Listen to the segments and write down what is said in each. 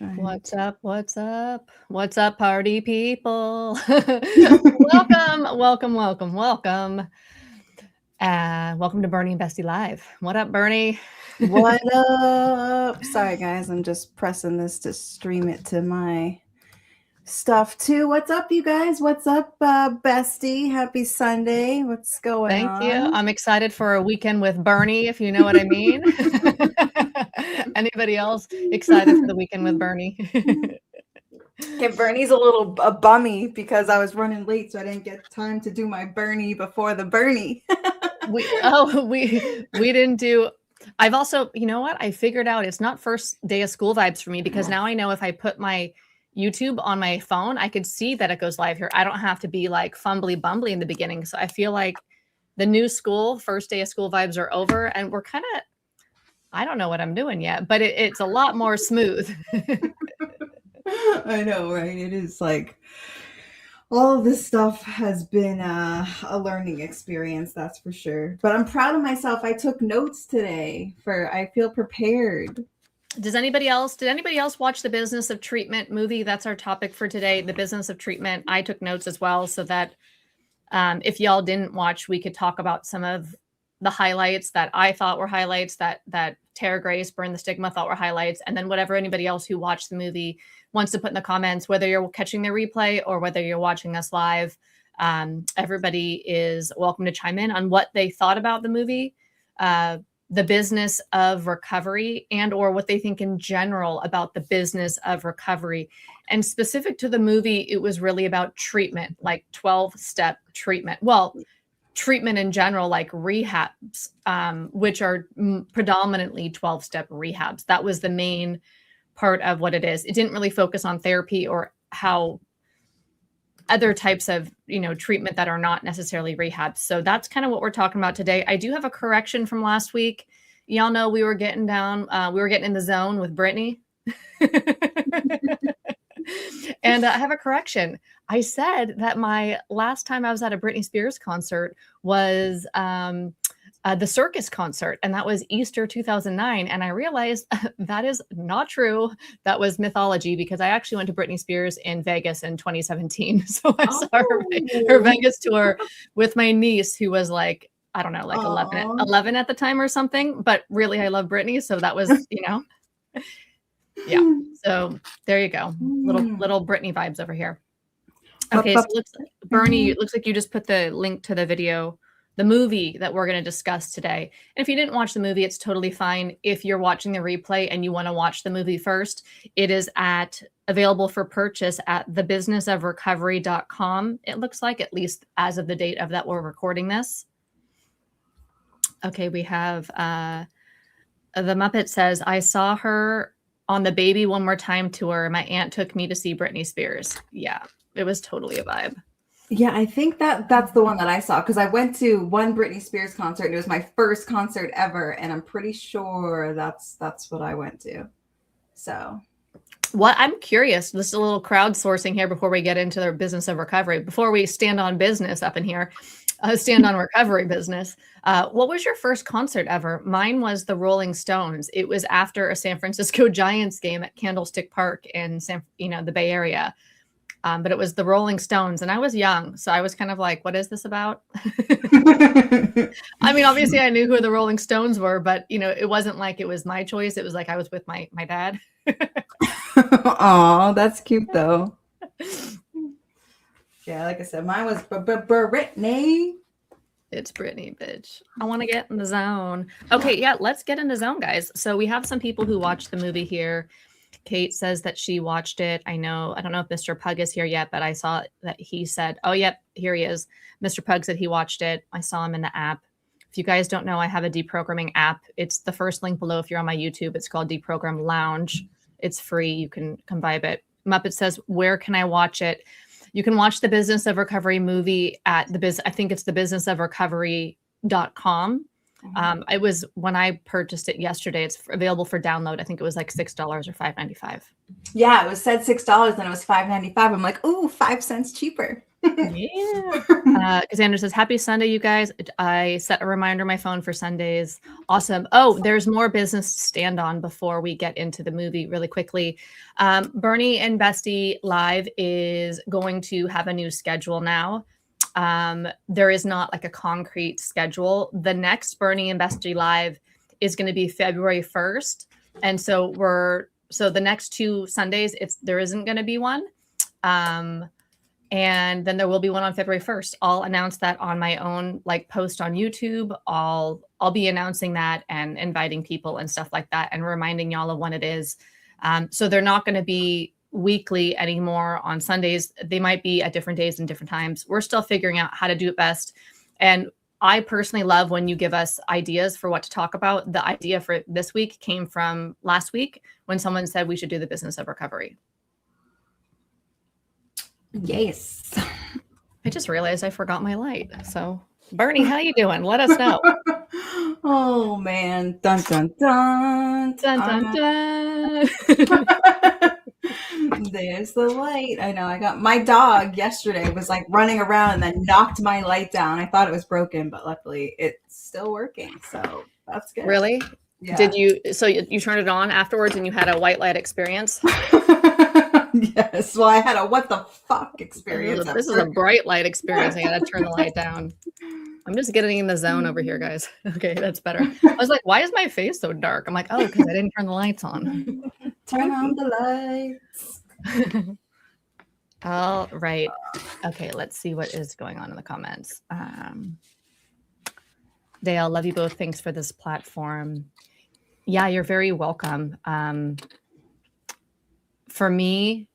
What's up? What's up? What's up, party people? Welcome, welcome, welcome, welcome. Welcome to Burnie and Bestie Live. What up, Burnie? What up? Sorry, guys. I'm just pressing this to stream it to my stuff too. What's up, you guys? What's up, Bestie? Happy Sunday. What's going Thank on? you. I'm excited for a weekend with Burnie, if you know what I mean. Anybody else excited for the weekend with Burnie? Yeah, Burnie's a little bummy because I was running late, so I didn't get time to do my Burnie before the Burnie. we didn't do. I've also, you know what? I figured out it's not first day of school vibes for me because now I know if I put my YouTube on my phone, I could see that it goes live here. I don't have to be like fumbly bumbly in the beginning. So I feel like the new school, first day of school vibes are over and we're kind of, I don't know what I'm doing yet, but it's a lot more smooth. I know, right? It is like all of this stuff has been a learning experience, that's for sure. But I'm proud of myself. I took notes today I feel prepared. Did anybody else watch the Business of Treatment movie? That's our topic for today, the Business of Treatment. I took notes as well so that if y'all didn't watch, we could talk about some of the highlights that I thought were highlights, that Tara Grace, Burn the Stigma thought were highlights, and then whatever anybody else who watched the movie wants to put in the comments, whether you're catching the replay or whether you're watching us live. Everybody is welcome to chime in on what they thought about the movie, the business of recovery, and or what they think in general about the business of recovery. And specific to the movie, it was really about treatment, like 12-step treatment. Well, treatment in general, like rehabs, which are predominantly 12-step rehabs. That was the main part of what it is. It didn't really focus on therapy or how other types of, treatment that are not necessarily rehabs. So that's kind of what we're talking about today. I do have a correction from last week. Y'all know we were getting down, we were getting in the zone with Brittany. And I have a correction. I said that my last time I was at a Britney Spears concert was the circus concert, and that was Easter 2009. And I realized that is not true. That was mythology because I actually went to Britney Spears in Vegas in 2017. So I saw her Vegas tour with my niece, who was like, I don't know, like 11 at the time or something. But really, I love Britney. So that was, yeah. So there you go. Little Britney vibes over here. Okay, so Burnie, it looks like you just put the link to the video, the movie that we're going to discuss today. And if you didn't watch the movie, it's totally fine. If you're watching the replay and you want to watch the movie first, it is available for purchase at thebusinessofrecovery.com. It looks like, at least as of the date of that we're recording this. Okay, we have the Muppet says, I saw her on the Baby One More Time tour. My aunt took me to see Britney Spears. Yeah, it was totally a vibe. Yeah, I think that's the one that I saw because I went to one Britney Spears concert and it was my first concert ever, and I'm pretty sure that's what I went to. So, what I'm curious, this is a little crowdsourcing here before we get into the business of recovery. Before we stand on business up in here, stand on recovery business. What was your first concert ever? Mine was the Rolling Stones. It was after a San Francisco Giants game at Candlestick Park in the Bay Area. But it was the Rolling Stones, and I was young, so I was kind of like, what is this about? I mean, obviously I knew who the Rolling Stones were, but it wasn't like it was my choice. It was like I was with my dad. Aw, that's cute though. Yeah, like I said, mine was Britney. It's Britney, bitch. I want to get in the zone. Okay, yeah, let's get in the zone, guys. So we have some people who watched the movie here. Kate says that she watched it. I don't know if Mr. Pug is here yet, but I saw that he said, oh, yep, here he is. Mr. Pug said he watched it. I saw him in the app. If you guys don't know, I have a deprogramming app. It's the first link below if you're on my YouTube. It's called Deprogram Lounge. It's free. You can come vibe it. Muppet says, where can I watch it? You can watch the Business of Recovery movie at I think it's thebusinessofrecovery.com. It was when I purchased it yesterday. It's available for download. I think it was like $6 or $5.95. Yeah, it was said $6 and it was $5.95. I'm like, ooh, 5 cents cheaper. Yeah. Cassandra says, happy Sunday, you guys. I set a reminder on my phone for Sundays. Awesome. Oh, there's more business to stand on before we get into the movie really quickly. Burnie and Bestie Live is going to have a new schedule now. There is not like a concrete schedule. The next Burnie and Bestie Live is going to be February 1st. And so the next 2 Sundays, there isn't going to be one. And then there will be one on February 1st. I'll announce that on my own like post on YouTube. I'll be announcing that and inviting people and stuff like that and reminding y'all of when it is. So they're not going to be weekly anymore on Sundays. They might be at different days and different times. We're still figuring out how to do it best. And I personally love when you give us ideas for what to talk about. The idea for this week came from last week when someone said we should do the business of recovery. Yes. I just realized I forgot my light. So, Burnie, how you doing? Let us know. Oh man, dun dun dun Dun, dun, dun. There's the light. I know. I got my dog yesterday was like running around and then knocked my light down. I thought it was broken, but luckily it's still working. So that's good. Really? Yeah. Did you? So you turned it on afterwards and you had a white light experience? Yes. Well, I had a what the fuck experience. This is a bright light experience. I gotta turn the light down. I'm just getting in the zone over here, guys. Okay, that's better. I was like, why is my face so dark? I'm like, oh, because I didn't turn the lights on. Turn on the lights. All right. Okay, let's see what is going on in the comments. Dale, love you both. Thanks for this platform. Yeah, you're very welcome. For me,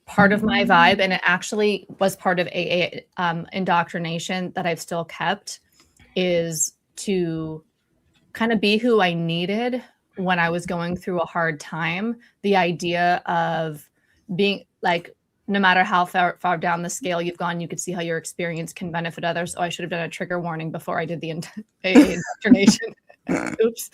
part of my vibe, and it actually was part of AA indoctrination that I've still kept, is to kind of be who I needed when I was going through a hard time. The idea of being like, no matter how far down the scale you've gone, you could see how your experience can benefit others. Oh, I should have done a trigger warning before I did the AA indoctrination. Oops.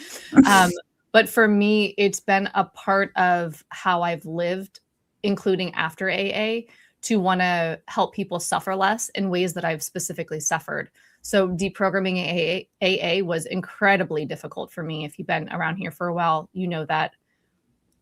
But for me, it's been a part of how I've lived, including after AA, to want to help people suffer less in ways that I've specifically suffered. So deprogramming AA was incredibly difficult for me. If you've been around here for a while, you know that.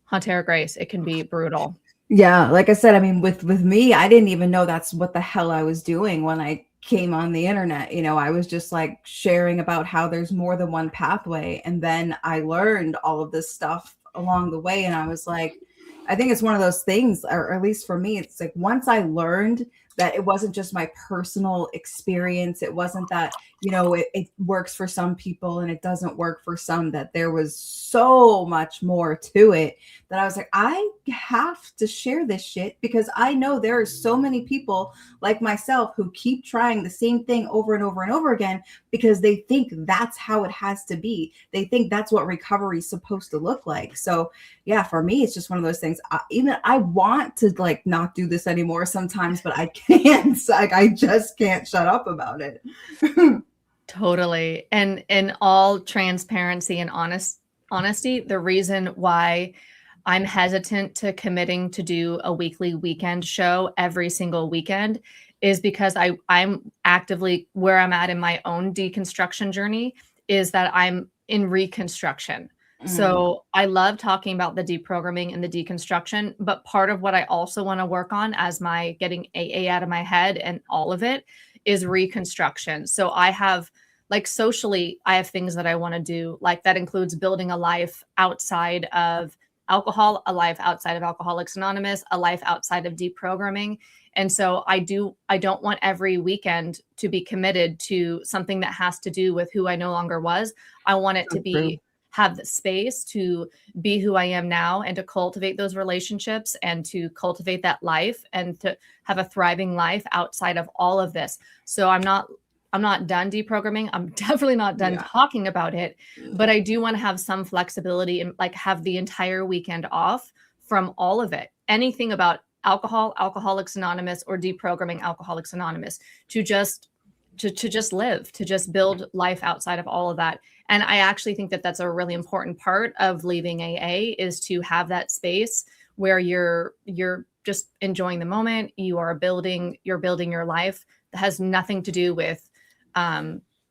Hunter Grace, it can be brutal. Yeah, like I said, I mean, with me, I didn't even know that's what the hell I was doing when I came on the internet. You know, I was just like sharing about how there's more than one pathway. And then I learned all of this stuff along the way. And I was like, I think it's one of those things, or at least for me, it's like once I learned that it wasn't just my personal experience, it wasn't that, you know, it works for some people and it doesn't work for some, that there was so much more to it, that I was like, I have to share this shit, because I know there are so many people like myself who keep trying the same thing over and over and over again because they think that's how it has to be. They think that's what recovery is supposed to look like. So yeah, for me, it's just one of those things. I want to like not do this anymore sometimes, but I can't. Like, I just can't shut up about it. Totally. And in all transparency and honesty, the reason why I'm hesitant to committing to do a weekly weekend show every single weekend is because I'm actively, where I'm at in my own deconstruction journey, is that I'm in reconstruction. So I love talking about the deprogramming and the deconstruction, but part of what I also want to work on as my getting AA out of my head and all of it is reconstruction. So I have, like, socially, I have things that I want to do. Like, that includes building a life outside of alcohol, a life outside of Alcoholics Anonymous, a life outside of deprogramming. And so I don't want every weekend to be committed to something that has to do with who I no longer was. I want it to have the space to be who I am now and to cultivate those relationships and to cultivate that life and to have a thriving life outside of all of this. So I'm not done deprogramming. I'm definitely not done talking about it, but I do want to have some flexibility and like have the entire weekend off from all of it. Anything about alcohol, Alcoholics Anonymous, or deprogramming Alcoholics Anonymous, to just live, to just build life outside of all of that. And I actually think that that's a really important part of leaving AA, is to have that space where you're just enjoying the moment. You're building your life. That has nothing to do with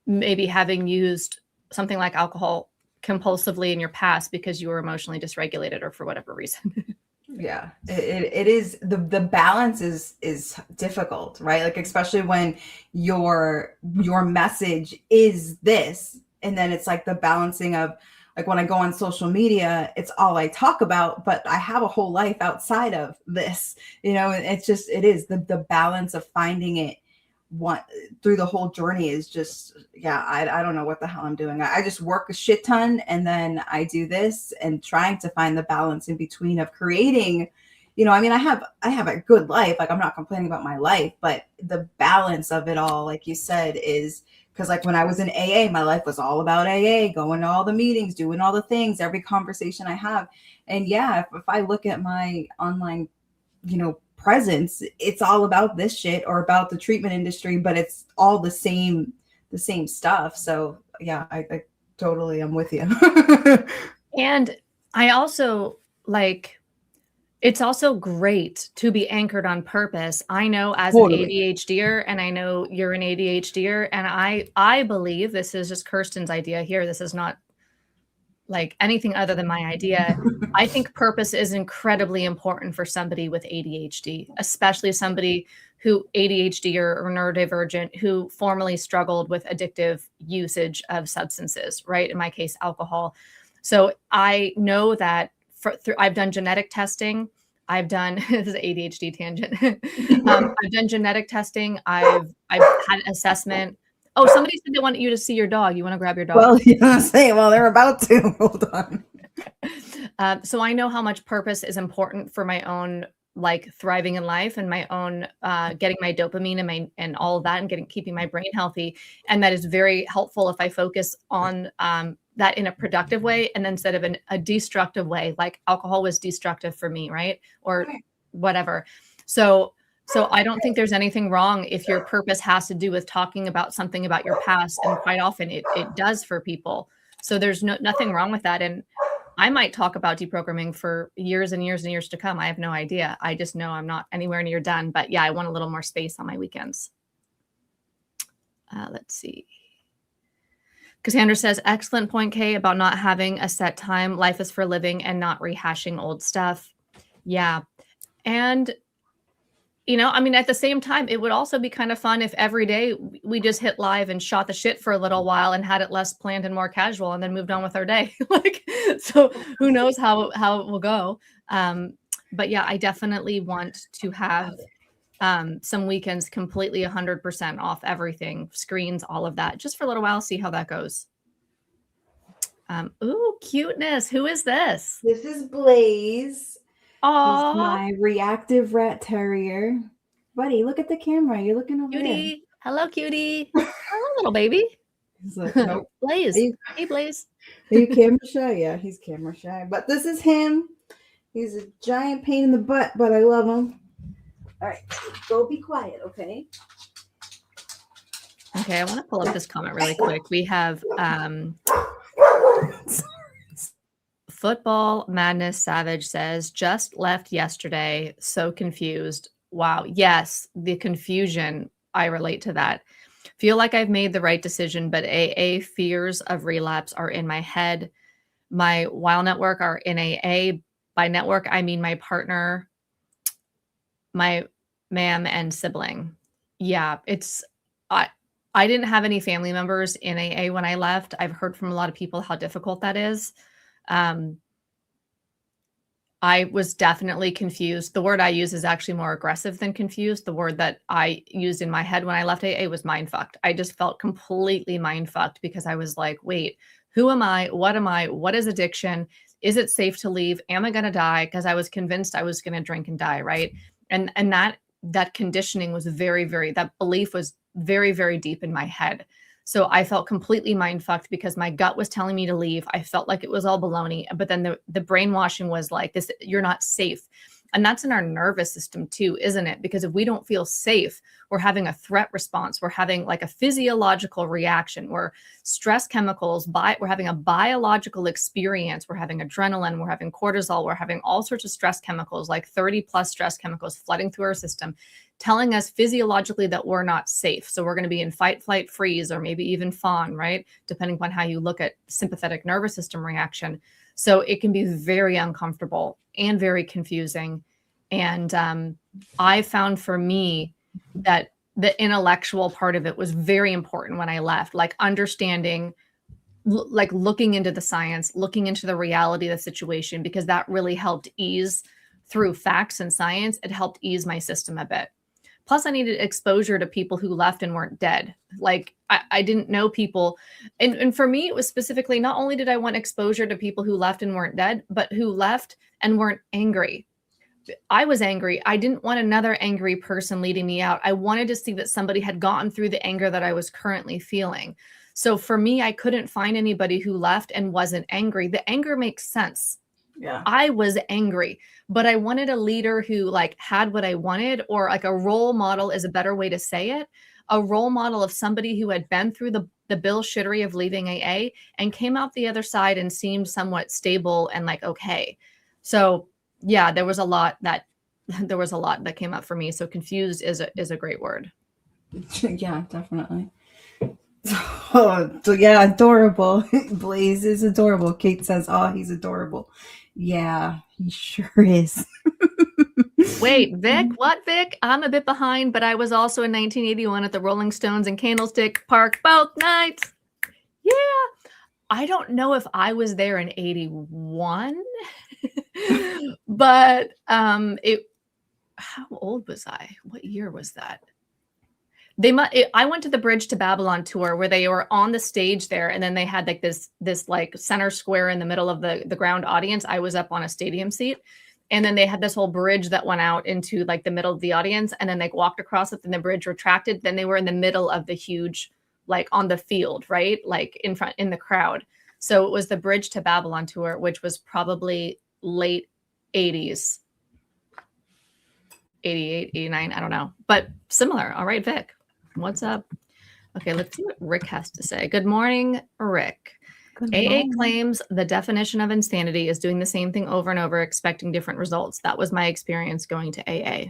maybe having used something like alcohol compulsively in your past because you were emotionally dysregulated or for whatever reason. Yeah, it is the balance is difficult, right? Like especially when your message is this, and then it's like the balancing of like when I go on social media, it's all I talk about, but I have a whole life outside of this, and it's just it is the balance of finding it one through the whole journey is just I don't know what the hell I'm doing. I just work a shit ton and then I do this and trying to find the balance in between of creating, I mean I have a good life, like I'm not complaining about my life, but the balance of it all, like you said, is because like when I was in AA, my life was all about AA, going to all the meetings, doing all the things, every conversation I have. And if I look at my online presence, it's all about this shit or about the treatment industry, but it's all the same stuff. So I totally am with you. And I also it's also great to be anchored on purpose. I know as an ADHDer, and I know you're an ADHDer, and I believe this is just Kirsten's idea here. This is not like anything other than my idea. I think purpose is incredibly important for somebody with ADHD, especially somebody who ADHD or neurodivergent who formerly struggled with addictive usage of substances, right? In my case, alcohol. So I know that I've done genetic testing. I've done this is an ADHD tangent. I've done genetic testing. I've had assessment. Oh, somebody said they want you to see your dog. You want to grab your dog? Well, they're about to. Hold on. So I know how much purpose is important for my own thriving in life and my own getting my dopamine and all of that and keeping my brain healthy. And that is very helpful if I focus on that in a productive way and instead of a destructive way, like alcohol was destructive for me, right? Or whatever. So I don't think there's anything wrong if your purpose has to do with talking about something about your past. And quite often it does for people. So there's nothing wrong with that. And I might talk about deprogramming for years and years and years to come. I have no idea. I just know I'm not anywhere near done. But I want a little more space on my weekends. Let's see. Cassandra says, excellent point, Kay, about not having a set time. Life is for living and not rehashing old stuff. Yeah. And I mean, at the same time, it would also be kind of fun if every day we just hit live and shot the shit for a little while and had it less planned and more casual and then moved on with our day. So who knows how it will go. But I definitely want to have some weekends completely 100% off everything, screens, all of that, just for a little while, see how that goes. Ooh, cuteness. Who is this? This is Blaze. Oh, my reactive rat terrier. Buddy, look at the camera. You're looking over cutie. there. Hello, cutie. Hello, little baby. He's like, nope. Blaze. Hey, Blaze. Are you camera shy? Yeah, he's camera shy. But this is him. He's a giant pain in the butt, but I love him. All right, go be quiet, okay? Okay, I want to pull up this comment really quick. We have Football Madness Savage says, just left yesterday, so confused. Wow. Yes, the confusion. I relate to that. Feel like I've made the right decision, but AA fears of relapse are in my head. My WILE network are in AA. By network, I mean my partner, my ma'am, and sibling. Yeah, I didn't have any family members in AA when I left. I've heard from a lot of people how difficult that is. I was definitely confused. The word I use is actually more aggressive than confused. The word that I used in my head when I left AA was mind fucked. I just felt completely mind fucked because I was like, wait, who am I? What am I? What is addiction? Is it safe to leave? Am I going to die? Because I was convinced I was going to drink and die. Right. And that conditioning was that belief was very, very deep in my head. So I felt completely mind fucked because my gut was telling me to leave. I felt like it was all baloney, but then the brainwashing was like this, you're not safe. And that's in our nervous system too, isn't it? Because if we don't feel safe, we're having a threat response. We're having like a physiological reaction. We're stress chemicals, we're having a biological experience. We're having adrenaline, we're having cortisol, we're having all sorts of stress chemicals, like 30 plus stress chemicals flooding through our system, telling us physiologically that we're not safe. So we're going to be in fight, flight, freeze, or maybe even fawn, right? Depending upon how you look at sympathetic nervous system reaction. So it can be very uncomfortable and very confusing. And I found for me that the intellectual part of it was very important when I left, like understanding, like looking into the science, looking into the reality of the situation, because that really helped ease through facts and science. It helped ease my system a bit. Plus, I needed exposure to people who left and weren't dead. Like I didn't know people. And for me, it was specifically, not only did I want exposure to people who left and weren't dead, but who left and weren't angry. I was angry. I didn't want another angry person leading me out. I wanted to see that somebody had gotten through the anger that I was currently feeling. So for me, I couldn't find anybody who left and wasn't angry. The anger makes sense. Yeah. I was angry, but I wanted a leader who like had what I wanted, or like a role model is a better way to say it. A role model of somebody who had been through the bullshittery of leaving AA and came out the other side and seemed somewhat stable and like, okay. So yeah, there was a lot that came up for me. So confused is a great word. Yeah, definitely. So yeah, adorable. Blaze is adorable. Kate says, "Oh, he's adorable." Yeah, he sure is. Wait, Vic? What, Vic? I'm a bit behind, but I was also in 1981 at the Rolling Stones in Candlestick Park both nights. Yeah. I don't know if I was there in 81, but how old was I? What year was that? I went to the Bridge to Babylon tour where they were on the stage there, and then they had like this like center square in the middle of the ground audience. I was up on a stadium seat, and then they had this whole bridge that went out into like the middle of the audience, and then they walked across it, then the bridge retracted, then they were in the middle of the huge, like on the field, right? Like in front in the crowd. So it was the Bridge to Babylon tour, which was probably late 80s, 88, 89, I don't know, but similar. All right, Vic. What's up? Okay, let's see what Rick has to say. Good morning, Rick. Good AA morning. claims the definition of insanity is doing the same thing over and over, expecting different results. That was my experience going to AA.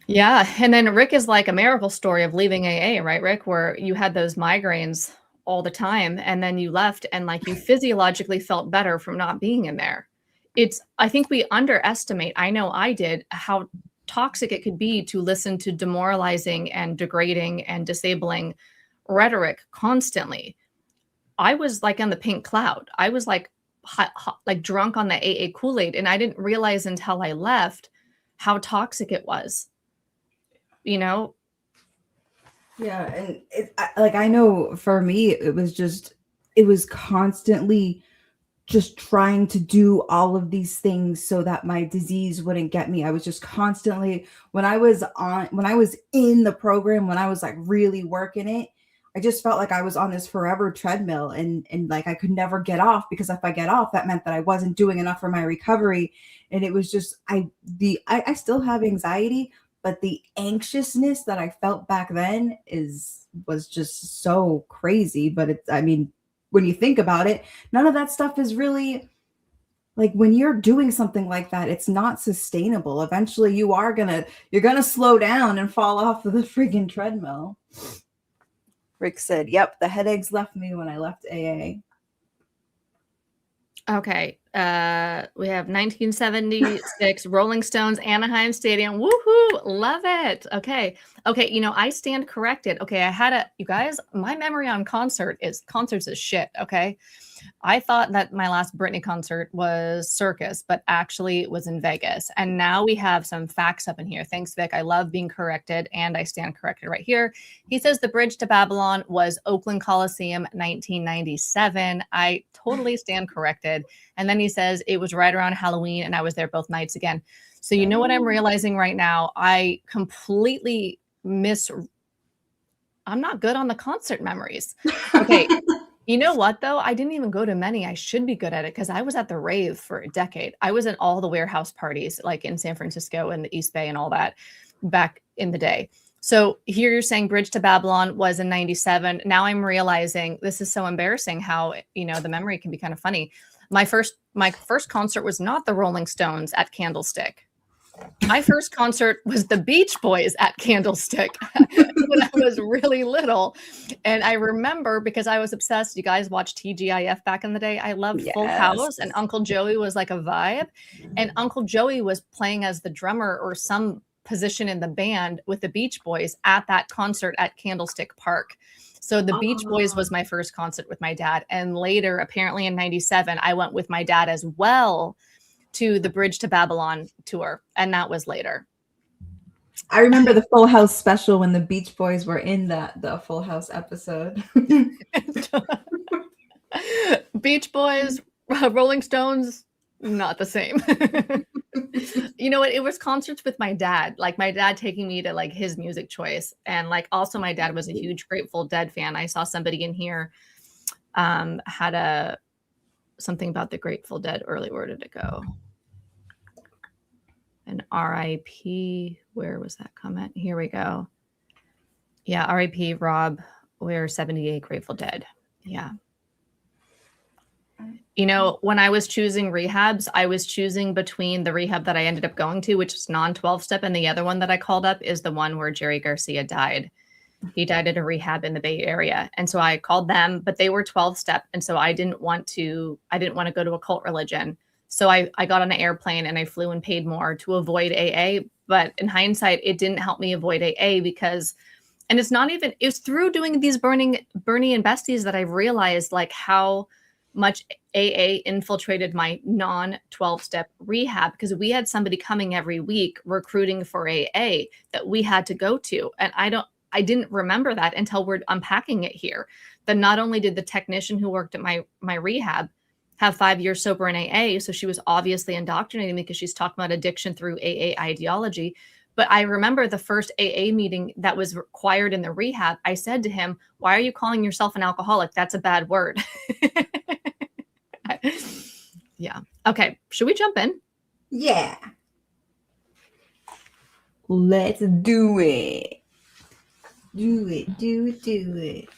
Yeah, and then Rick is like a miracle story of leaving AA, right, Rick? Where you had those migraines all the time, and then you left, and like you physiologically felt better from not being in there. I think we underestimate, I know I did, how toxic it could be to listen to demoralizing and degrading and disabling rhetoric constantly. I was like on the pink cloud. I was like like drunk on the AA Kool-Aid, and I didn't realize until I left how toxic it was. You know? Yeah, and I know for me it was constantly just trying to do all of these things so that my disease wouldn't get me. I was just constantly, when I was in the program, when I was like really working it, I just felt like I was on this forever treadmill, and like I could never get off, because if I get off, that meant that I wasn't doing enough for my recovery. And it was just, I still have anxiety, but the anxiousness that I felt back then was just so crazy. But when you think about it, none of that stuff is really, like, when you're doing something like that, it's not sustainable. Eventually you're gonna slow down and fall off of the friggin' treadmill. Rick said, "Yep, the headaches left me when I left AA." Okay. We have 1976 Rolling Stones, Anaheim Stadium. Woohoo! Love it. Okay. You know, I stand corrected. Okay. You guys, my memory on concerts is shit. Okay. I thought that my last Britney concert was Circus, but actually it was in Vegas. And now we have some facts up in here. Thanks, Vic. I love being corrected, and I stand corrected right here. He says the Bridge to Babylon was Oakland Coliseum, 1997. I totally stand corrected. And then he says it was right around Halloween, and I was there both nights again. So you know what I'm realizing right now? I completely I'm not good on the concert memories. Okay. You know what, though? I didn't even go to many. I should be good at it because I was at the rave for a decade. I was in all the warehouse parties, like in San Francisco and the East Bay and all that back in the day. So here you're saying Bridge to Babylon was in 97. Now I'm realizing this is so embarrassing how, the memory can be kind of funny. My first concert was not the Rolling Stones at Candlestick. My first concert was the Beach Boys at Candlestick when I was really little. And I remember because I was obsessed. You guys watched TGIF back in the day. I loved Full House, and Uncle Joey was like a vibe. And Uncle Joey was playing as the drummer or some position in the band with the Beach Boys at that concert at Candlestick Park. So the Beach Boys was my first concert with my dad. And later, apparently in 97, I went with my dad as well to the Bridge to Babylon tour, and that was later. I remember the Full House special when the Beach Boys were in the Full House episode. Beach Boys, Rolling Stones, not the same. You know what? It was concerts with my dad, like my dad taking me to like his music choice. And like also my dad was a huge Grateful Dead fan. I saw somebody in here had something about the Grateful Dead early. Where did it go? An RIP. Where was that comment? Here we go. Yeah, RIP Rob. We're 78 Grateful Dead. Yeah. When I was choosing rehabs, I was choosing between the rehab that I ended up going to, which is non-12 step, and the other one that I called up is the one where Jerry Garcia died. He died at a rehab in the Bay Area. And so I called them, but they were 12 step. And so I didn't want to go to a cult religion. So I got on an airplane and I flew and paid more to avoid AA. But in hindsight, it didn't help me avoid AA because, and it's through doing these Burnie and Besties that I've realized like how much AA infiltrated my non-12 step rehab, because we had somebody coming every week recruiting for AA that we had to go to. And I didn't remember that until we're unpacking it here. That not only did the technician who worked at my rehab have 5 years sober in AA, so she was obviously indoctrinating me because she's talking about addiction through AA ideology. But I remember the first AA meeting that was required in the rehab. I said to him, "Why are you calling yourself an alcoholic? That's a bad word." Yeah. Okay. Should we jump in? Yeah. Let's do it. Do it.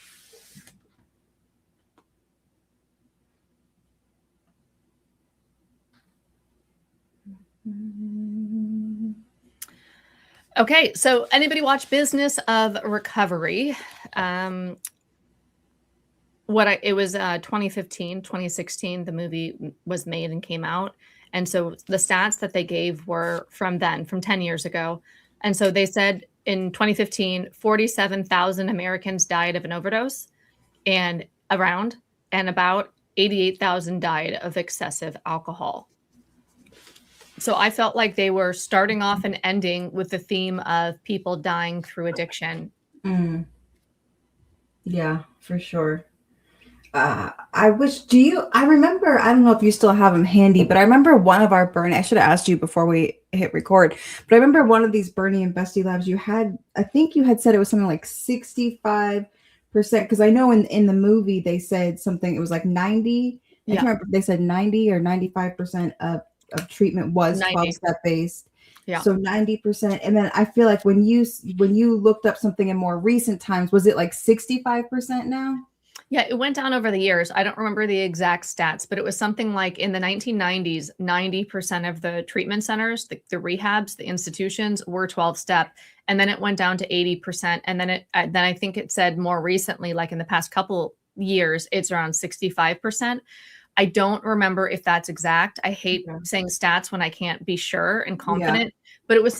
Okay, so anybody watch Business of Recovery? It was 2015, 2016, the movie was made and came out. And so the stats that they gave were from 10 years ago. And so they said in 2015, 47,000 Americans died of an overdose and about 88,000 died of excessive alcohol. So I felt like they were starting off and ending with the theme of people dying through addiction. Yeah, for sure. I remember, I don't know if you still have them handy, but I remember one of our Burnie, I should have asked you before we hit record, but I remember one of these Burnie and Bestie labs I think you had said it was something like 65%, because I know in the movie they said something, it was like 90. I can't remember if they said 90 or 95% of treatment was 12-step based. Yeah. So 90%. And then I feel like when you looked up something in more recent times, was it like 65% now? Yeah, it went down over the years. I don't remember the exact stats, but it was something like in the 1990s, 90% of the treatment centers, the rehabs, the institutions were 12-step. And then it went down to 80%. And then I think it said more recently, like in the past couple years, it's around 65%. I don't remember if that's exact. I hate saying stats when I can't be sure and confident, but it was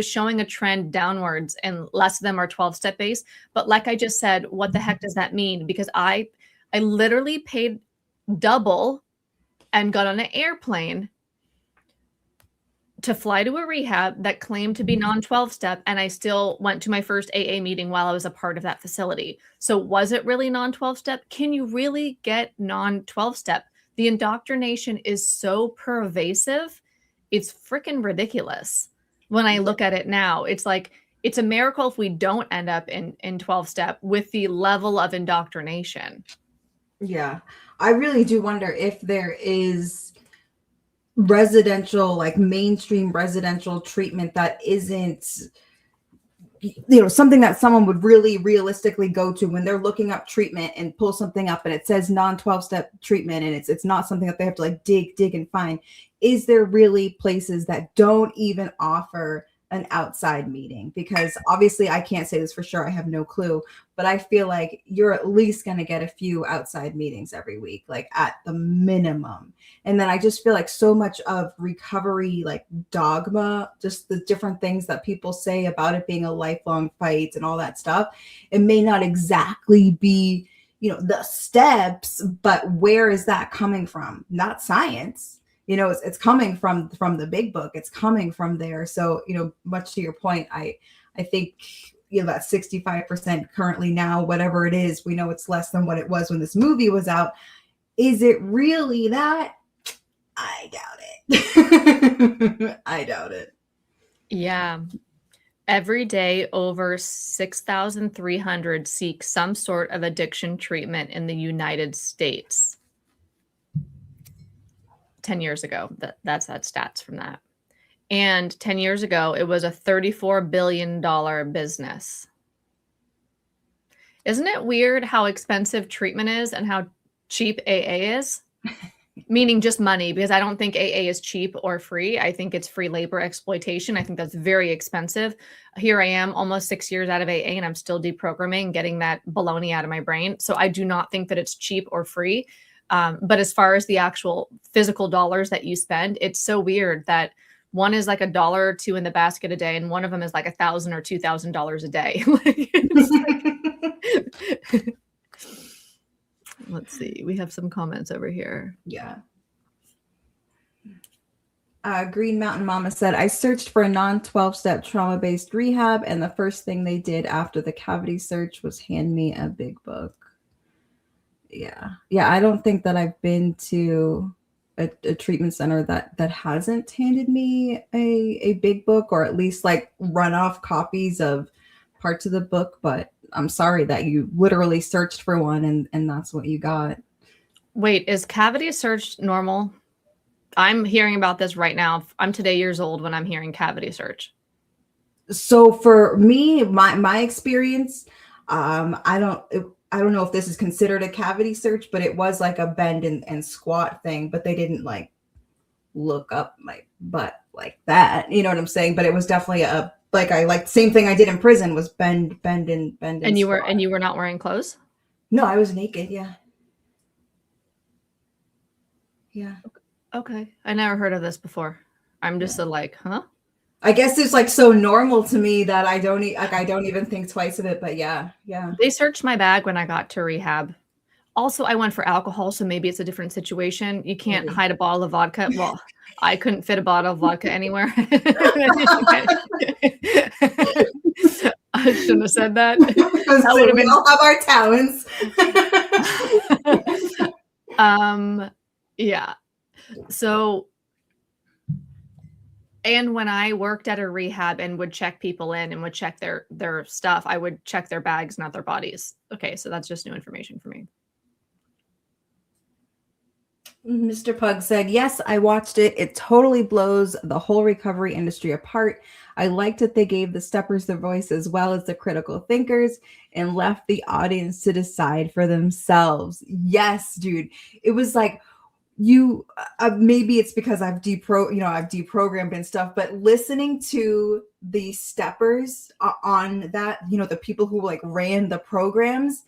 showing a trend downwards and less of them are 12-step based. But like I just said, what the heck does that mean? Because I literally paid double and got on an airplane to fly to a rehab that claimed to be non-12-step, and I still went to my first AA meeting while I was a part of that facility. So was it really non-12-step? Can you really get non-12-step? The indoctrination is so pervasive. It's freaking ridiculous. When I look at it now, it's like, it's a miracle if we don't end up in 12-step with the level of indoctrination. Yeah. I really do wonder if there is residential, like mainstream residential treatment that isn't, something that someone would really realistically go to when they're looking up treatment and pull something up and it says non-12-step treatment, and it's not something that they have to like dig and find. Is there really places that don't even offer an outside meeting? Because obviously I can't say this for sure, I have no clue, but I feel like you're at least going to get a few outside meetings every week, like at the minimum. And then I just feel like so much of recovery, like dogma, just the different things that people say about it being a lifelong fight and all that stuff, it may not exactly be, the steps, but where is that coming from? Not science. It's coming from the big book. It's coming from there. So, much to your point, I think, that 65% currently now, whatever it is, we know it's less than what it was when this movie was out. Is it really that? I doubt it. I doubt it. Yeah. Every day, over 6,300 seek some sort of addiction treatment in the United States. 10 years ago, that's stats from that. And 10 years ago, it was a $34 billion business. Isn't it weird how expensive treatment is and how cheap AA is? Meaning just money, because I don't think AA is cheap or free. I think it's free labor exploitation. I think that's very expensive. Here I am almost 6 years out of AA and I'm still deprogramming, getting that baloney out of my brain. So I do not think that it's cheap or free. But as far as the actual physical dollars that you spend, it's so weird that one is like $1 or $2 in the basket a day, and one of them is like $1,000 or $2,000 a day. Let's see. We have some comments over here. Yeah. Green Mountain Mama said, I searched for a non-12-step trauma-based rehab, and the first thing they did after the cavity search was hand me a big book. Yeah. I don't think that I've been to a treatment center that hasn't handed me a big book, or at least like runoff copies of parts of the book. But I'm sorry that you literally searched for one and that's what you got. Wait, is cavity search normal? I'm hearing about this right now. I'm today years old when I'm hearing cavity search. So for me, my experience, I don't know if this is considered a cavity search, but it was like a bend and squat thing, but they didn't like look up my butt like that. You know what I'm saying? But it was definitely same thing I did in prison was bend and And you were not wearing clothes? No, I was naked. Yeah. Yeah. Okay. I never heard of this before. I'm just huh? I guess it's like so normal to me that I don't even think twice of it, but yeah. They searched my bag when I got to rehab. Also, I went for alcohol, so maybe it's a different situation. You can't hide a bottle of vodka. Well, I couldn't fit a bottle of vodka anywhere. I shouldn't have said that. That would have been. We all have our talents. Yeah. So, and when I worked at a rehab and would check people in and would check their stuff, I would check their bags, not their bodies. Okay, so that's just new information for me. Mr. Pug said, yes, I watched it. It totally blows the whole recovery industry apart. I liked that they gave the steppers their voice as well as the critical thinkers and left the audience to decide for themselves. Yes, dude. It was like, maybe it's because I've deprogrammed and stuff, but listening to the steppers on that, the people who like ran the programs,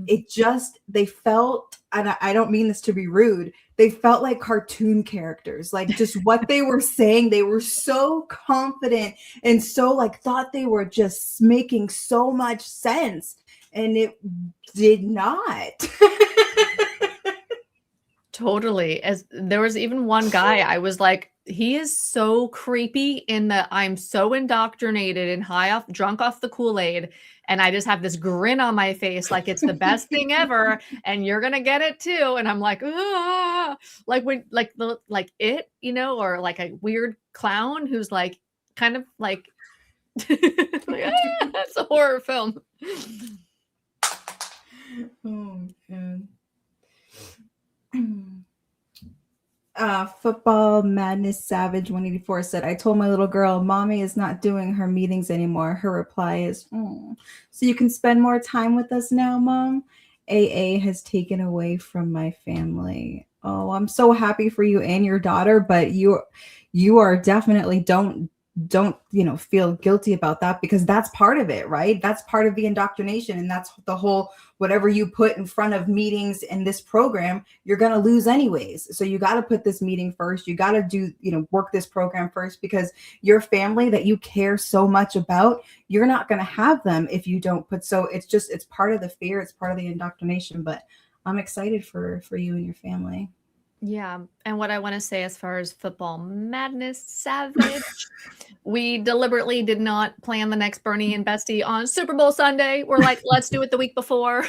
they felt, and I don't mean this to be rude, they felt like cartoon characters, like just what they were saying. They were so confident and so like thought they were just making so much sense, and it did not. Totally. As there was even one guy, I was like, he is so creepy in that I'm so indoctrinated and drunk off the Kool-Aid. And I just have this grin on my face, like it's the best thing ever. And you're going to get it too. And I'm like, ah, like when, like it, or like a weird clown who's like, kind of like, it's a horror film. Oh, man. Football Madness Savage 184 said, I told my little girl, Mommy is not doing her meetings anymore. Her reply is, "Oh, so you can spend more time with us now, Mom? AA has taken away from my family." Oh, I'm so happy for you and your daughter, but you are definitely don't feel guilty about that, because that's part of it, right? That's part of the indoctrination, and that's the whole, whatever you put in front of meetings in this program, you're going to lose anyways. So you got to put this meeting first. You got to do, work this program first, because your family that you care so much about, you're not going to have them if you don't put. So it's part of the fear. It's part of the indoctrination, but I'm excited for you and your family. Yeah. And what I want to say as far as Football Madness Savage, we deliberately did not plan the next Burnie and Bestie on Super Bowl Sunday. We're like, let's do it the week before.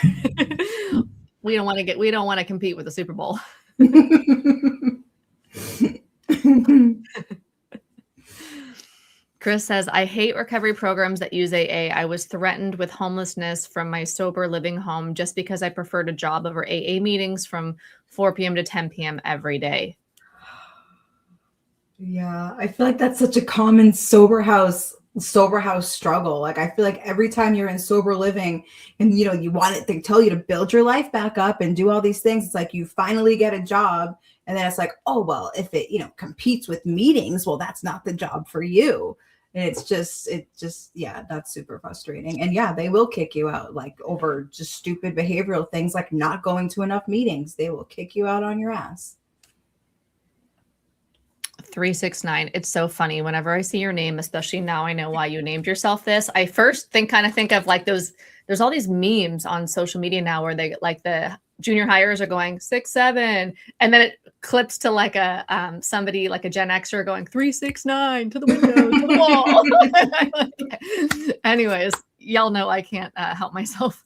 we don't want to compete with the Super Bowl. Chris says, I hate recovery programs that use AA. I was threatened with homelessness from my sober living home just because I preferred a job over AA meetings from 4 p.m. to 10 p.m. every day. Yeah, I feel like that's such a common sober house struggle. Like, I feel like every time you're in sober living and you want it, they tell you to build your life back up and do all these things. It's like you finally get a job, and then it's like, oh well, if it competes with meetings, well, that's not the job for you. And it just yeah, that's super frustrating. And yeah, they will kick you out, like, over just stupid behavioral things, like not going to enough meetings. They will kick you out on your ass. 369. It's so funny. Whenever I see your name, especially now I know why you named yourself this, I first think of like there's all these memes on social media now where they, like, the junior hires are going 6'7", and then it clips to like a somebody like a Gen Xer going 369 to the window, to the wall. Anyways, y'all know I can't help myself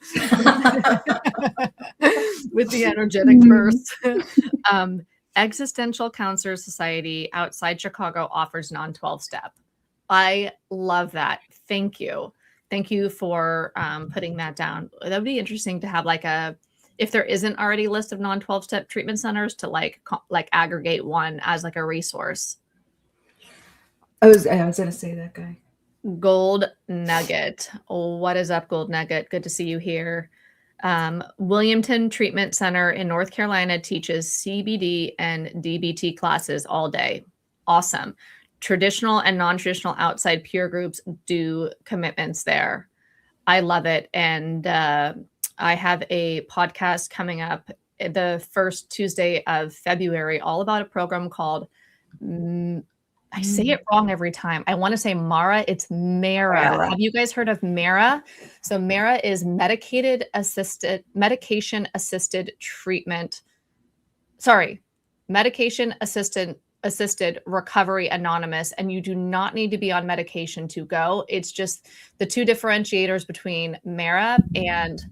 with the energetic burst. Existential Counselor Society outside Chicago offers non-12 step. I love that. Thank you. Thank you for putting that down. That would be interesting to have, like, if there isn't already a list of non-12 step treatment centers, to like aggregate one as like a resource. I was going to say that guy. Gold Nugget. What is up, Gold Nugget? Good to see you here. Williamton Treatment Center in North Carolina teaches CBD and DBT classes all day. Awesome. Traditional and non-traditional outside peer groups do commitments there. I love it. And I have a podcast coming up the first Tuesday of February, all about a program called I say it wrong every time. I want to say Mara. It's Mara. Have you guys heard of Mara? So Mara is medication assisted treatment. Sorry, medication assisted recovery anonymous. And you do not need to be on medication to go. It's just the two differentiators between Mara and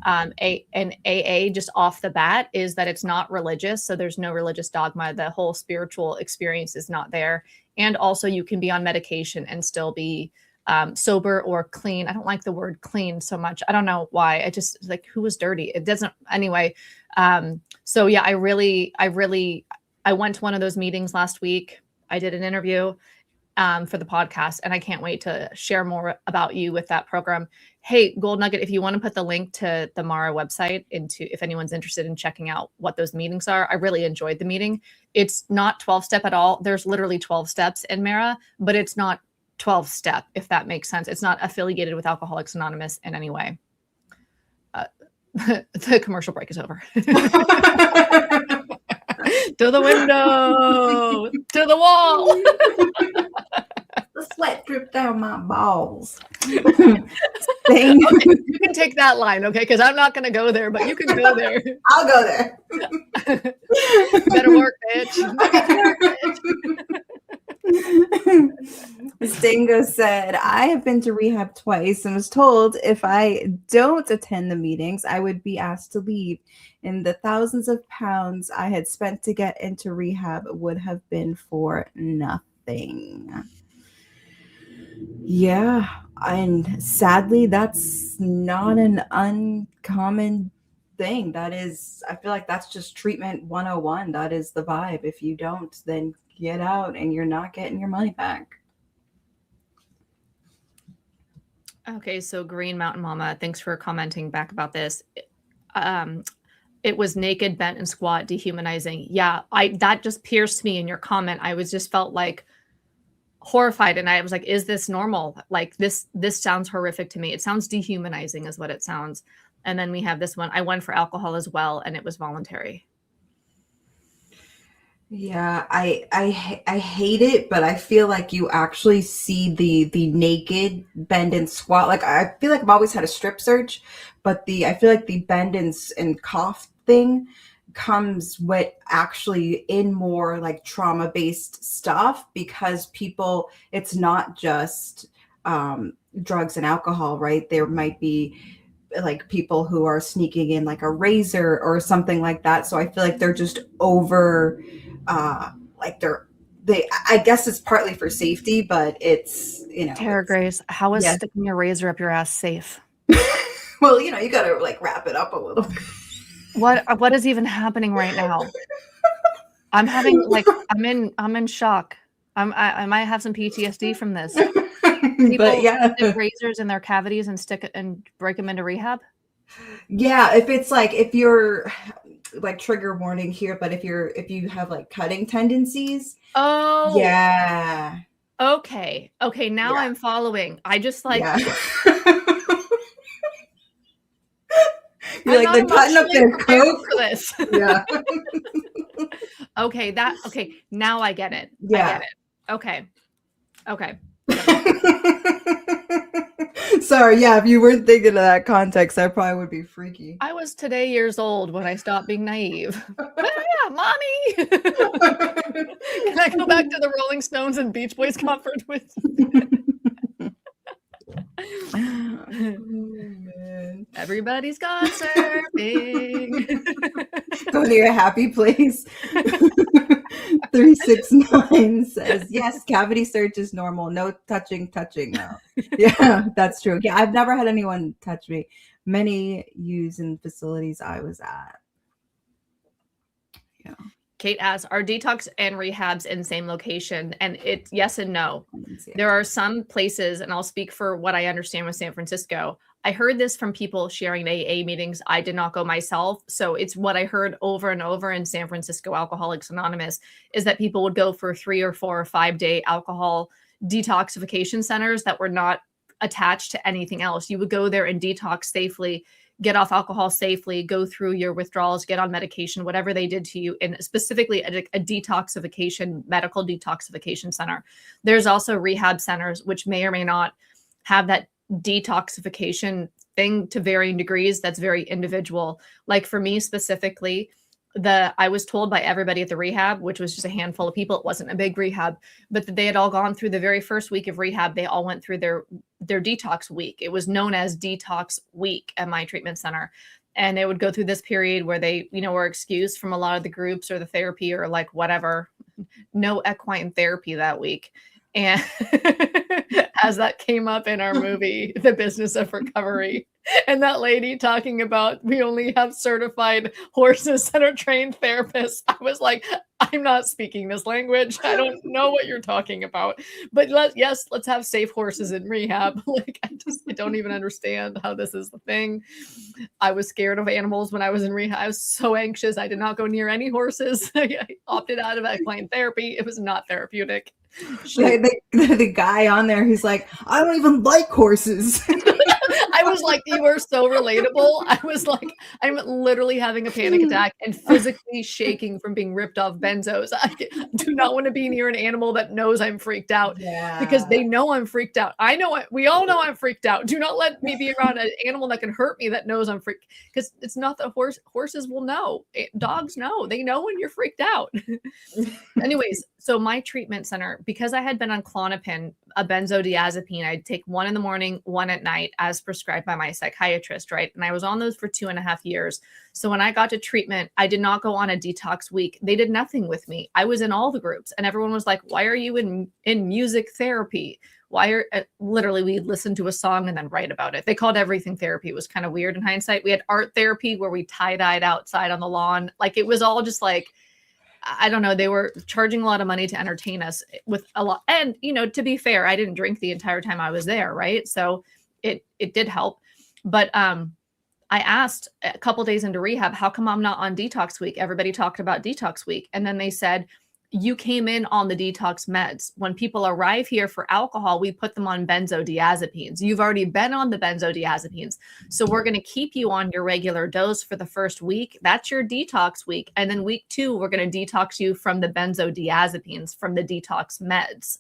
AA just off the bat is that it's not religious. So there's no religious dogma. The whole spiritual experience is not there. And also you can be on medication and still be sober or clean. I don't like the word clean so much. I don't know why. I just, like, who was dirty? It doesn't, anyway. So yeah, I went to one of those meetings last week. I did an interview for the podcast, and I can't wait to share more about you with that program. Hey, Gold Nugget, if you want to put the link to the Mara website if anyone's interested in checking out what those meetings are. I really enjoyed the meeting. It's not 12-step at all. There's literally 12 steps in Mara, but it's not 12-step, if that makes sense. It's not affiliated with Alcoholics Anonymous in any way. The commercial break is over. To the window, to the wall. The sweat dripped down my balls. Okay, you can take that line, okay? Because I'm not going to go there, but you can go there. I'll go there. Better work, bitch. Better work, bitch. Stingo said, I have been to rehab twice and was told if I don't attend the meetings, I would be asked to leave. And the thousands of pounds I had spent to get into rehab would have been for nothing. Yeah, and sadly, that's not an uncommon thing. I feel like that's just treatment 101. That is the vibe. If you don't, then get out and you're not getting your money back. Okay, so Green Mountain Mama, thanks for commenting back about this. It was naked, bent, and squat, dehumanizing. Yeah, that just pierced me in your comment. I was just felt like horrified, and I was like, is this normal? Like this sounds horrific to me. It sounds dehumanizing is what it sounds. And then we have this one. I went for alcohol as well, and it was voluntary. Yeah, I hate it, but I feel like you actually see the naked bend and squat. Like I feel like I've always had a strip search, but I feel like the bend and cough thing comes with actually in more like trauma based stuff, because people, it's not just drugs and alcohol, right? There might be like people who are sneaking in like a razor or something like that. So I feel like they're just over like I guess it's partly for safety, but it's, Tara Grace, how is yes. sticking a razor up your ass safe? Well, you gotta like wrap it up a little bit. What is even happening right now? I'm having like I'm in shock. I might have some PTSD from this. People But yeah, stick razors in their cavities and stick it and break them into rehab. yeah, if you're like, trigger warning here, but if you have like cutting tendencies. Oh yeah, okay now yeah. I'm following. I just like yeah. You're like, they're cutting up their coke for this. Yeah. Okay, now I get it. Yeah. I get it. Okay. Sorry, yeah, if you weren't thinking of that context, that probably would be freaky. I was today years old when I stopped being naive. Yeah, mommy. Can I go back to the Rolling Stones and Beach Boys concert with Oh, man. Everybody's gone surfing. Go to your happy place. 369 says, yes, cavity search is normal. No touching now. Yeah, that's true. Yeah, I've never had anyone touch me. Many use in facilities I was at. Yeah. Kate asks, are detox and rehabs in same location? And it's yes and no. There are some places, and I'll speak for what I understand with San Francisco. I heard this from people sharing AA meetings. I did not go myself. So it's what I heard over and over in San Francisco Alcoholics Anonymous, is that people would go for 3 or 4 or 5 day alcohol detoxification centers that were not attached to anything else. You would go there and detox safely, get off alcohol safely, go through your withdrawals, get on medication, whatever they did to you, and specifically a detoxification, medical detoxification center. There's also rehab centers, which may or may not have that detoxification thing to varying degrees. That's very individual. Like for me specifically, I was told by everybody at the rehab, which was just a handful of people, it wasn't a big rehab, but that they had all gone through the very first week of rehab. They all went through their detox week. It was known as detox week at my treatment center. And they would go through this period where they, were excused from a lot of the groups or the therapy or like whatever, no equine therapy that week. And as that came up in our movie, The Business of Recovery, and that lady talking about we only have certified horses that are trained therapists, I was like, I'm not speaking this language. I don't know what you're talking about. But let's have safe horses in rehab. Like I don't even understand how this is the thing. I was scared of animals when I was in rehab. I was so anxious. I did not go near any horses. I opted out of equine therapy. It was not therapeutic. The guy on there who's like, I don't even like horses. I was like, you are so relatable. I was like, I'm literally having a panic attack and physically shaking from being ripped off benzos. I do not want to be near an animal that knows I'm freaked out, because they know I'm freaked out. I know we all know I'm freaked out. Do not let me be around an animal that can hurt me that knows I'm freaked, because it's not the horses will know. Dogs know. They know when you're freaked out. Anyways, so my treatment center, because I had been on Klonopin, a benzodiazepine. I'd take one in the morning, one at night, as prescribed by my psychiatrist, right? And I was on those for 2.5 years. So when I got to treatment, I did not go on a detox week. They did nothing with me. I was in all the groups, and everyone was like, "Why are you in music therapy? Why are literally we'd listen to a song and then write about it." They called everything therapy. It was kind of weird in hindsight. We had art therapy where we tie-dyed outside on the lawn. Like, it was all just like, I don't know. They were charging a lot of money to entertain us with a lot. And, to be fair, I didn't drink the entire time I was there. Right. So it did help. But I asked a couple days into rehab, how come I'm not on detox week? Everybody talked about detox week. And then they said, you came in on the detox meds. When people arrive here for alcohol, we put them on benzodiazepines. You've already been on the benzodiazepines. So we're going to keep you on your regular dose for the first week. That's your detox week. And then week 2, we're going to detox you from the benzodiazepines, from the detox meds.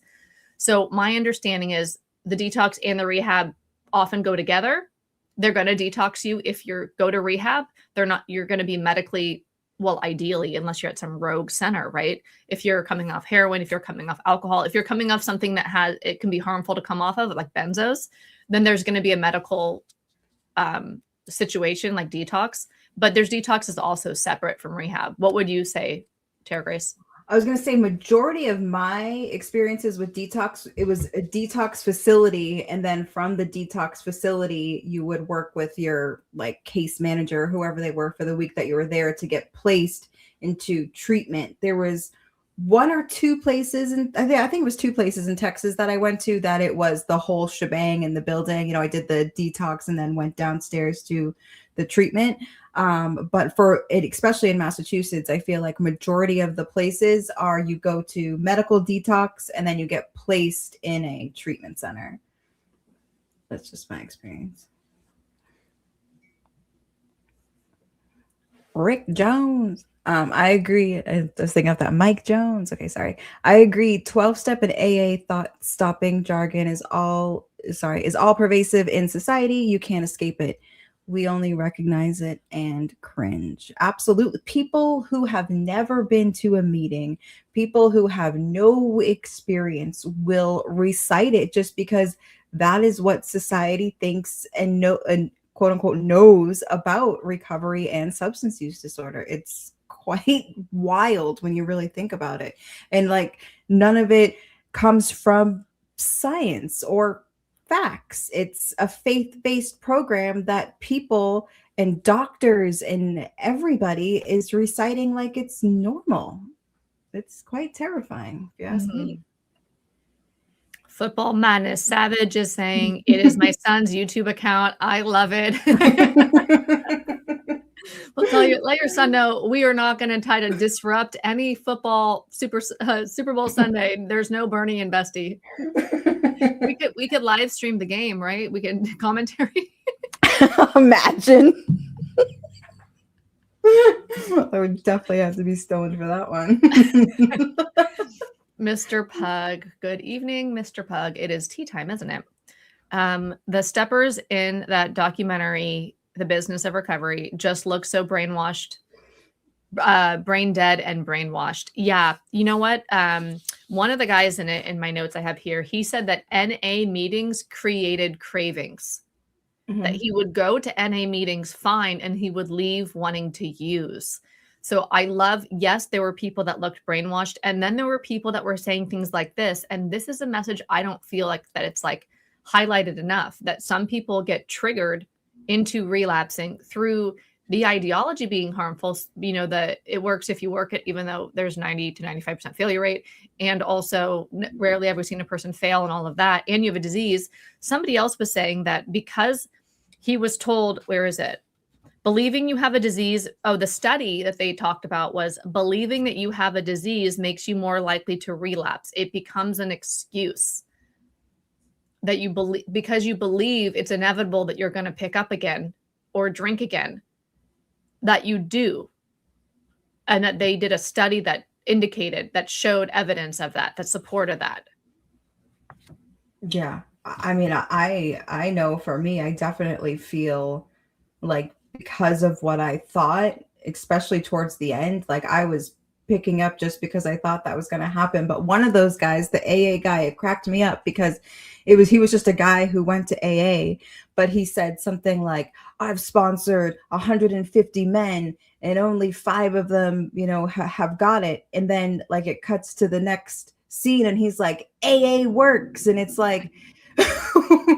So my understanding is the detox and the rehab often go together. They're going to detox you if you go to rehab. You're going to be medically, well, ideally, unless you're at some rogue center, right? If you're coming off heroin, if you're coming off alcohol, if you're coming off something that it can be harmful to come off of, like benzos, then there's going to be a medical situation like detox. But there's detox is also separate from rehab. What would you say, Tara Grace? I was going to say majority of my experiences with detox, it was a detox facility. And then from the detox facility, you would work with your like case manager, whoever they were for the week that you were there, to get placed into treatment. There was 1 or 2 places, and I think it was 2 places in Texas that I went to that it was the whole shebang in the building. I did the detox and then went downstairs to the treatment. But for it, especially in Massachusetts, I feel like majority of the places are you go to medical detox and then you get placed in a treatment center. That's just my experience. Rick Jones. I agree. I was thinking of that. Mike Jones. Okay, sorry. I agree. 12-step and AA thought stopping jargon is all pervasive in society. You can't escape it. We only recognize it and cringe. Absolutely. People who have never been to a meeting, people who have no experience will recite it just because that is what society thinks and quote unquote knows about recovery and substance use disorder. It's quite wild when you really think about it. And like none of it comes from science or facts. It's a faith-based program that people and doctors and everybody is reciting like it's normal. It's quite terrifying, if you ask me. Football Madness Savage is saying, it is my son's YouTube account. I love it. Well, let your son know we are not going to try to disrupt any football Super Bowl Sunday. There's no Burnie and Bestie. We could live stream the game, right? We could commentary. Imagine. I would definitely have to be stoned for that one. Mr. Pug, good evening, Mr. Pug. It is tea time, isn't it? The steppers in that documentary, The Business of Recovery, just look so brainwashed, brain dead and brainwashed. Yeah. You know what? One of the guys in my notes I have here, he said that NA meetings created cravings. Mm-hmm. That he would go to NA meetings fine and he would leave wanting to use. So yes, there were people that looked brainwashed. And then there were people that were saying things like this. And this is a message I don't feel like that it's like highlighted enough, that some people get triggered into relapsing through the ideology being harmful. It works if you work it, even though there's 90 to 95% failure rate. And also rarely have we seen a person fail and all of that. And you have a disease. Somebody else was saying that because he was told, where is it? Believing you have a disease. Oh, the study that they talked about was believing that you have a disease makes you more likely to relapse. It becomes an excuse that you believe, because you believe it's inevitable that you're going to pick up again or drink again, that you do. And that they did a study that showed evidence of that supported that. Yeah. I mean, I know for me, I definitely feel like because of what I thought, especially towards the end, like I was picking up just because I thought that was going to happen. But one of those guys, the AA guy, it cracked me up because he was just a guy who went to AA, but he said something like, I've sponsored 150 men and only 5 of them, have got it. And then like it cuts to the next scene and he's like, AA works. And it's like,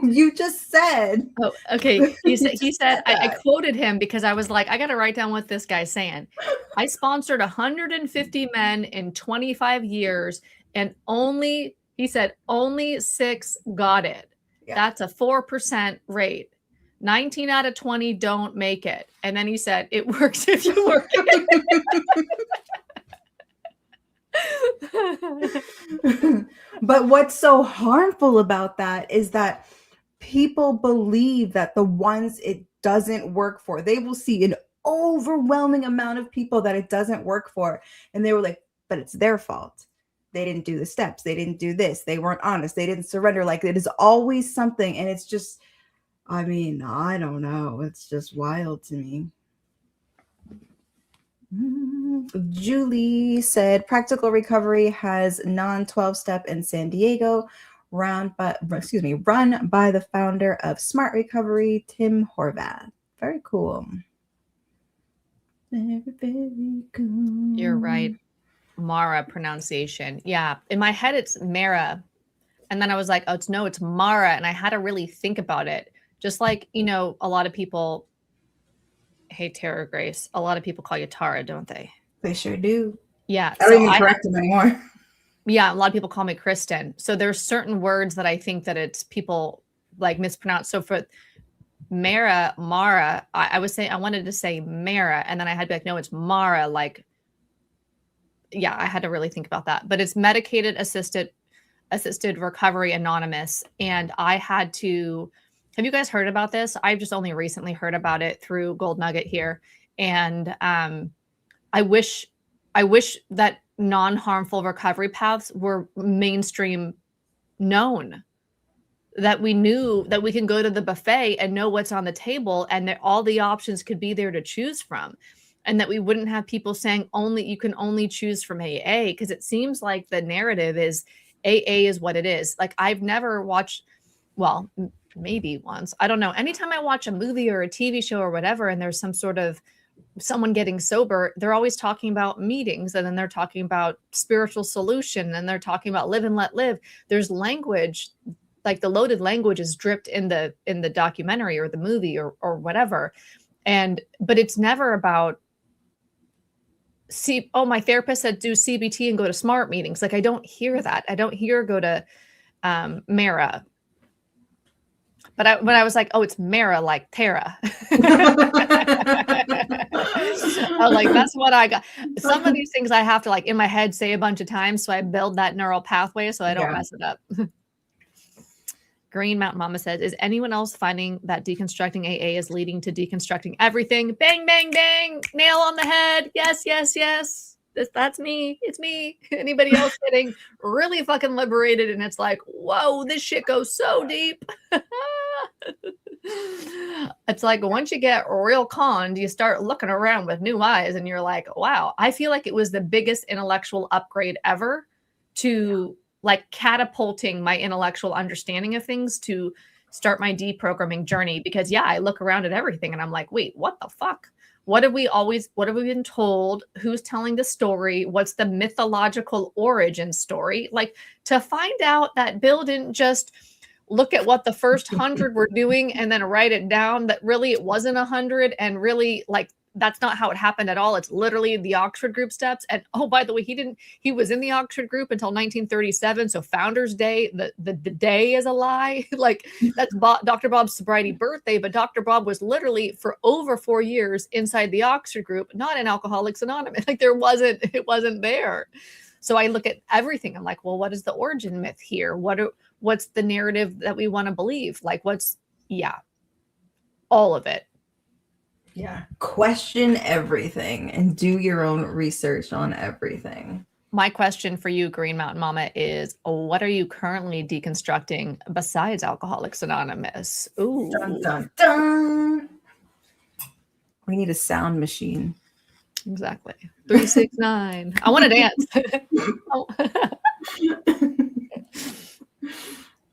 you just said. Oh, okay. He said, I quoted him because I was like, I got to write down what this guy's saying. I sponsored 150 men in 25 years and he said, only 6 got it. Yeah. That's a 4% rate. 19 out of 20 don't make it. And then he said, it works if you work it. But what's so harmful about that is that people believe that the ones it doesn't work for, they will see an overwhelming amount of people that it doesn't work for. And they were like, but it's their fault. They didn't do the steps. They didn't do this. They weren't honest. They didn't surrender. Like it is always something. And it's just, I mean, I don't know. It's just wild to me. Julie said Practical Recovery has non-12-step in San Diego, run by the founder of Smart Recovery, Tim Horvath. Very cool. Very, very cool. You're right. Mara pronunciation. Yeah. In my head, it's Mara. And then I was like, oh, it's Mara. And I had to really think about it. Just like, a lot of people, hey, Tara Grace, a lot of people call you Tara, don't they? They sure do. Yeah. I don't even correct them anymore. Yeah. A lot of people call me Kristen. So there's certain words that I think that it's people like mispronounce. So for Mara, I wanted to say Mara. And then I had to be like, no, it's Mara. Like, yeah, I had to really think about that. But it's Medicated Assisted Recovery Anonymous. And I had to, have you guys heard about this? I've just only recently heard about it through Gold Nugget here. And I wish that non-harmful recovery paths were mainstream known, that we knew that we can go to the buffet and know what's on the table and that all the options could be there to choose from. And that we wouldn't have people saying you can only choose from AA, because it seems like the narrative is AA is what it is. Like I've never watched, well, maybe once, I don't know. Anytime I watch a movie or a TV show or whatever, and there's some sort of someone getting sober, they're always talking about meetings, and then they're talking about spiritual solution, and they're talking about live and let live. There's language, like the loaded language is dripped in the documentary or the movie or whatever. But it's never about, my therapist said do CBT and go to SMART meetings. Like I don't hear that. I don't hear go to Mara. But when I was like, oh, it's Mara, like Tara. I was like, that's what I got. Some of these things I have to like in my head say a bunch of times, so I build that neural pathway so I don't mess it up. Green Mountain Mama says, is anyone else finding that deconstructing AA is leading to deconstructing everything? Bang, bang, bang. Nail on the head. Yes, yes, yes. That's me. It's me. Anybody else getting really fucking liberated? And it's like, whoa, this shit goes so deep. It's like once you get real conned, you start looking around with new eyes and you're like, wow. I feel like it was the biggest intellectual upgrade ever to like catapulting my intellectual understanding of things to start my deprogramming journey. Because I look around at everything and I'm like, wait, what the fuck? What have we been told? Who's telling the story? What's the mythological origin story? Like to find out that Bill didn't just look at what the first 100 were doing and then write it down, that really it wasn't 100, and really like that's not how it happened at all. It's literally the Oxford group steps. And oh, by the way, he was in the Oxford group until 1937. So Founders Day, the day is a lie. Like that's Dr. Bob's sobriety birthday, but Dr. Bob was literally for over 4 years inside the Oxford group, not in Alcoholics Anonymous. Like it wasn't there. So I look at everything. I'm like, well, what is the origin myth here? What's the narrative that we want to believe? Like all of it. Yeah. Question everything and do your own research on everything. My question for you, Green Mountain Mama, is what are you currently deconstructing besides Alcoholics Anonymous? Ooh. Dun, dun, dun. We need a sound machine. Exactly. 369. I want to dance. Oh.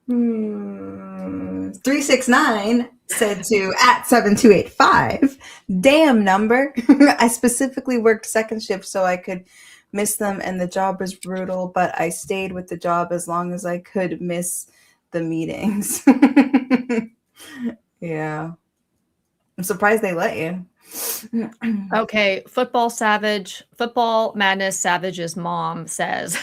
369 said to @7285. Damn number. I specifically worked second shift so I could miss them, and the job was brutal, but I stayed with the job as long as I could miss the meetings. Yeah. I'm surprised they let you. Okay, football madness savage's mom says,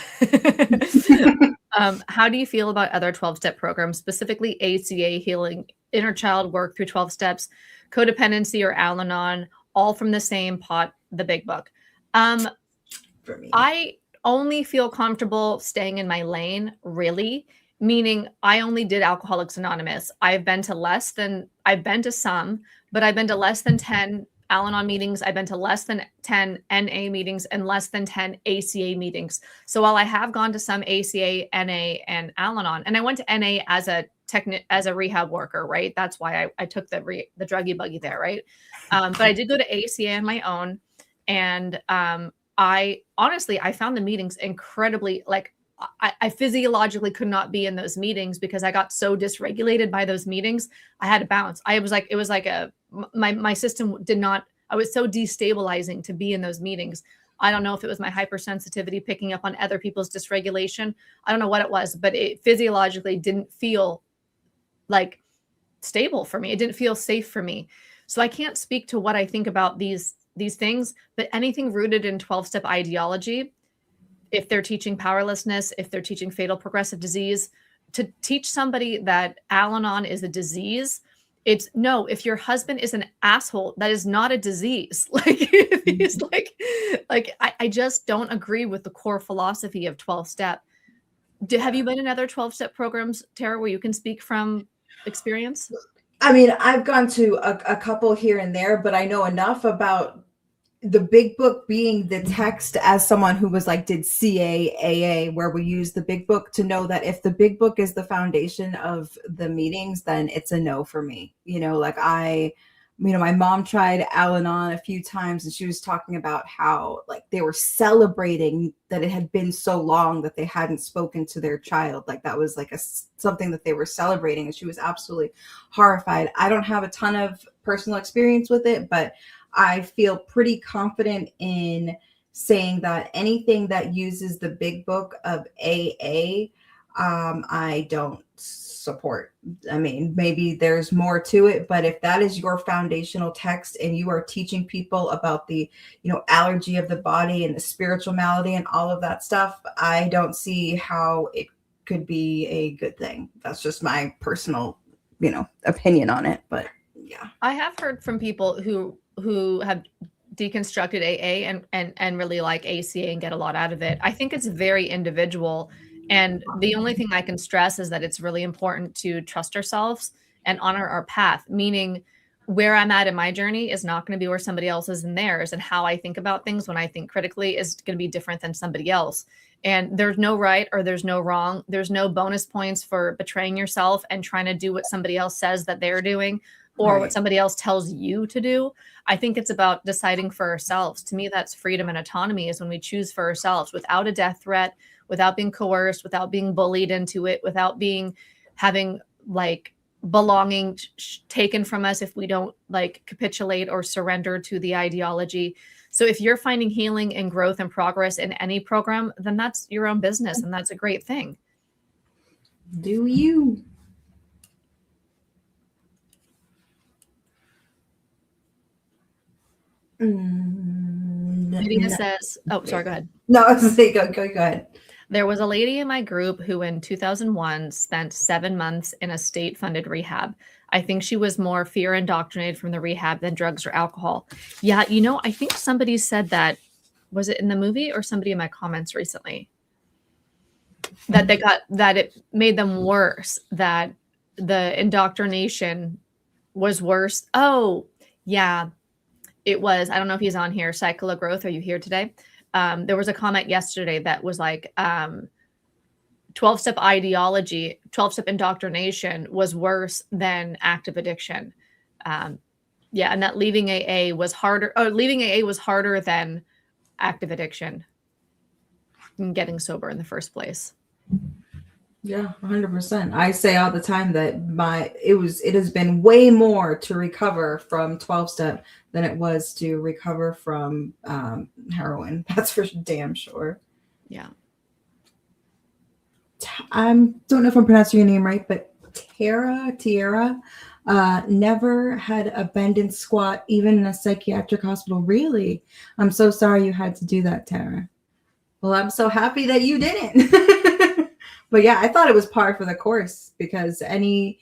how do you feel about other 12-step programs, specifically ACA, healing, inner child work through 12 steps, codependency, or Al-Anon, all from the same pot, the big book? For me. I only feel comfortable staying in my lane, really, meaning I only did Alcoholics Anonymous. I've been to some, but I've been to less than 10 Al-Anon meetings. I've been to less than 10 NA meetings and less than 10 ACA meetings. So while I have gone to some ACA, NA, and Al-Anon, and I went to NA as a rehab worker, right? That's why I took the druggy buggy there, right? But I did go to ACA on my own, and I honestly found the meetings incredibly, like, I physiologically could not be in those meetings because I got so dysregulated by those meetings. I had to bounce. It was like my system did not, I was so destabilizing to be in those meetings. I don't know if it was my hypersensitivity picking up on other people's dysregulation. I don't know what it was, but it physiologically didn't feel like stable for me. It didn't feel safe for me. So I can't speak to what I think about these things, but anything rooted in 12-step ideology, if they're teaching powerlessness, if they're teaching fatal progressive disease, to teach somebody that Al-Anon is a disease, it's no, if your husband is an asshole, that is not a disease. Like, he's like, I just don't agree with the core philosophy of 12-step. Have you been in other 12-step programs, Tara, where you can speak from experience? I mean, I've gone to a couple here and there, but I know enough about the big book being the text as someone who was like, did CAAA, where we use the big book, to know that if the big book is the foundation of the meetings, then it's a no for me. Like my mom tried Al-Anon a few times, and she was talking about how like they were celebrating that it had been so long that they hadn't spoken to their child. Like that was like something that they were celebrating. And she was absolutely horrified. I don't have a ton of personal experience with it, but I feel pretty confident in saying that anything that uses the big book of AA, I don't support. I mean, maybe there's more to it, but if that is your foundational text and you are teaching people about the, allergy of the body and the spiritual malady and all of that stuff, I don't see how it could be a good thing. That's just my personal, opinion on it. But yeah, I have heard from people who have deconstructed AA and really like ACA and get a lot out of it. I think it's very individual. And the only thing I can stress is that it's really important to trust ourselves and honor our path, meaning where I'm at in my journey is not going to be where somebody else is in theirs. And how I think about things when I think critically is going to be different than somebody else. And there's no right or there's no wrong. There's no bonus points for betraying yourself and trying to do what somebody else says that they're doing, or what somebody else tells you to do. I think it's about deciding for ourselves. To me, that's freedom and autonomy, is when we choose for ourselves without a death threat, without being coerced, without being bullied into it, without having like belonging taken from us if we don't like capitulate or surrender to the ideology. So if you're finding healing and growth and progress in any program, then that's your own business, and that's a great thing. Do you? Lydia says, oh, sorry, go ahead. No, I was going to say, go ahead. There was a lady in my group who in 2001 spent 7 months in a state-funded rehab. I think she was more fear indoctrinated from the rehab than drugs or alcohol. Yeah, I think somebody said that. Was it in the movie or somebody in my comments recently? That it made them worse, that the indoctrination was worse. Oh, yeah. It was, I don't know if he's on here, Cycle of Growth. Are you here today? There was a comment yesterday that was like 12-step ideology, 12-step indoctrination was worse than active addiction. Yeah, and that leaving AA was harder. Oh, leaving AA was harder than active addiction and getting sober in the first place. Yeah, 100%. I say all the time that it has been way more to recover from 12-step than it was to recover from heroin. That's for damn sure. Yeah. I don't know if I'm pronouncing your name right, but Tierra, never had a bend and squat, even in a psychiatric hospital. Really? I'm so sorry you had to do that, Tara. Well, I'm so happy that you didn't. But yeah, I thought it was par for the course, because any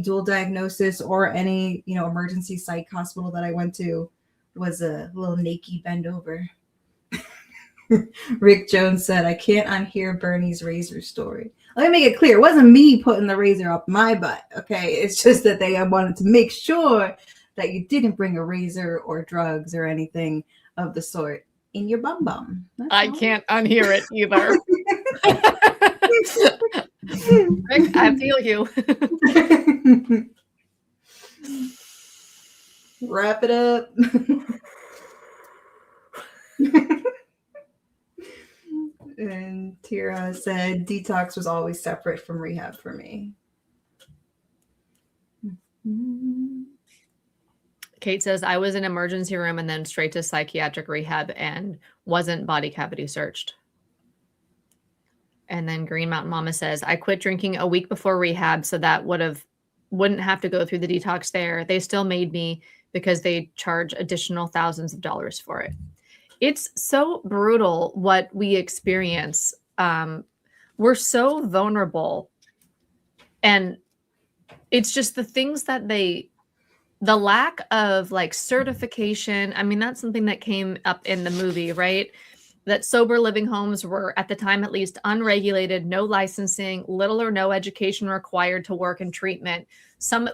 dual diagnosis or any emergency psych hospital that I went to was a little naked bend over. Rick Jones said, I can't unhear Bernie's razor story. Let me make it clear. It wasn't me putting the razor up my butt. Okay. It's just that they wanted to make sure that you didn't bring a razor or drugs or anything of the sort in your bum bum. I can't unhear it either. Rick, I feel you. Wrap it up. And Tira said, detox was always separate from rehab for me. Kate says, I was in emergency room and then straight to psychiatric rehab and wasn't body cavity searched. And then Green Mountain Mama says, I quit drinking a week before rehab, so that wouldn't have to go through the detox there. They still made me because they charge additional thousands of dollars for it. It's so brutal what we experience. We're so vulnerable. And it's just the things that the lack of like certification. I mean, that's something that came up in the movie, right? That sober living homes were, at the time at least, unregulated, no licensing, little or no education required to work in treatment.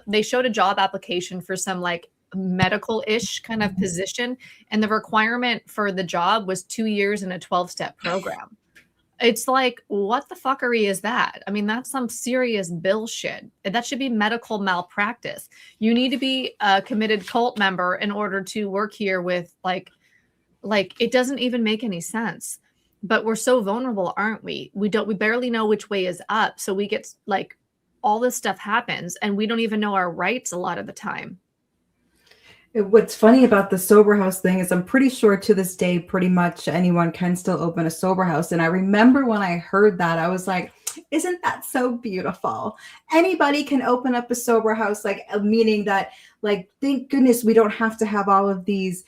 They showed a job application for some like medical-ish kind of position, and the requirement for the job was 2 years in a 12-step program. It's like, what the fuckery is that? I mean, that's some serious bullshit. That should be medical malpractice. You need to be a committed cult member in order to work here with like it doesn't even make any sense. But we're so vulnerable, aren't we? We barely know which way is up. So we get like all this stuff happens and we don't even know our rights a lot of the time. What's funny about the sober house thing is I'm pretty sure to this day, pretty much anyone can still open a sober house. And I remember when I heard that, I was like, isn't that so beautiful? Anybody can open up a sober house, like meaning that, like, thank goodness we don't have to have all of these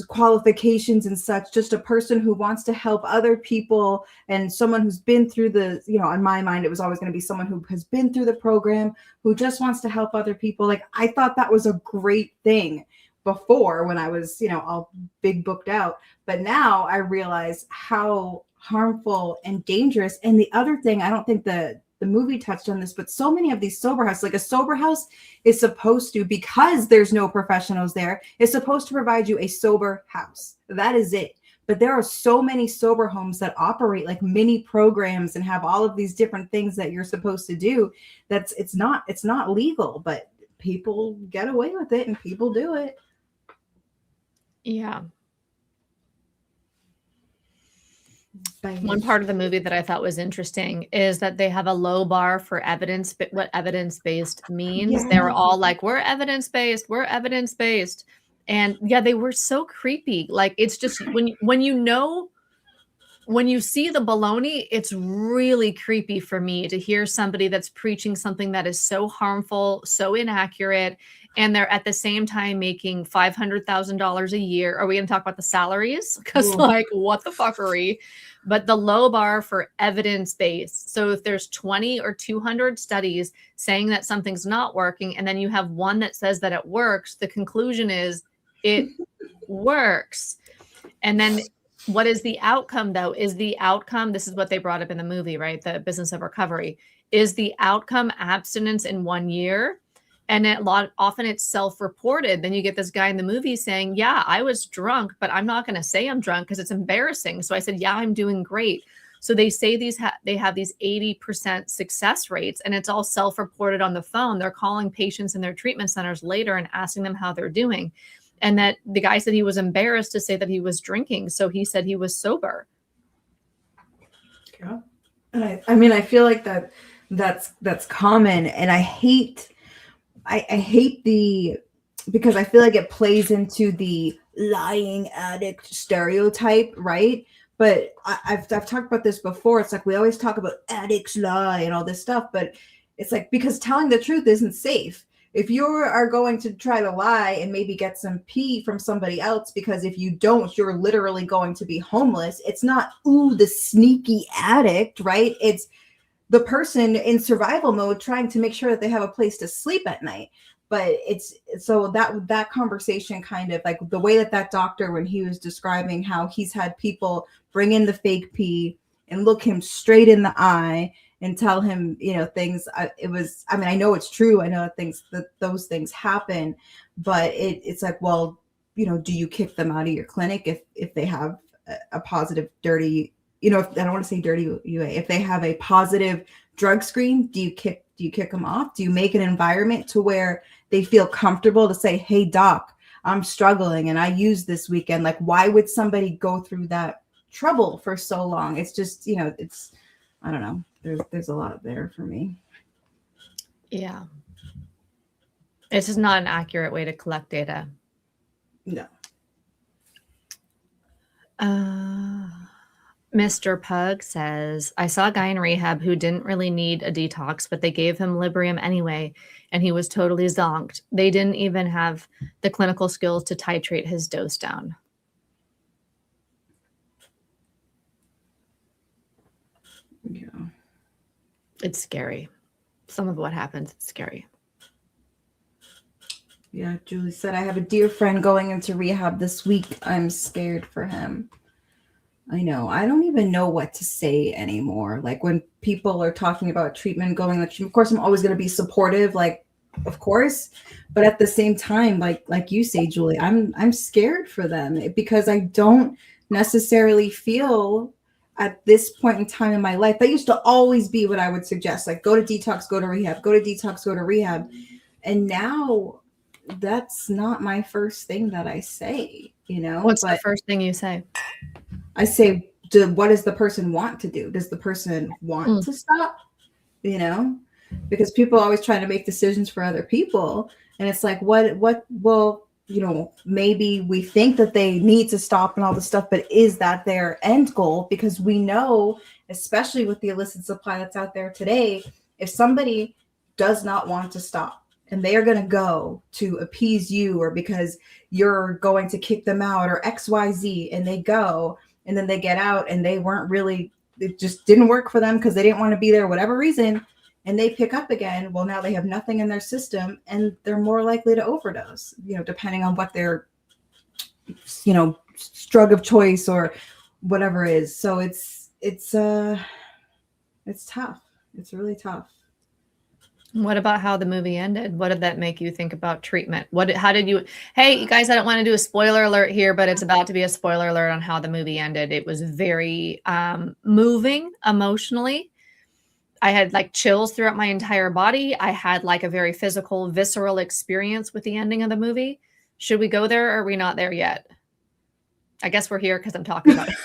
qualifications and such. Just a person who wants to help other people and someone who's been through the, in my mind, it was always going to be someone who has been through the program, who just wants to help other people. Like, I thought that was a great thing before, when I was, all big booked out. But now I realize how harmful and dangerous. And the other thing, I don't think the movie touched on this, but so many of these sober houses, like a sober house is supposed to, because there's no professionals there, is supposed to provide you a sober house. That is it. But there are so many sober homes that operate like mini programs and have all of these different things that you're supposed to do. It's not legal, but people get away with it and people do it. Yeah. One part of the movie that I thought was interesting is that they have a low bar for evidence, but what evidence-based means. Yeah. They were all like, we're evidence-based. And yeah, they were so creepy. Like, it's just when you see the baloney, it's really creepy for me to hear somebody that's preaching something that is so harmful, so inaccurate, and they're at the same time making $500,000 a year. Are we going to talk about the salaries? Because like, what the fuckery? But the low bar for evidence-based. So if there's 20 or 200 studies saying that something's not working, and then you have one that says that it works, the conclusion is it works. And then what is the outcome, though? Is the outcome, this is what they brought up in the movie, right? The Business of Recovery. Is the outcome abstinence in 1 year? And often it's self-reported. Then you get this guy in the movie saying, yeah, I was drunk, but I'm not going to say I'm drunk because it's embarrassing. So I said, yeah, I'm doing great. So they say they have these 80% success rates, and it's all self-reported on the phone. They're calling patients in their treatment centers later and asking them how they're doing. And that the guy said he was embarrassed to say that he was drinking. So he said he was sober. Yeah. And I mean, I feel like that's common. And I hate because I feel like it plays into the lying addict stereotype, right? But I've talked about this before. It's like we always talk about addicts lie and all this stuff, but it's like because telling the truth isn't safe. If you are going to try to lie and maybe get some pee from somebody else, because if you don't, you're literally going to be homeless. It's not, ooh, the sneaky addict, right? It's the person in survival mode trying to make sure that they have a place to sleep at night. But it's so that conversation kind of like the way that doctor, when he was describing how he's had people bring in the fake pee and look him straight in the eye and tell him, things. I know it's true. I know those things happen, but it's like, well, do you kick them out of your clinic if they have a positive, dirty, I don't want to say dirty UA, if they have a positive drug screen, do you kick them off? Do you make an environment to where they feel comfortable to say, hey, doc, I'm struggling and I use this weekend? Like, why would somebody go through that trouble for so long? It's just, it's, I don't know. There's a lot there for me. Yeah. It's just not an accurate way to collect data. No. Mr. Pug says, I saw a guy in rehab who didn't really need a detox, but they gave him Librium anyway, and he was totally zonked. They didn't even have the clinical skills to titrate his dose down. Yeah. It's scary. Some of what happens, it's scary. Yeah, Julie said, I have a dear friend going into rehab this week. I'm scared for him. I know. I don't even know what to say anymore. Like when people are talking about treatment, of course, I'm always going to be supportive, like, of course. But at the same time, like you say, Julie, I'm scared for them because I don't necessarily feel at this point in time in my life. That used to always be what I would suggest, like go to detox, go to rehab, go to detox, go to rehab. And now that's not my first thing that I say, What's the first thing you say? I say, what does the person want to do? Does the person want to stop? Because people always try to make decisions for other people. And it's like, well, maybe we think that they need to stop and all this stuff, but is that their end goal? Because we know, especially with the illicit supply that's out there today, if somebody does not want to stop and they are going to go to appease you or because you're going to kick them out or XYZ, and they go, and then they get out and it just didn't work for them because they didn't want to be there, whatever reason, and they pick up again. Well, now they have nothing in their system and they're more likely to overdose, depending on what their, drug of choice or whatever is. So it's tough. It's really tough. What about how the movie ended? What did that make you think about treatment? Hey, you guys, I don't want to do a spoiler alert here, but it's about to be a spoiler alert on how the movie ended. It was very moving emotionally. I had like chills throughout my entire body. I had like a very physical, visceral experience with the ending of the movie. Should we go there or are we not there yet? I guess we're here because I'm talking about it.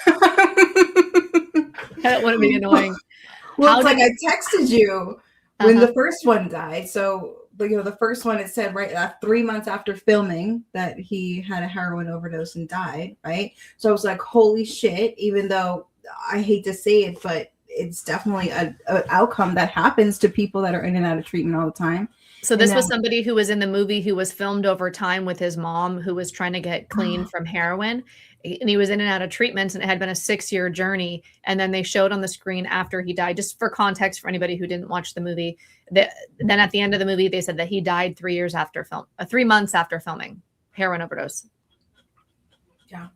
I don't want to be annoying. Well, it's like I texted you when the first one died. So, the first one, it said right 3 months after filming that he had a heroin overdose and died, right? So I was like, holy shit, even though I hate to say it, but it's definitely an outcome that happens to people that are in and out of treatment all the time. So this was somebody who was in the movie who was filmed over time with his mom who was trying to get clean from heroin. And he was in and out of treatments, and it had been a 6-year journey. And then they showed on the screen after he died, just for context for anybody who didn't watch the movie, then at the end of the movie, they said that he died 3 months after filming, heroin overdose. Yeah.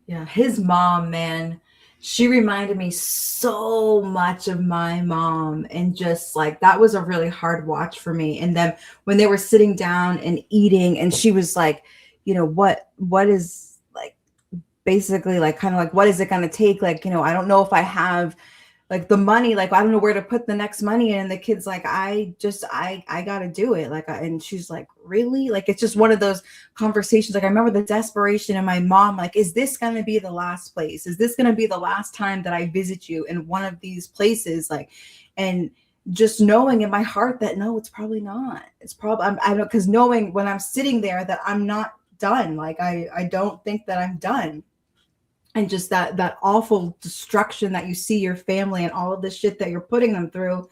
Yeah. His mom, man, she reminded me so much of my mom, and just like, that was a really hard watch for me. And then when they were sitting down and eating, and she was like, what is like basically like kind of like, what is it going to take? Like, I don't know if I have like the money, like I don't know where to put the next money in. And the kid's like, I gotta do it. Like, and she's like, really? Like, it's just one of those conversations. Like, I remember the desperation in my mom, like, is this going to be the last place? Is this going to be the last time that I visit you in one of these places? Like, and just knowing in my heart that no, it's probably not. It's probably, I don't, because knowing when I'm sitting there that I'm not done. Like, I don't think that I'm done. And just that awful destruction that you see your family and all of the shit that you're putting them through.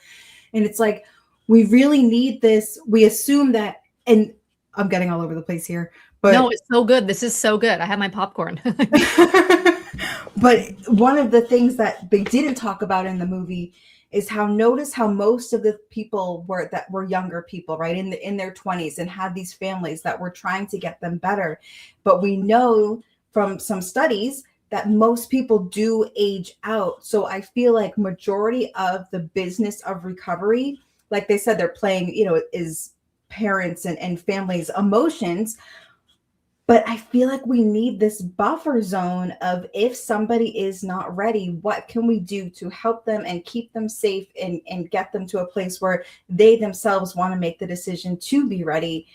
And it's like, we really need this. We assume that, and I'm getting all over the place here, but no, it's so good. This is so good. I have my popcorn. but one of the things that they didn't talk about in the movie is notice how most of the people were younger people, right? In their 20s, and had these families that were trying to get them better. But we know from some studies that most people do age out. So I feel like majority of the business of recovery, like they said, they're playing, is parents and families' emotions. But I feel like we need this buffer zone of, if somebody is not ready, what can we do to help them and keep them safe and get them to a place where they themselves want to make the decision to be ready.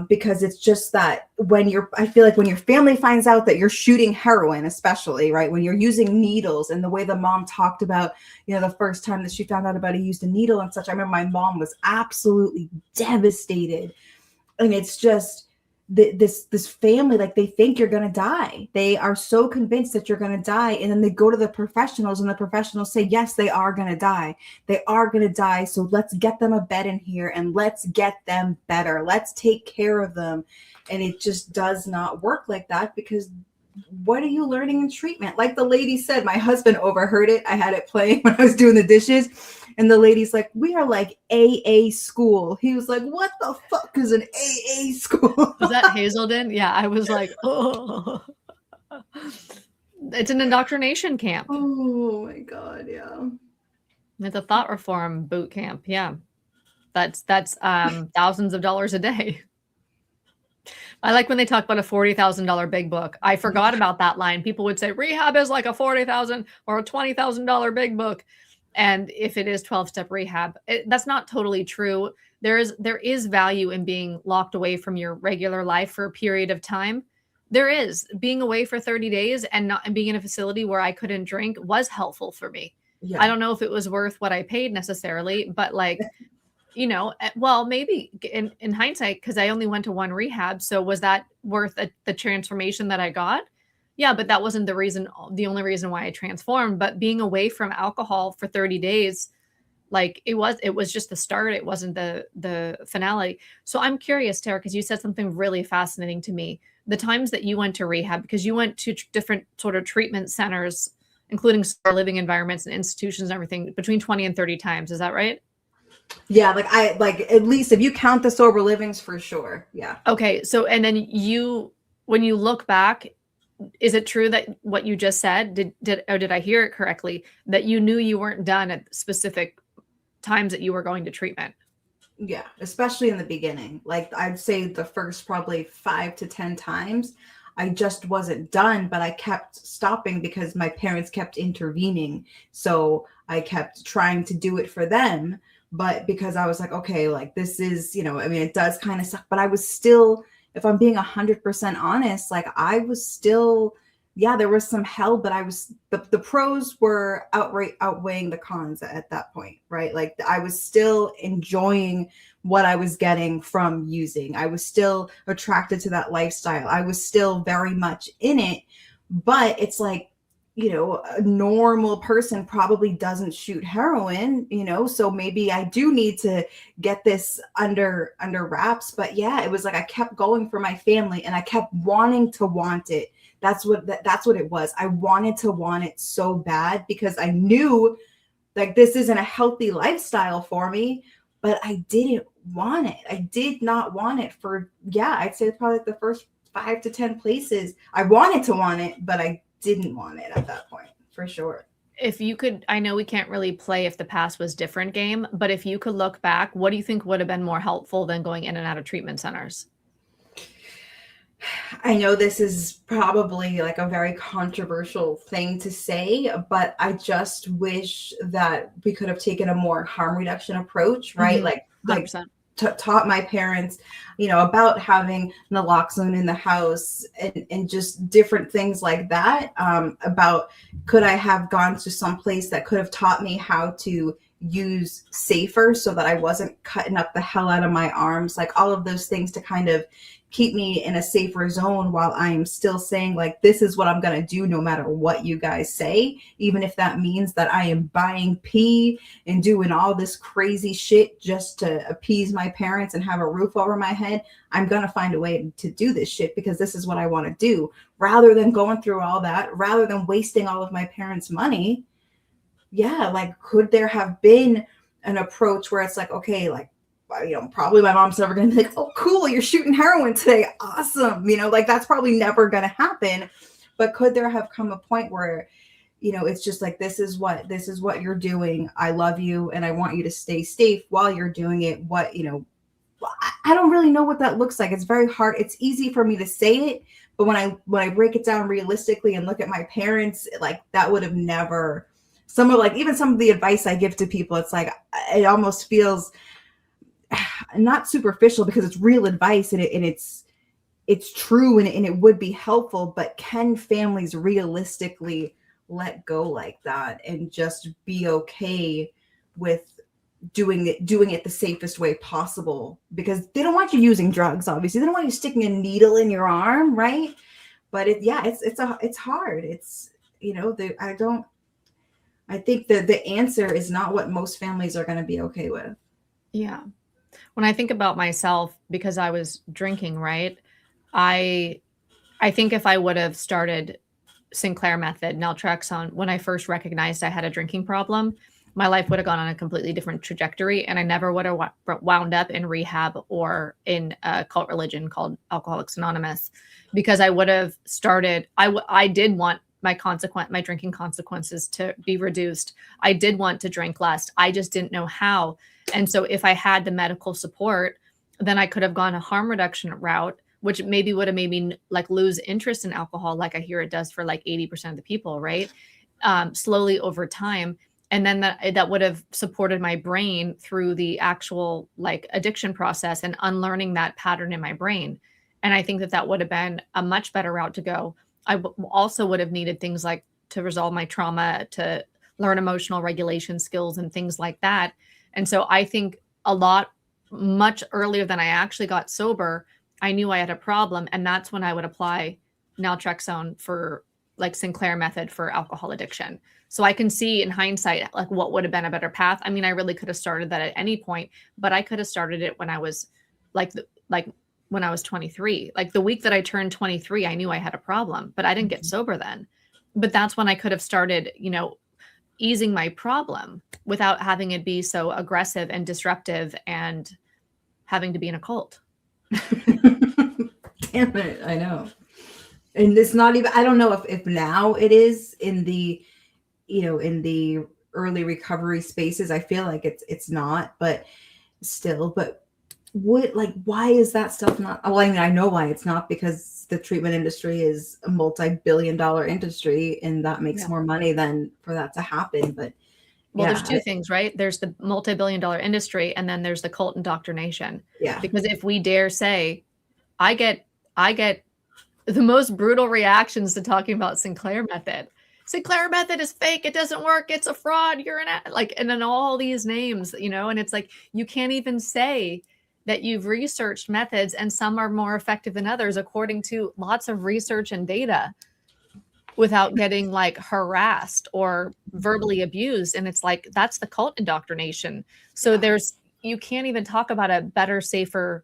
Because it's just that I feel like when your family finds out that you're shooting heroin, especially, right, when you're using needles, and the way the mom talked about, the first time that she found out about he used a needle and such, I remember my mom was absolutely devastated. And it's just this family, like, they think you're going to die. They are so convinced that you're going to die. And then they go to the professionals, and the professionals say, yes, they are going to die. They are going to die. So let's get them a bed in here and let's get them better. Let's take care of them. And it just does not work like that, because what are you learning in treatment? Like the lady said, my husband overheard it. I had it playing when I was doing the dishes. And the lady's like, we are like AA school. He was like, what the fuck is an AA school? Was that Hazelden? Yeah, I was like, oh. It's an indoctrination camp. Oh my God, yeah. It's a thought reform boot camp. Yeah. That's thousands of dollars a day. I like when they talk about a $40,000 big book. I forgot about that line. People would say rehab is like a $40,000 or a $20,000 big book. And if it is 12-step rehab, that's not totally true. There is value in being locked away from your regular life for a period of time. There is. Being away for 30 days and being in a facility where I couldn't drink was helpful for me. Yeah. I don't know if it was worth what I paid necessarily, but like, well, maybe in hindsight, because I only went to one rehab. So was that worth the transformation that I got? Yeah, but that wasn't the only reason why I transformed. But being away from alcohol for 30 days, like it was just the start. It wasn't the finale. So I'm curious, Tara, because you said something really fascinating to me. The times that you went to rehab, because you went to different sort of treatment centers, including living environments and institutions and everything, between 20 and 30 times. Is that right? Yeah, like at least if you count the sober livings, for sure. Yeah. Okay. So, and then when you look back, is it true that what you just said, did I hear it correctly, that you knew you weren't done at specific times that you were going to treatment? Yeah, especially in the beginning. Like I'd say the first probably 5 to 10 times, I just wasn't done, but I kept stopping because my parents kept intervening. So I kept trying to do it for them. But because I was like, okay, like this is, it does kind of suck, but I was still, if I'm being 100% honest, like I was still, yeah, there was some hell, but I was, the pros were outweighing the cons at that point, right? Like I was still enjoying what I was getting from using. I was still attracted to that lifestyle. I was still very much in it, but it's like, a normal person probably doesn't shoot heroin, so maybe I do need to get this under wraps. But yeah, it was like I kept going for my family and I kept wanting to want it. That's what it was. I wanted to want it so bad because I knew like this isn't a healthy lifestyle for me, but I didn't want it. I did not want it for, I'd say probably like the first 5 to 10 places. I wanted to want it, but I didn't want it at that point, for sure. If you could, I know we can't really play if the past was different game, but if you could look back, what do you think would have been more helpful than going in and out of treatment centers? I know this is probably like a very controversial thing to say, but I just wish that we could have taken a more harm reduction approach, right? Mm-hmm. Like 100%. taught my parents, about having naloxone in the house and just different things like that. About could I have gone to some place that could have taught me how to use safer so that I wasn't cutting up the hell out of my arms, like all of those things to kind of keep me in a safer zone while I'm still saying like this is what I'm going to do no matter what you guys say, even if that means that I am buying pee and doing all this crazy shit just to appease my parents and have a roof over my head. I'm going to find a way to do this shit because this is what I want to do, rather than going through all that, rather than wasting all of my parents' money. Yeah, like could there have been an approach where it's like, okay, like, probably my mom's never going to be like, oh, cool, you're shooting heroin today. Awesome. Like that's probably never going to happen. But could there have come a point where, it's just like, this is what you're doing. I love you and I want you to stay safe while you're doing it. I don't really know what that looks like. It's very hard. It's easy for me to say it, but when I break it down realistically and look at my parents, like that would have never, even some of the advice I give to people, it's like, it almost feels not superficial because it's real advice and it's true and it would be helpful, but can families realistically let go like that and just be okay with doing it the safest way possible? Because they don't want you using drugs, obviously. They don't want you sticking a needle in your arm, right? But it's hard. I think that the answer is not what most families are going to be okay with. Yeah. When I think about myself, because I was drinking, right? I think if I would have started Sinclair method, naltrexone, when I first recognized I had a drinking problem, my life would have gone on a completely different trajectory, and I never would have wound up in rehab or in a cult religion called Alcoholics Anonymous, because I would have started. I did want my drinking consequences to be reduced. I did want to drink less. I just didn't know how. And so if I had the medical support, then I could have gone a harm reduction route, which maybe would have made me like lose interest in alcohol, like I hear it does for like 80% of the people, right? Slowly over time. And then that would have supported my brain through the actual like addiction process and unlearning that pattern in my brain. And I think that would have been a much better route to go. Also would have needed things like to resolve my trauma, to learn emotional regulation skills and things like that. And so I think much earlier than I actually got sober, I knew I had a problem. And that's when I would apply naltrexone for like Sinclair method for alcohol addiction. So I can see in hindsight, like what would have been a better path. I mean, I really could have started that at any point, but I could have started it when I was like when I was 23. Like the week that I turned 23, I knew I had a problem, but I didn't get sober then. But that's when I could have started, easing my problem without having it be so aggressive and disruptive and having to be in a cult. Damn it, I know. And it's not even, I don't know if now it is in the, in the early recovery spaces. I feel like it's not, but still, but why is that stuff not? Well, I mean, I know why it's not, because the treatment industry is a multi-billion-dollar industry and that makes more money than for that to happen. But well, there's two things, right? There's the multi-billion-dollar industry, and then there's the cult indoctrination. Yeah. Because if we dare say, I get the most brutal reactions to talking about Sinclair method. Sinclair method is fake. It doesn't work. It's a fraud. You're and then all these names, and it's like, you can't even say that you've researched methods and some are more effective than others according to lots of research and data without getting like harassed or verbally abused. And it's like, that's the cult indoctrination. So you can't even talk about a better, safer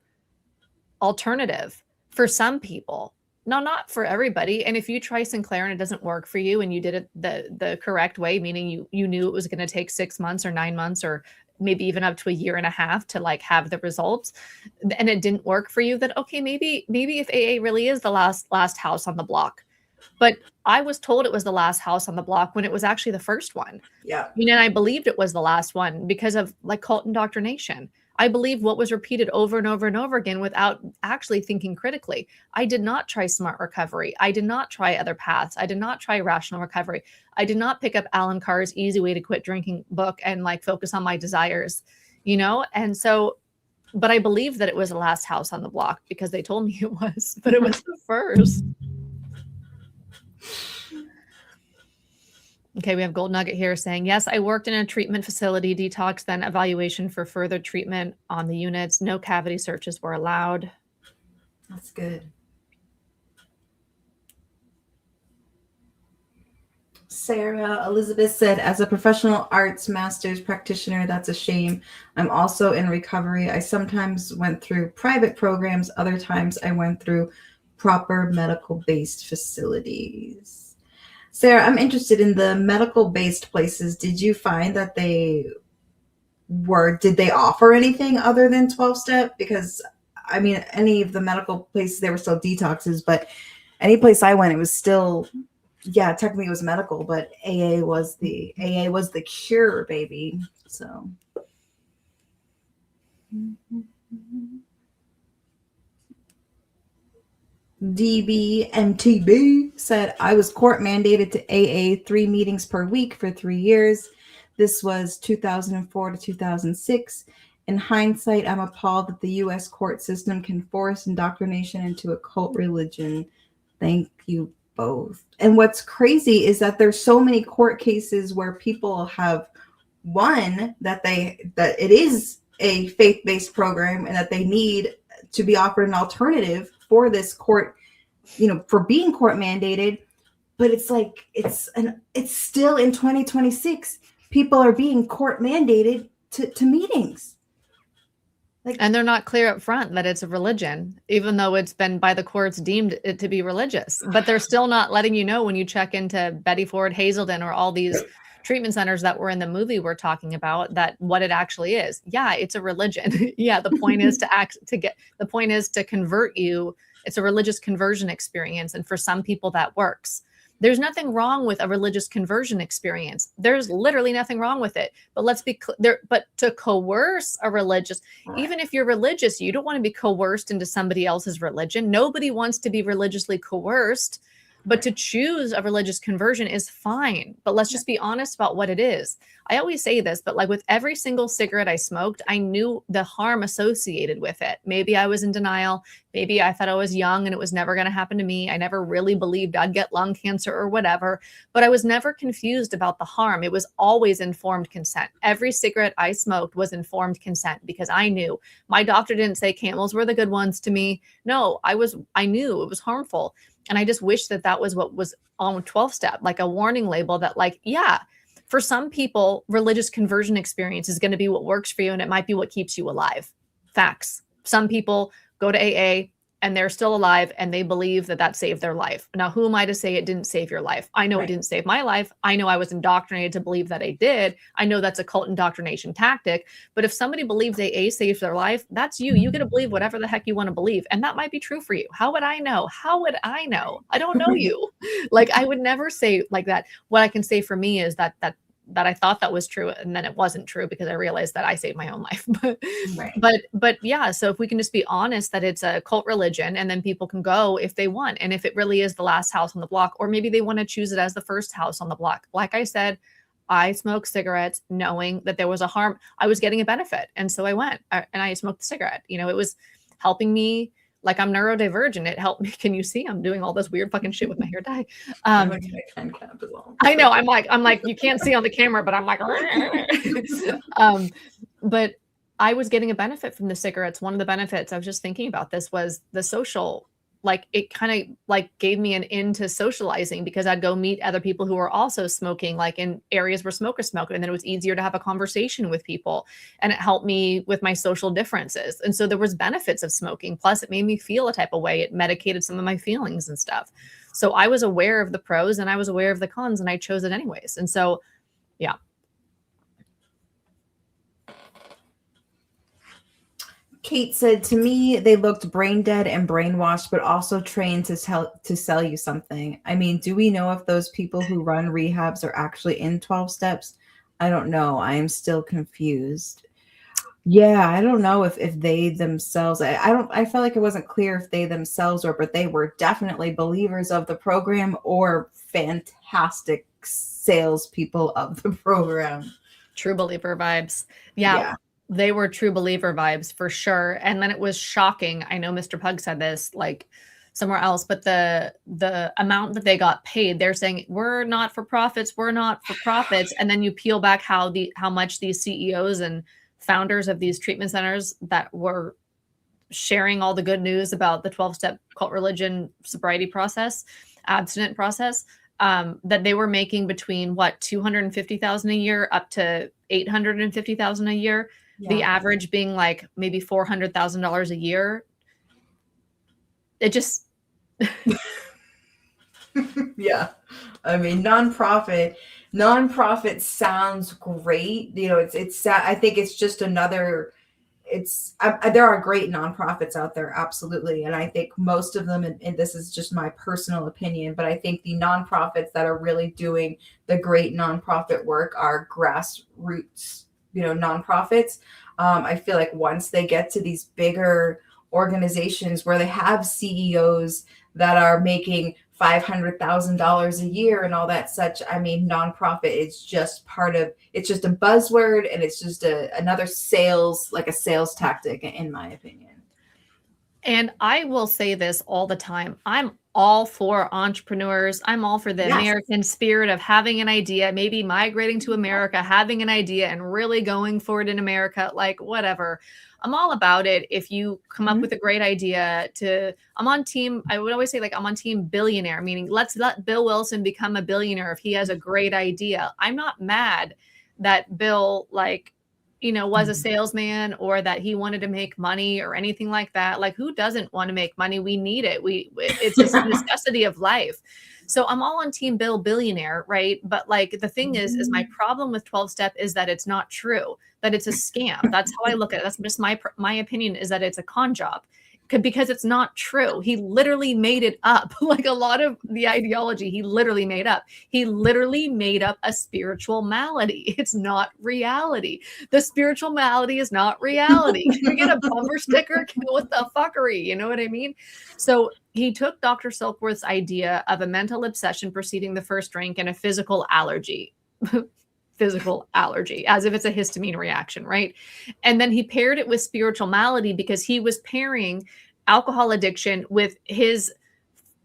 alternative for some people. No, not for everybody. And if you try Sinclair and it doesn't work for you and you did it the correct way, meaning you knew it was going to take 6 months or 9 months or maybe even up to a year and a half to like have the results, and it didn't work for you, then okay, maybe if AA really is the last house on the block. But I was told it was the last house on the block when it was actually the first one. Yeah. And I believed it was the last one because of like cult indoctrination. I believed what was repeated over and over and over again without actually thinking critically. I did not try smart recovery. I did not try other paths. I did not try rational recovery. I did not pick up Alan Carr's Easy Way to Quit Drinking book and like focus on my desires, you know? And so, but I believed that it was the last house on the block because they told me it was, but it was the first. Okay, we have Gold Nugget here saying, yes, I worked in a treatment facility, detox, then evaluation for further treatment on the units. No cavity searches were allowed. That's good. Sarah Elizabeth said, as a professional arts master's practitioner, that's a shame. I'm also in recovery. I sometimes went through private programs. Other times I went through proper medical-based facilities. Sarah, I'm interested in the medical-based places. Did you find that did they offer anything other than 12-step? Because, I mean, any of the medical places, they were still detoxes, but any place I went, it was still, yeah, technically it was medical, but AA was the cure, baby. So. DBMTB said, I was court mandated to AA 3 meetings per week for 3 years. This was 2004 to 2006. In hindsight, I'm appalled that the U.S. court system can force indoctrination into a cult religion. Thank you both. And what's crazy is that there's so many court cases where people have won that it is a faith-based program and that they need to be offered an alternative for this court, for being court mandated. But it's like, it's still in 2026, people are being court mandated to meetings. And they're not clear up front that it's a religion, even though it's been by the courts deemed it to be religious. But they're still not letting you know when you check into Betty Ford, Hazelden, or all these treatment centers that were in the movie we're talking about, that what it actually is. Yeah, it's a religion. Yeah, the point is to convert you. It's a religious conversion experience. And for some people that works. There's nothing wrong with a religious conversion experience. There's literally nothing wrong with it. But let's be clear, but to coerce a religious, even if you're religious, you don't want to be coerced into somebody else's religion. Nobody wants to be religiously coerced, but to choose a religious conversion is fine. But let's just be honest about what it is. I always say this, but like with every single cigarette I smoked, I knew the harm associated with it. Maybe I was in denial. Maybe I thought I was young and it was never going to happen to me. I never really believed I'd get lung cancer or whatever, but I was never confused about the harm. It was always informed consent. Every cigarette I smoked was informed consent because I knew. My doctor didn't say Camels were the good ones to me. No, I knew it was harmful. And I just wish that was what was on 12-step, like a warning label that like, yeah, for some people, religious conversion experience is going to be what works for you. And it might be what keeps you alive. Facts. Some people go to AA and they're still alive and they believe that saved their life. Now, who am I to say it didn't save your life? I know It didn't save my life. I know I was indoctrinated to believe that it did. I know that's a cult indoctrination tactic. But if somebody believes AA saved their life, that's you. You get to believe whatever the heck you want to believe. And that might be true for you. How would I know? How would I know? I don't know you. Like, I would never say like that. What I can say for me is that I thought that was true, and then it wasn't true because I realized that I saved my own life. But yeah, so if we can just be honest that it's a cult religion, and then people can go if they want, and if it really is the last house on the block, or maybe they want to choose it as the first house on the block. Like I said, I smoked cigarettes knowing that there was a harm. I was getting a benefit, and so I went and I smoked the cigarette. It was helping me. Like, I'm neurodivergent. It helped me. Can you see? I'm doing all this weird fucking shit with my hair dye. I know. I'm like, you can't see on the camera, but I'm like, but I was getting a benefit from the cigarettes. One of the benefits, I was just thinking about this, was the social, like it kind of like gave me an in to socializing because I'd go meet other people who were also smoking, like in areas where smokers smoke. And then it was easier to have a conversation with people, and it helped me with my social differences. And so there was benefits of smoking. Plus it made me feel a type of way. It medicated some of my feelings and stuff. So I was aware of the pros and I was aware of the cons, and I chose it anyways. And so, yeah. Kate said, to me, they looked brain dead and brainwashed, but also trained to sell you something. I mean, do we know if those people who run rehabs are actually in 12 steps? I don't know. I am still confused. Yeah, I don't know if they themselves, I felt like it wasn't clear if they themselves were, but they were definitely believers of the program or fantastic salespeople of the program. True believer vibes. Yeah, Yeah. they were true believer vibes for sure. And then it was shocking. I know Mr. Pug said this like somewhere else, but the amount that they got paid, they're saying we're not for profits, we're not for profits. And then you peel back how much these CEOs and founders of these treatment centers that were sharing all the good news about the 12-step cult religion sobriety process, abstinent process, that they were making between what 250,000 a year up to 850,000 a year. The Yeah. average being like maybe $400,000 a year. It just Yeah. I mean, nonprofit sounds great. You know, I think it's just another, there are great nonprofits out there, absolutely. And I think most of them, and this is just my personal opinion, but I think the nonprofits that are really doing the great nonprofit work are grassroots, nonprofits. I feel like once they get to these bigger organizations where they have CEOs that are making $500,000 a year and all that such, I mean, nonprofit is just it's just a buzzword, and it's just another sales, like a sales tactic, in my opinion. And I will say this all the time. I'm all for entrepreneurs. I'm all for the Yes. American spirit of having an idea, maybe migrating to America, having an idea and really going for it in America, like whatever. I'm all about it. If you come up with a great idea I'm on team, I would always say like I'm on team billionaire, meaning let's let Bill Wilson become a billionaire if he has a great idea. I'm not mad that Bill was a salesman or that he wanted to make money or anything like that. Like, who doesn't want to make money? We need it. It's a necessity of life. So I'm all on team Bill billionaire, right? But like the thing is my problem with 12 step is that it's not true, that it's a scam. That's how I look at it. That's just my opinion, is that it's a con job. Because it's not true. He literally made it up. Like a lot of the ideology, he literally made up. He literally made up a spiritual malady. It's not reality. The spiritual malady is not reality. Can we get a bumper sticker? What the fuckery? You know what I mean? So he took Dr. Silkworth's idea of a mental obsession preceding the first drink and a physical allergy. Physical allergy, as if it's a histamine reaction, right? And then he paired it with spiritual malady because he was pairing alcohol addiction with his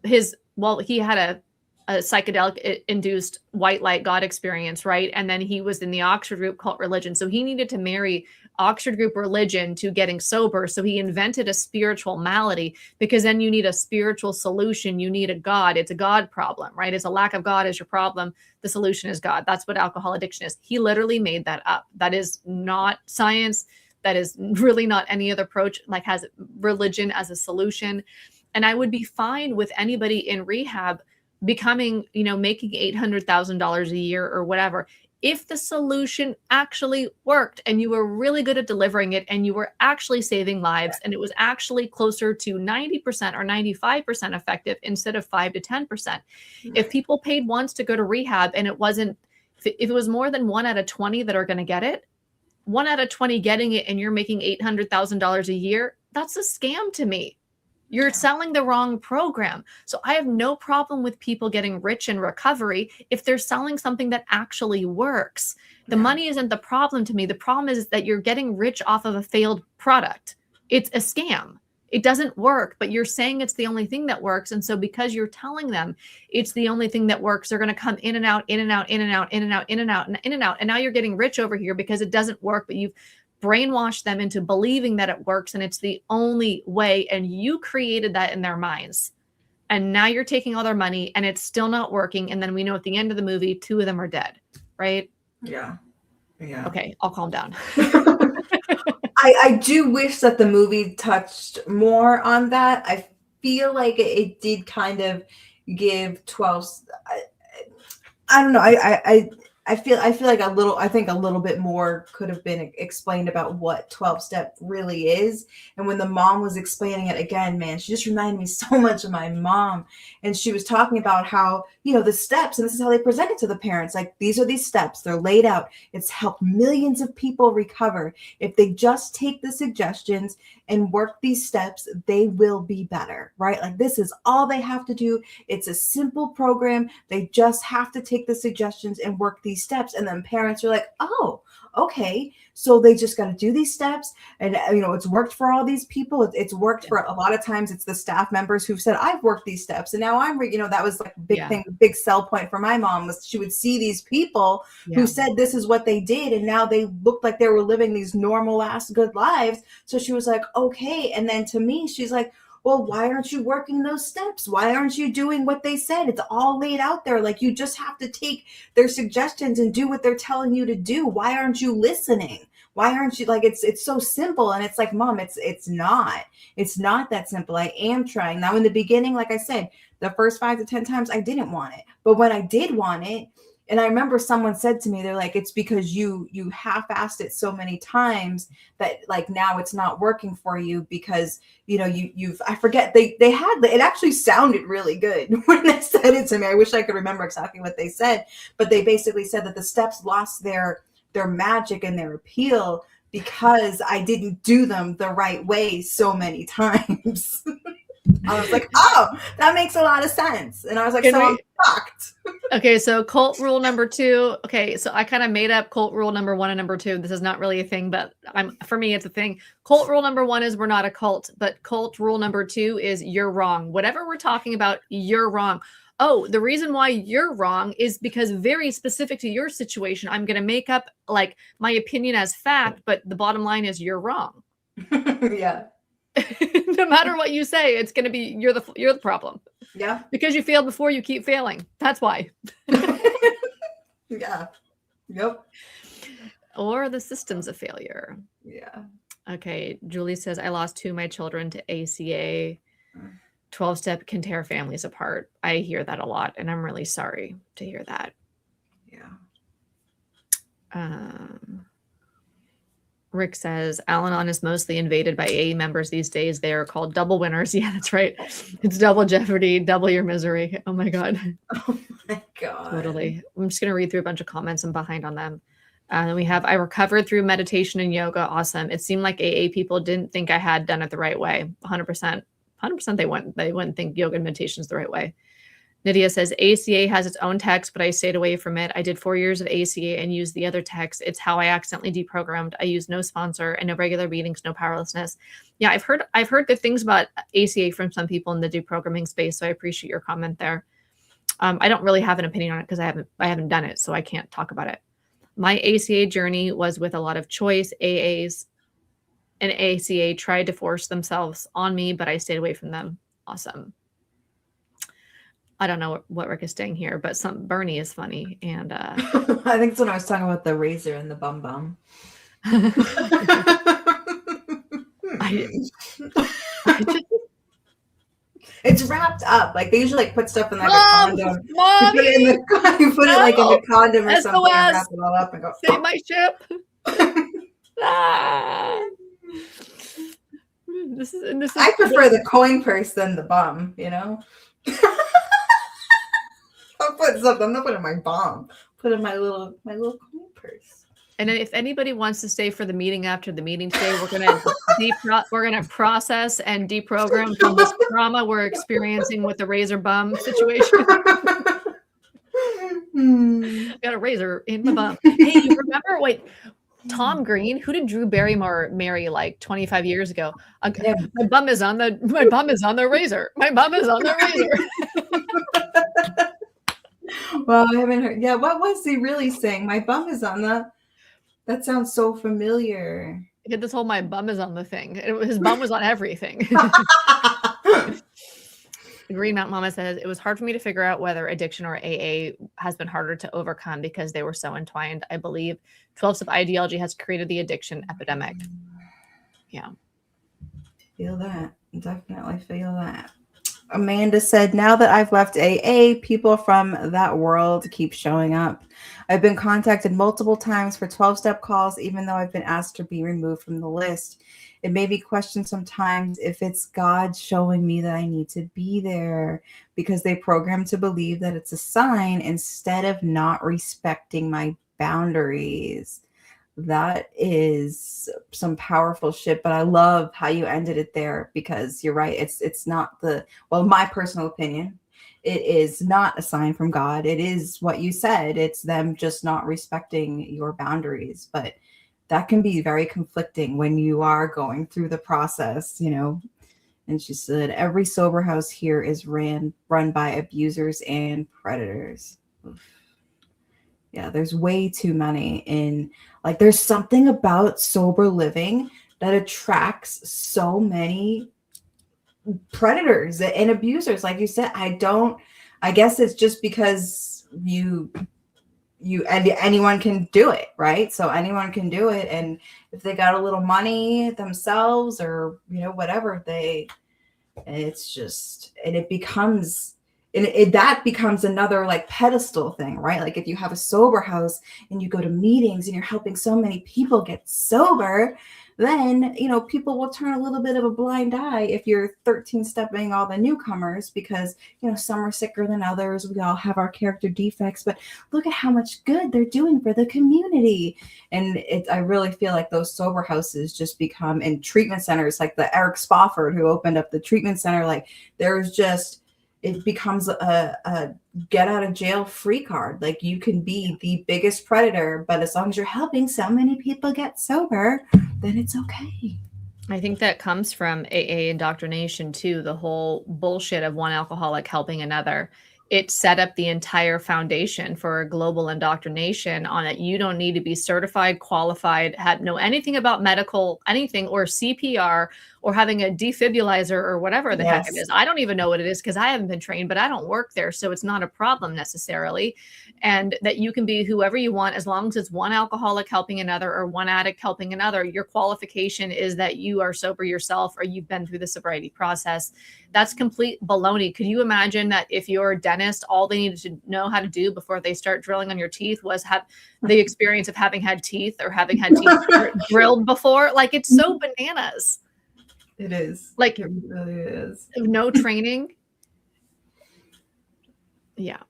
he had a psychedelic induced white light God experience, right? And then he was in the Oxford group cult religion. So he needed to marry Oxford group religion to getting sober. So he invented a spiritual malady, because then you need a spiritual solution. You need a God. It's a God problem, right? It's a lack of God is your problem. The solution is God. That's what alcohol addiction is. He literally made that up. That is not science. That is really not any other approach, like has religion as a solution. And I would be fine with anybody in rehab becoming, making $800,000 a year or whatever, if the solution actually worked and you were really good at delivering it and you were actually saving lives and it was actually closer to 90% or 95% effective instead of 5 to 10%. If people paid once to go to rehab and it wasn't, if it was more than 1 out of 20 that are going to get it, 1 out of 20 getting it and you're making $800,000 a year, that's a scam to me. You're selling the wrong program. So I have no problem with people getting rich in recovery if they're selling something that actually works. The money isn't the problem to me. The problem is that you're getting rich off of a failed product. It's a scam. It doesn't work, but you're saying it's the only thing that works. And so because you're telling them it's the only thing that works, they're going to come in and out, in and out, in and out, in and out, in and out, and in and out. And now you're getting rich over here because it doesn't work, but you've brainwash them into believing that it works and it's the only way, and you created that in their minds, and now you're taking all their money and it's still not working, and then we know at the end of the movie 2 of them are dead, right? Yeah Okay, I'll calm down. I do wish that the movie touched more on that. I feel like it did kind of give 12. I don't know. I feel like I think a little bit more could have been explained about what 12-step really is. And when the mom was explaining it again, man, she just reminded me so much of my mom. And she was talking about how, the steps, and this is how they present it to the parents. Like, these are these steps, they're laid out. It's helped millions of people recover. If they just take the suggestions and work these steps, they will be better, right? Like, this is all they have to do. It's a simple program. They just have to take the suggestions and work these steps. And then parents are like, oh, okay. So they just got to do these steps. And, it's worked for all these people. It's worked for a lot of times. It's the staff members who've said, I've worked these steps. And now that was like a big thing, big sell point for my mom was she would see these people who said this is what they did. And now they looked like they were living these normal ass good lives. So she was like, okay. And then to me, she's like, well, why aren't you working those steps? Why aren't you doing what they said? It's all laid out there. Like, you just have to take their suggestions and do what they're telling you to do. Why aren't you listening? Why aren't you, like, it's so simple. And it's like, Mom, it's not that simple. I am trying. Now, in the beginning, like I said, the first 5 to 10 times I didn't want it. But when I did want it, and I remember someone said to me, they're like, it's because you half-assed it so many times that, like, now it's not working for you because, I forget, they had, it actually sounded really good when they said it to me. I wish I could remember exactly what they said, but they basically said that the steps lost their magic and their appeal because I didn't do them the right way so many times. I was like, oh, that makes a lot of sense. And I was like, I'm shocked. Okay, so cult rule number 2. Okay, so I kind of made up cult rule number 1 and number 2. This is not really a thing, but for me, it's a thing. Cult rule number 1 is we're not a cult, but cult rule number 2 is you're wrong. Whatever we're talking about, you're wrong. Oh, the reason why you're wrong is because very specific to your situation, I'm going to make up like my opinion as fact, but the bottom line is you're wrong. Yeah. No matter what you say, it's going to be you're the problem. Yeah. Because you failed before, you keep failing. That's why. Yeah. Yep. Or the system's a failure. Yeah. Okay. Julie says, I lost 2 of my children to ACA. 12-step can tear families apart. I hear that a lot, and I'm really sorry to hear that. Yeah. Rick says, Al-Anon is mostly invaded by AA members these days. They are called double winners. Yeah, that's right. It's double jeopardy, double your misery. Oh my God. Oh my God. Totally. I'm just going to read through a bunch of comments. I'm behind on them. Then we have, I recovered through meditation and yoga. Awesome. It seemed like AA people didn't think I had done it the right way. 100%. 100% they wouldn't think yoga and meditation is the right way. Nydia says, ACA has its own text, but I stayed away from it. I did 4 years of ACA and used the other text. It's how I accidentally deprogrammed. I used no sponsor and no regular readings, no powerlessness. Yeah, I've heard good things about ACA from some people in the deprogramming space, so I appreciate your comment there. I don't really have an opinion on it because I haven't done it, so I can't talk about it. My ACA journey was with a lot of choice. AAs and ACA tried to force themselves on me, but I stayed away from them. Awesome. I don't know what Rick is saying here, but Burnie is funny. And I think it's when I was talking about the razor and the bum bum. It's wrapped up. Like, they usually like put stuff in like a condom. You put it in the condom or something and wrap it all up and go, save my ship. This is I prefer the coin purse than the bum, I'll put something. I'm not putting my bomb. Put in my little coin purse. And then if anybody wants to stay for the meeting after the meeting today, we're gonna process and deprogram from this trauma we're experiencing with the razor bum situation. Got a razor in my bum. Hey, you remember? Wait, Tom Green? Who did Drew Barrymore marry like 25 years ago? Yeah. My bum is on the razor. My bum is on the razor. Well, I haven't heard. Yeah, what was he really saying? My bum is on the. That sounds so familiar. He had this whole "my bum is on the" thing. His bum was on everything. The Green Mountain Mama says, it was hard for me to figure out whether addiction or AA has been harder to overcome because they were so entwined. I believe 12-step ideology has created the addiction epidemic. Yeah. Feel that. Definitely feel that. Amanda said, now that I've left AA, people from that world keep showing up. I've been contacted multiple times for 12-step calls, even though I've been asked to be removed from the list. It made me question sometimes if it's God showing me that I need to be there, because they program to believe that it's a sign instead of not respecting my boundaries. That is some powerful shit, but I love how you ended it there, because you're right. It's not my personal opinion, it is not a sign from God. It is what you said. It's them just not respecting your boundaries. But that can be very conflicting when you are going through the process, you know. And she said, every sober house here is run by abusers and predators. Oof. Yeah, there's way too many in, like, there's something about sober living that attracts so many predators and abusers. Like you said, I guess it's just because and anyone can do it, right? So anyone can do it. And if they got a little money themselves, or, you know, whatever, it's just, and it becomes, that becomes another like pedestal thing, right? Like if you have a sober house and you go to meetings and you're helping so many people get sober, then, you know, people will turn a little bit of a blind eye if you're 13 stepping all the newcomers, because, you know, some are sicker than others. We all have our character defects, but look at how much good they're doing for the community. And I really feel like those sober houses just become, and treatment centers, like the Eric Spofford who opened up the treatment center, like it becomes a get out of jail free card. Like you can be the biggest predator, but as long as you're helping so many people get sober, then it's okay. I think that comes from AA indoctrination too, the whole bullshit of one alcoholic helping another. It set up the entire foundation for global indoctrination on it. You don't need to be certified, qualified, know anything about medical, anything, or CPR, or having a defibrillator or whatever the heck it is. I don't even know what it is because I haven't been trained, but I don't work there. So it's not a problem necessarily. And that you can be whoever you want, as long as it's one alcoholic helping another or one addict helping another. Your qualification is that you are sober yourself or you've been through the sobriety process. That's complete baloney. Could you imagine that if you're a dentist, all they needed to know how to do before they start drilling on your teeth was have the experience of having had teeth or having had teeth drilled before? Like, it's so bananas. It is. Like, it really is. No training. Yeah.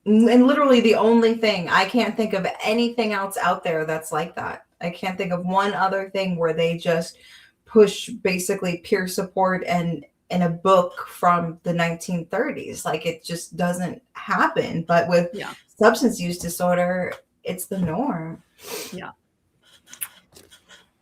And literally the only thing, I can't think of anything else out there that's like that. I can't think of one other thing where they just push basically peer support and in a book from the 1930s. Like, it just doesn't happen. But with substance use disorder, it's the norm. Yeah.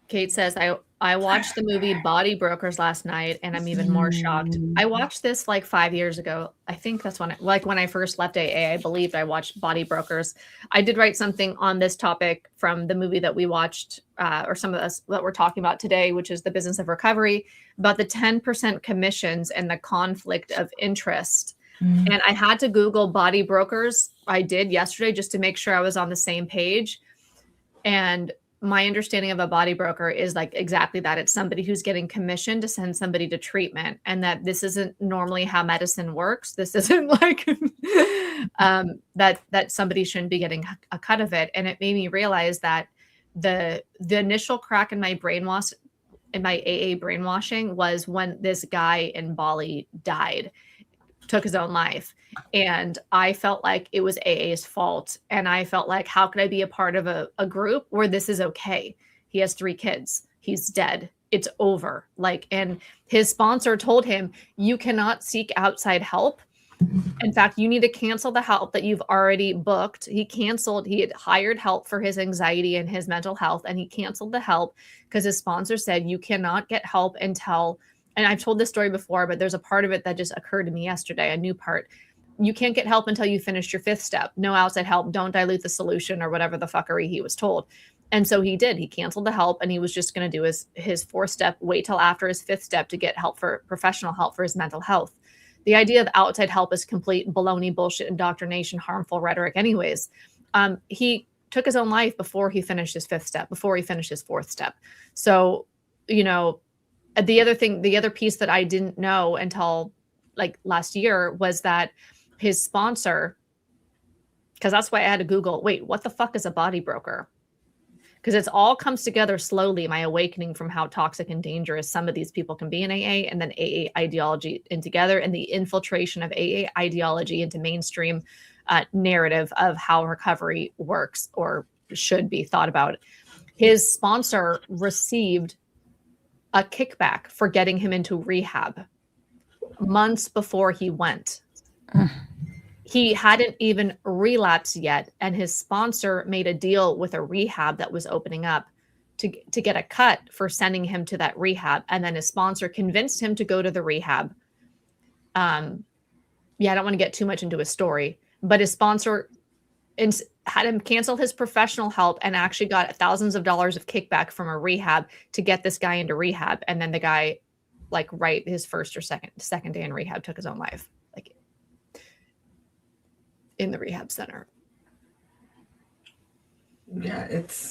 Kate says, I watched the movie Body Brokers last night, and I'm even more shocked. I watched this like 5 years ago. I think that's when I first left AA, I believed I watched Body Brokers. I did write something on this topic from the movie that we watched, or some of us that we're talking about today, which is The Business of Recovery, about the 10% commissions and the conflict of interest. And I had to Google Body Brokers. I did yesterday just to make sure I was on the same page. And my understanding of a body broker is like exactly that. It's somebody who's getting commission to send somebody to treatment, and that this isn't normally how medicine works. This isn't like that somebody shouldn't be getting a cut of it. And it made me realize that the initial crack in my brainwash, in my AA brainwashing, was when this guy in Bali died, took his own life. And I felt like it was AA's fault. And I felt like, how could I be a part of a group where this is okay? He has 3 kids. He's dead. It's over. Like, and his sponsor told him, you cannot seek outside help. In fact, you need to cancel the help that you've already booked. He had hired help for his anxiety and his mental health, and he canceled the help because his sponsor said, you cannot get help until, and I've told this story before, but there's a part of it that just occurred to me yesterday, a new part. You can't get help until you finish your 5th step. No outside help. Don't dilute the solution, or whatever the fuckery he was told. And so he did. He canceled the help, and he was just going to do his 4th step, wait till after his 5th step to get help, for professional help for his mental health. The idea of outside help is complete baloney, bullshit, indoctrination, harmful rhetoric anyways. He took his own life before he finished his 5th step, before he finished his 4th step. So, you know, the other piece that I didn't know until like last year was that his sponsor, because that's why I had to Google, wait, what the fuck is a body broker? Because it's all comes together slowly, my awakening from how toxic and dangerous some of these people can be in AA, and then AA ideology in together, and the infiltration of AA ideology into mainstream narrative of how recovery works or should be thought about. His sponsor received a kickback for getting him into rehab months before he went. He hadn't even relapsed yet, and his sponsor made a deal with a rehab that was opening up to get a cut for sending him to that rehab. And then his sponsor convinced him to go to the rehab. I don't want to get too much into his story, but his sponsor had him cancel his professional help and actually got thousands of dollars of kickback from a rehab to get this guy into rehab. And then the guy, like right his first or second day in rehab, took his own life. In the rehab center. Yeah,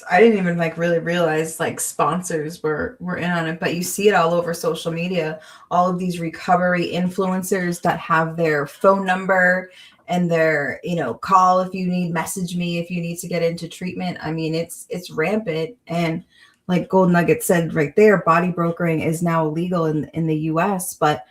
I didn't even like really realize like sponsors were in on it, but you see it all over social media. All of these recovery influencers that have their phone number and their, call if you need, message me if you need to get into treatment. I mean, it's rampant. And like Gold Nugget said right there, body brokering is now illegal in the US, but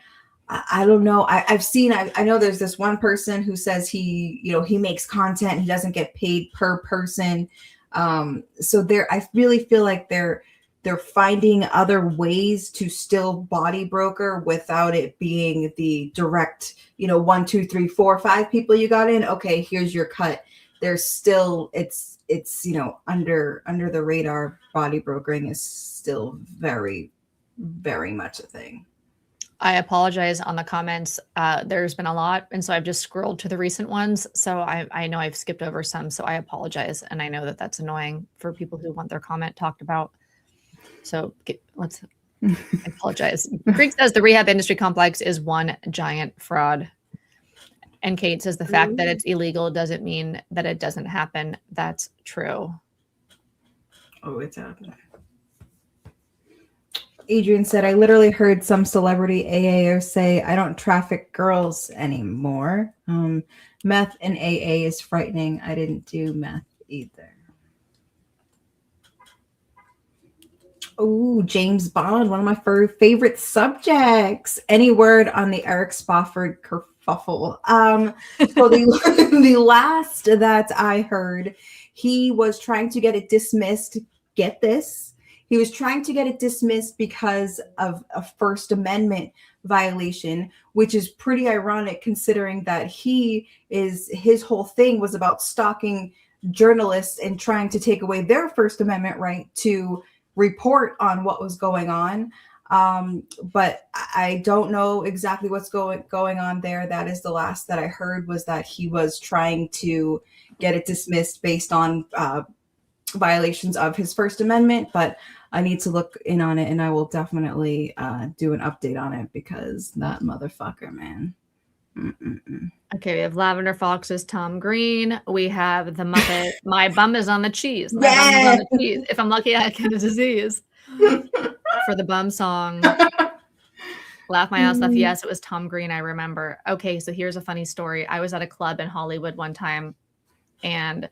I don't know. I know there's this one person who says he makes content. He doesn't get paid per person. So I really feel like they're finding other ways to still body broker without it being the direct, 1, 2, 3, 4, 5 people you got in. Okay, here's your cut. There's still, it's under the radar. Body brokering is still very, very much a thing. I apologize on the comments. There's been a lot, and so I've just scrolled to the recent ones. So I know I've skipped over some, so I apologize. And I know that that's annoying for people who want their comment talked about. So I apologize. Creek says the rehab industry complex is one giant fraud. And Kate says the fact that it's illegal doesn't mean that it doesn't happen. That's true. Oh, it's happening. Adrian said, I literally heard some celebrity AAO say, I don't traffic girls anymore. Meth and AA is frightening. I didn't do meth either. Oh, James Bond, one of my favorite subjects. Any word on the Eric Spofford kerfuffle? So the last that I heard, he was trying to get it dismissed. Get this. He was trying to get it dismissed because of a First Amendment violation, which is pretty ironic considering that his whole thing was about stalking journalists and trying to take away their First Amendment right to report on what was going on. But I don't know exactly what's going on there. That is the last that I heard, was that he was trying to get it dismissed based on violations of his First Amendment, but I need to look in on it, and I will definitely do an update on it, because that motherfucker, man. Okay, we have Lavender Fox's Tom Green. We have the Muppet. My bum is on the cheese. My Yeah. bum is on the cheese. If I'm lucky, I get a disease. For the bum song. Laugh my ass off. Yes, it was Tom Green. I remember. Okay, so here's a funny story. I was at a club in Hollywood one time, and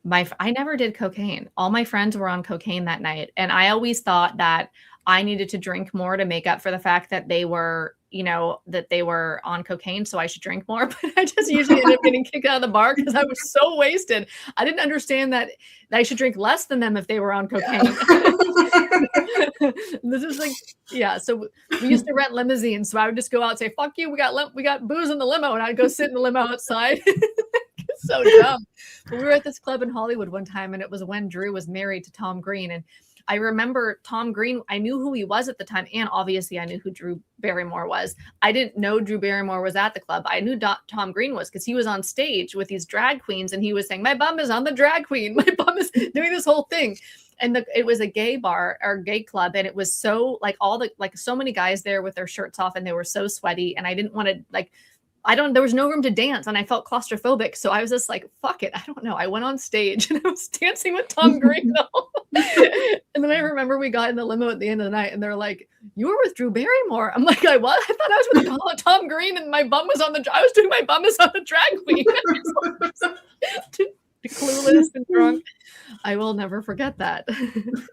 I never did cocaine. All my friends were on cocaine that night. And I always thought that I needed to drink more to make up for the fact that they were, that they were on cocaine. So I should drink more. But I just usually end up getting kicked out of the bar because I was so wasted. I didn't understand that I should drink less than them if they were on cocaine. Yeah. This is like, yeah. So we used to rent limousines. So I would just go out and say, fuck you. We got booze in the limo. And I'd go sit in the limo outside. So dumb. But we were at this club in Hollywood one time, and it was when Drew was married to Tom Green. And I remember Tom Green, I knew who he was at the time. And obviously I knew who Drew Barrymore was. I didn't know Drew Barrymore was at the club. I knew Tom Green was, because he was on stage with these drag queens, and he was saying, my bum is on the drag queen. My bum is doing this whole thing. And it was a gay bar or gay club. And it was so so many guys there with their shirts off, and they were so sweaty. And I didn't want to there was no room to dance and I felt claustrophobic. So I was just like, fuck it. I don't know. I went on stage and I was dancing with Tom Green. And then I remember we got in the limo at the end of the night and they're like, you were with Drew Barrymore. I'm like, I was? I thought I was with Tom Green and my bum was I was doing my bum as on the drag queen. Clueless and drunk. I will never forget that.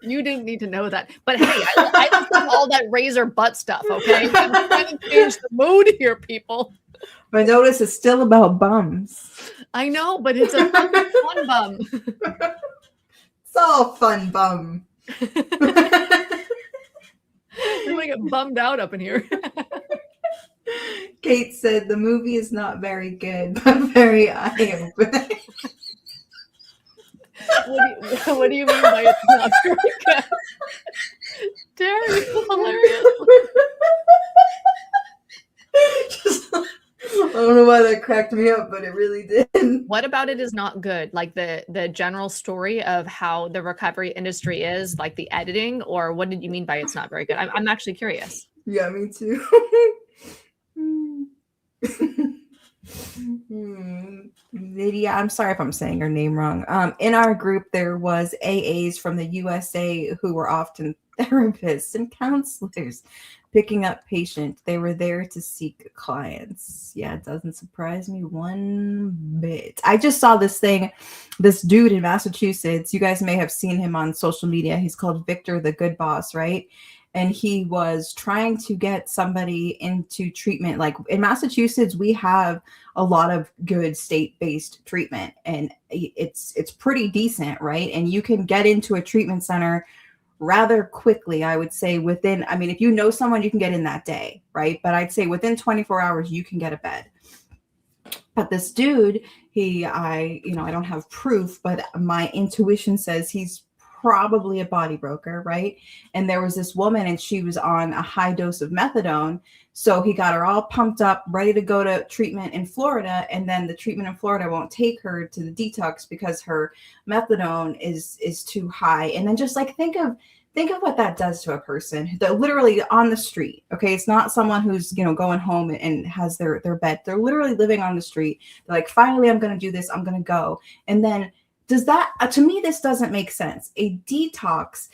You didn't need to know that. But hey, I love all that razor butt stuff, okay? I'm trying to change the mood here, people. But notice it's still about bums. I know, but it's a fun bum. It's all fun bum. I'm gonna get bummed out up in here. Kate said the movie is not very good, but very eye-opening. What do you mean by it's not very good? Terry, hilarious. I don't know why that cracked me up, but it really did. What about it is not good? Like the general story of how the recovery industry is, like the editing, or what did you mean by it's not very good? I'm actually curious. Yeah, me too. Lydia, I'm sorry if I'm saying her name wrong. In our group, there was AAs from the USA who were often therapists and counselors picking up patients. They were there to seek clients. Yeah, it doesn't surprise me one bit. I just saw this dude in Massachusetts. You guys may have seen him on social media. He's called Victor the Good Boss, right? And he was trying to get somebody into treatment. Like in Massachusetts, we have a lot of good state-based treatment, and it's pretty decent, right? And you can get into a treatment center rather quickly, I would say if you know someone, you can get in that day, right? But I'd say within 24 hours, you can get a bed. But this dude, I don't have proof, but my intuition says he's probably a body broker, right? And there was this woman and she was on a high dose of methadone. So he got her all pumped up, ready to go to treatment in Florida. And then the treatment in Florida won't take her to the detox because her methadone is too high. And then just like, think of what that does to a person that literally on the street. Okay. It's not someone who's, going home and has their bed. They're literally living on the street. They're like, finally, I'm going to do this. I'm going to go. And then to me, this doesn't make sense. A detox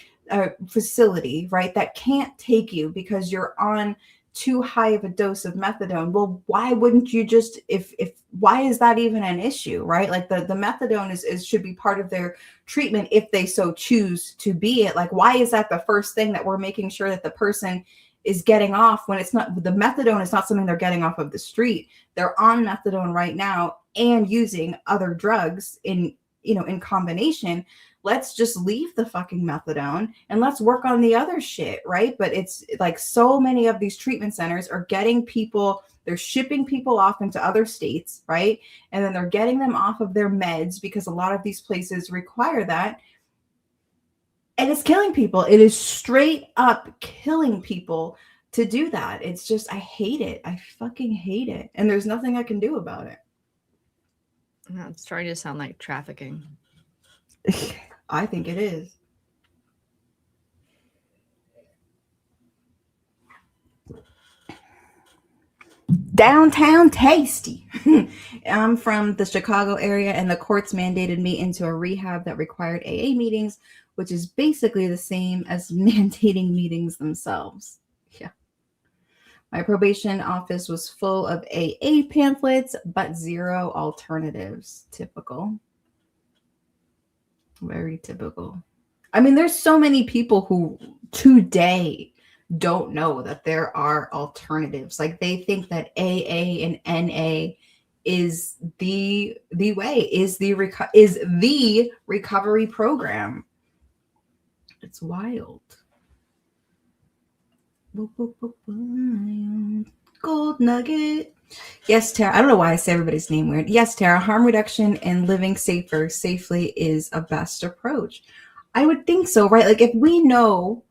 facility, right, that can't take you because you're on too high of a dose of methadone. Well, why wouldn't you just, why is that even an issue, right? Like the methadone should be part of their treatment if they so choose to be it. Like, why is that the first thing that we're making sure that the person is getting off when it's not, the methadone is not something they're getting off of the street. They're on methadone right now and using other drugs in combination. Let's just leave the fucking methadone and let's work on the other shit, right? But it's like so many of these treatment centers are getting people, they're shipping people off into other states, right? And then they're getting them off of their meds because a lot of these places require that. And it's killing people. It is straight up killing people to do that. It's just, I hate it. I fucking hate it. And there's nothing I can do about it. It's starting to sound like trafficking. I think it is. Downtown Tasty. I'm from the Chicago area, and the courts mandated me into a rehab that required AA meetings, which is basically the same as mandating meetings themselves. Yeah. My probation office was full of AA pamphlets, but zero alternatives. Typical. Very typical. I mean, there's so many people who today don't know that there are alternatives. Like they think that AA and NA is the way, is the recovery program. It's wild. Gold nugget. Yes, Tara. I don't know why I say everybody's name weird. Yes, Tara. Harm reduction and living safely is a best approach. I would think so, right? Like if we know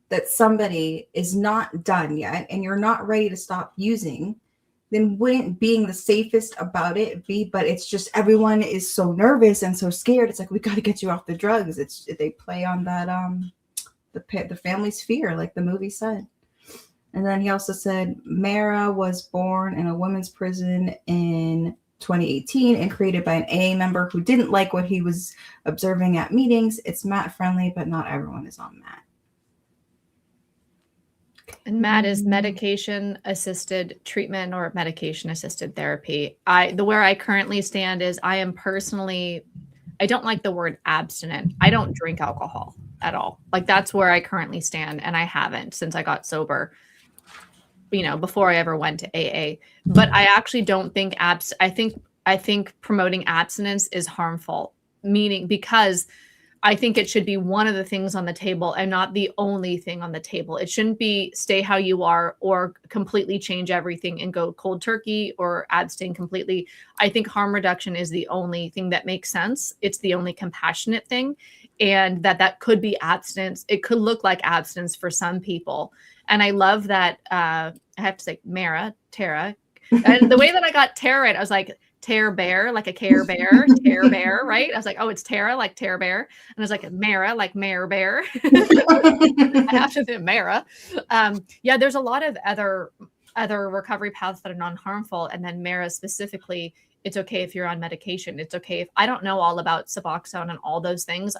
that somebody is not done yet and you're not ready to stop using, then wouldn't being the safest about it be? But it's just everyone is so nervous and so scared. It's like, we got to get you off the drugs. They play on that the family's fear, like the movie said. And then he also said Mara was born in a women's prison in 2018 and created by an AA member who didn't like what he was observing at meetings. It's MAT friendly, but not everyone is on MAT. And MAT is medication assisted treatment or medication assisted therapy. Where I currently stand is I don't like the word abstinent. I don't drink alcohol at all. Like that's where I currently stand, and I haven't since I got sober, before I ever went to AA. But I actually don't think I think promoting abstinence is harmful, meaning because I think it should be one of the things on the table and not the only thing on the table. It shouldn't be stay how you are or completely change everything and go cold turkey or abstain completely. I think harm reduction is the only thing that makes sense. It's the only compassionate thing, and that could be abstinence. It could look like abstinence for some people. And I love that. I have to say Tara. And the way that I got Tara right, I was like, Tear Bear, like a Care Bear, Tear Bear, right? I was like, oh, it's Tara, like Tear Bear. And I was like, Mara, like Mare Bear. I have to say Mara. Yeah, there's a lot of other recovery paths that are non-harmful. And then Mara specifically, it's okay if you're on medication. It's okay if I don't know all about Suboxone and all those things.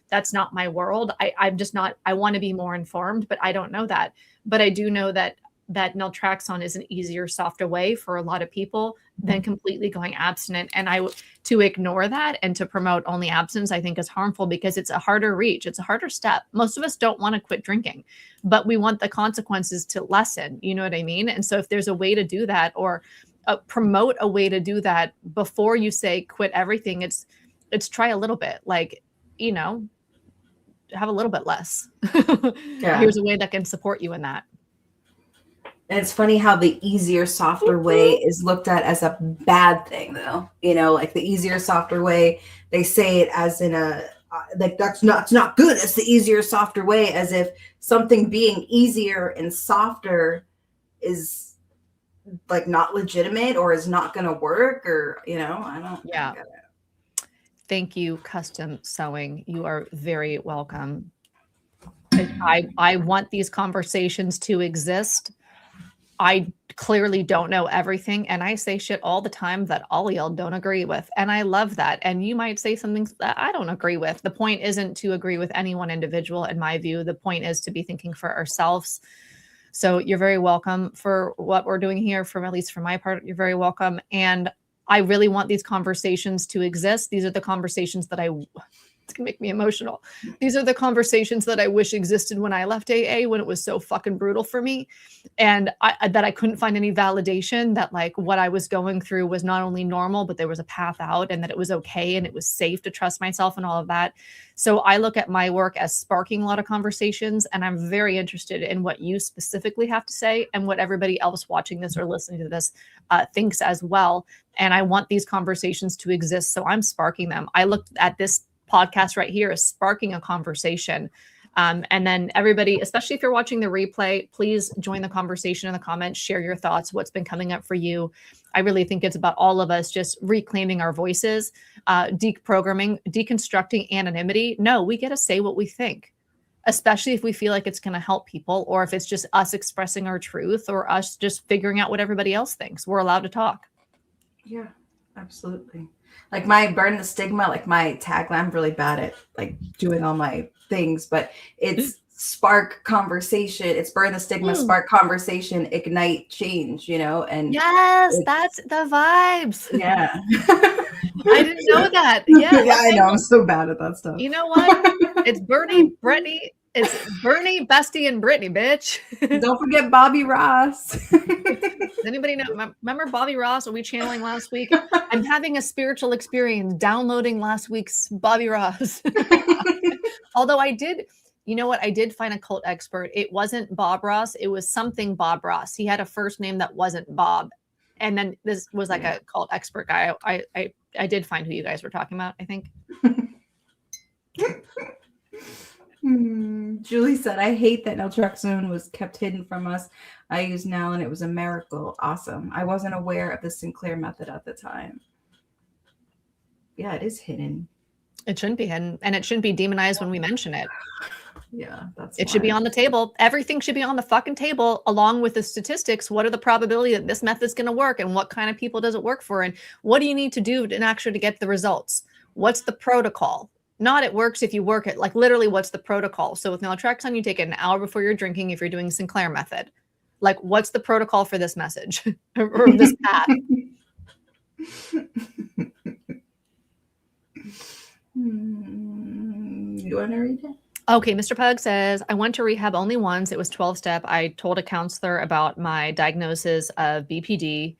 That's not my world. I'm just not, I want to be more informed, but I don't know that. But I do know that naltrexone is an easier, softer way for a lot of people than completely going abstinent. And to ignore that and to promote only abstinence, I think is harmful because it's a harder reach. It's a harder step. Most of us don't want to quit drinking, but we want the consequences to lessen. You know what I mean? And so if there's a way to do that or promote a way to do that before you say quit everything, it's try a little bit, like, have a little bit less. Yeah. Here's a way that can support you in that. And it's funny how the easier, softer way is looked at as a bad thing, though. Like the easier, softer way, they say it as in like it's not good. It's the easier, softer way, as if something being easier and softer is like not legitimate or is not going to work, or I don't. Yeah. Thank you, Custom Sewing. You are very welcome. I want these conversations to exist. I clearly don't know everything, and I say shit all the time that all y'all don't agree with, and I love that. And you might say something that I don't agree with. The point isn't to agree with any one individual, in my view. The point is to be thinking for ourselves. So you're very welcome for what we're doing here, at least for my part. You're very welcome, and I really want these conversations to exist. These are the conversations that it's gonna make me emotional. These are the conversations that I wish existed when I left AA, when it was so fucking brutal for me. And that I couldn't find any validation that like what I was going through was not only normal, but there was a path out, and that it was okay and it was safe to trust myself and all of that. So I look at my work as sparking a lot of conversations, and I'm very interested in what you specifically have to say and what everybody else watching this or listening to this thinks as well. And I want these conversations to exist. So I'm sparking them. I looked at this podcast right here is sparking a conversation. And then everybody, especially if you're watching the replay, please join the conversation in the comments, share your thoughts, what's been coming up for you. I really think it's about all of us just reclaiming our voices, deprogramming, deconstructing anonymity. No, we get to say what we think, especially if we feel like it's going to help people, or if it's just us expressing our truth or us just figuring out what everybody else thinks. We're allowed to talk. Yeah, absolutely. Like my burn the stigma, like my tagline, I'm really bad at like doing all my things, but it's spark conversation. It's burn the stigma, spark conversation, ignite change, and yes, that's the vibes. Yeah. I didn't know that. Yeah. Yeah, I know. I'm so bad at that stuff. You know what? It's Burnie, Brittany. It's Burnie, Bestie, and Brittany, bitch. Don't forget Bobby Ross. Does anybody know? Remember Bobby Ross? Were we channeling last week? I'm having a spiritual experience downloading last week's Bobby Ross. Although I did, you know what? I did find a cult expert. It wasn't Bob Ross. It was something Bob Ross. He had a first name that wasn't Bob. And then this was like a cult expert guy. I did find who you guys were talking about, I think. Julie said, I hate that naltrexone was kept hidden from us. I used Nal and it was a miracle. Awesome. I wasn't aware of the Sinclair method at the time. Yeah, it is hidden. It shouldn't be hidden, and it shouldn't be demonized when we mention it. Yeah, that's it should be on the table. Everything should be on the fucking table, along with the statistics. What are the probability that this method's going to work, and what kind of people does it work for, and what do you need to do to actually to get the results? What's the protocol? Not it works if you work it. Like literally, what's the protocol? So with naltrexone, you take it an hour before you're drinking if you're doing Sinclair method. Like, what's the protocol for this message or this path? You want to read it? Okay, Mr. Pug says, I went to rehab only once. It was 12-step. I told a counselor about my diagnosis of BPD,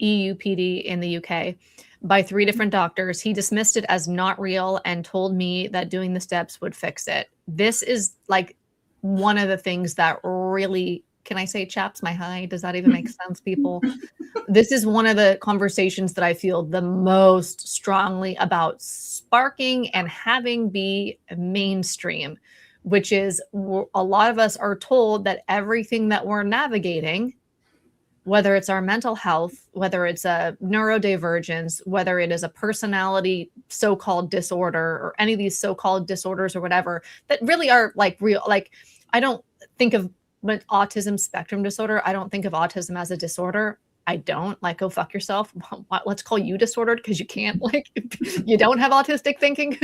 EUPD in the UK by 3 different doctors. He dismissed it as not real and told me that doing the steps would fix it. This is like one of the things that really, can I say chaps my high? Does that even make sense, people? This is one of the conversations that I feel the most strongly about sparking and having be mainstream, which is a lot of us are told that everything that we're navigating, whether it's our mental health, whether it's a neurodivergence, whether it is a personality so-called disorder or any of these so-called disorders or whatever, that really are like real. Like, I don't think of autism spectrum disorder. I don't think of autism as a disorder. I don't. Like, go fuck yourself. Let's call you disordered because you can't, like, you don't have autistic thinking.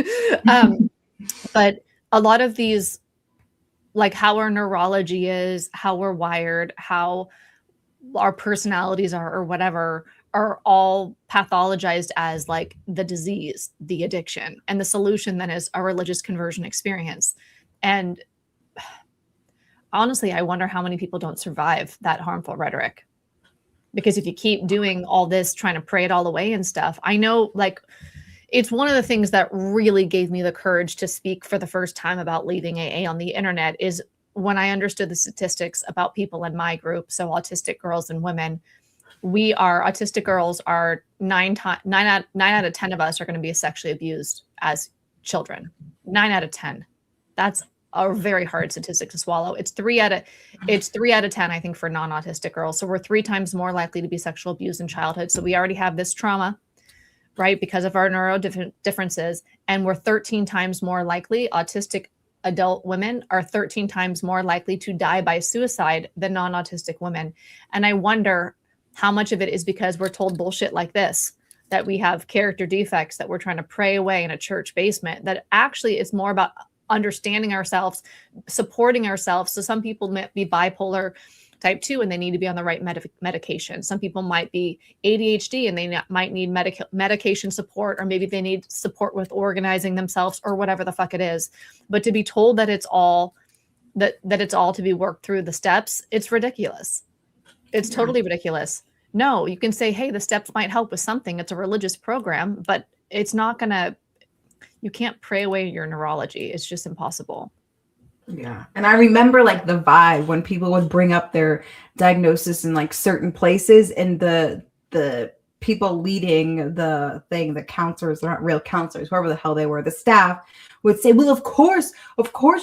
But a lot of these, like how our neurology is, how we're wired, how our personalities are, or whatever, are all pathologized as like the disease, the addiction, and the solution then is a religious conversion experience. And honestly, I wonder how many people don't survive that harmful rhetoric. Because if you keep doing all this, trying to pray it all away and stuff, I know, like, it's one of the things that really gave me the courage to speak for the first time about leaving AA on the internet is when I understood the statistics about people in my group. So autistic girls and women, autistic girls are 9 out of 10 of us are going to be sexually abused as children. 9 out of 10. That's a very hard statistic to swallow. It's 3 out of 10, I think, for non-autistic girls. So we're 3 times more likely to be sexual abused in childhood. So we already have this trauma, right? Because of our neuro differences. And we're 13 times more likely, autistic adult women are 13 times more likely to die by suicide than non-autistic women. And I wonder how much of it is because we're told bullshit like this, that we have character defects that we're trying to pray away in a church basement, that actually it's more about understanding ourselves, supporting ourselves. So some people might be bipolar type 2 and they need to be on the right medication. Some people might be ADHD and they might need medication support, or maybe they need support with organizing themselves or whatever the fuck it is. But to be told that it's all that it's all to be worked through the steps, it's ridiculous. It's totally ridiculous. No, you can say, hey, the steps might help with something. It's a religious program, but it's not gonna, you can't pray away your neurology. It's just impossible. Yeah. And I remember like the vibe when people would bring up their diagnosis in like certain places, and the people leading the thing, the counselors, they're not real counselors, whoever the hell they were, the staff would say, well, of course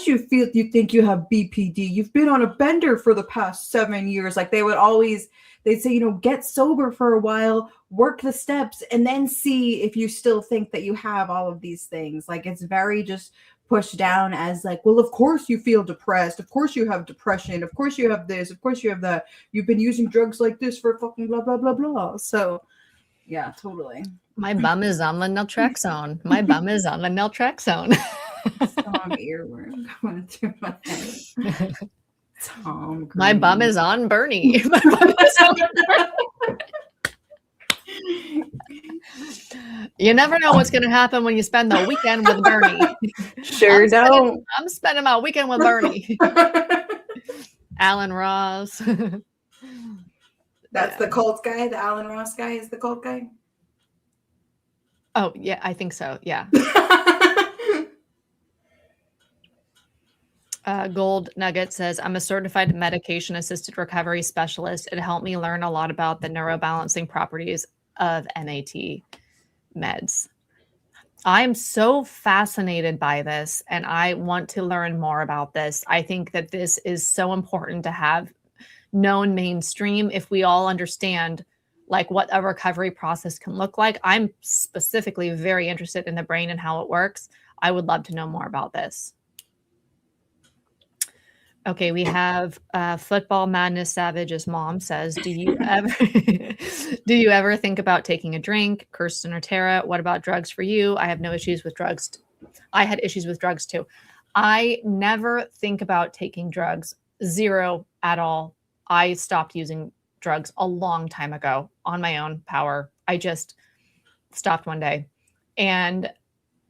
you think you have BPD. You've been on a bender for the past 7 years. Like they'd say, get sober for a while, work the steps, and then see if you still think that you have all of these things. Like, it's very just pushed down as like, well, of course you feel depressed. Of course you have depression. Of course you have this. Of course you have that. You've been using drugs like this for fucking blah, blah, blah, blah. So yeah, totally. My bum is on the naltrexone. My bum is on the naltrexone. Strong earworm going through my head. Tom Green. My bum is on Burnie. My bum is on Burnie. You never know what's going to happen when you spend the weekend with Burnie. Sure don't. I'm spending my weekend with Burnie. Alan Ross. That's the cult guy. The Alan Ross guy is the cult guy. Oh, yeah, I think so. Yeah. Gold Nugget says, I'm a certified medication-assisted recovery specialist. It helped me learn a lot about the neurobalancing properties of MAT meds. I'm so fascinated by this, and I want to learn more about this. I think that this is so important to have known mainstream if we all understand like what a recovery process can look like. I'm specifically very interested in the brain and how it works. I would love to know more about this. Okay, we have Football Madness Savage's mom says, do you ever do you ever think about taking a drink? Kirsten or Tara, what about drugs for you? I have no issues with drugs. I had issues with drugs too. I never think about taking drugs. Zero at all. I stopped using drugs a long time ago on my own power. I just stopped one day, and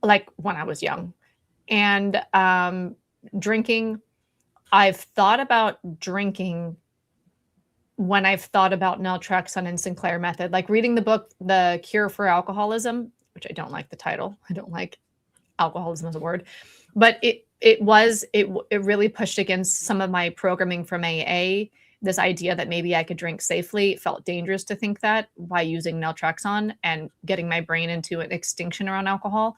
like when I was young. And drinking, I've thought about drinking when I've thought about naltrexone and Sinclair method, like reading the book, The Cure for Alcoholism, which I don't like the title. I don't like alcoholism as a word, but it really pushed against some of my programming from AA. This idea that maybe I could drink safely. It felt dangerous to think that by using naltrexone and getting my brain into an extinction around alcohol.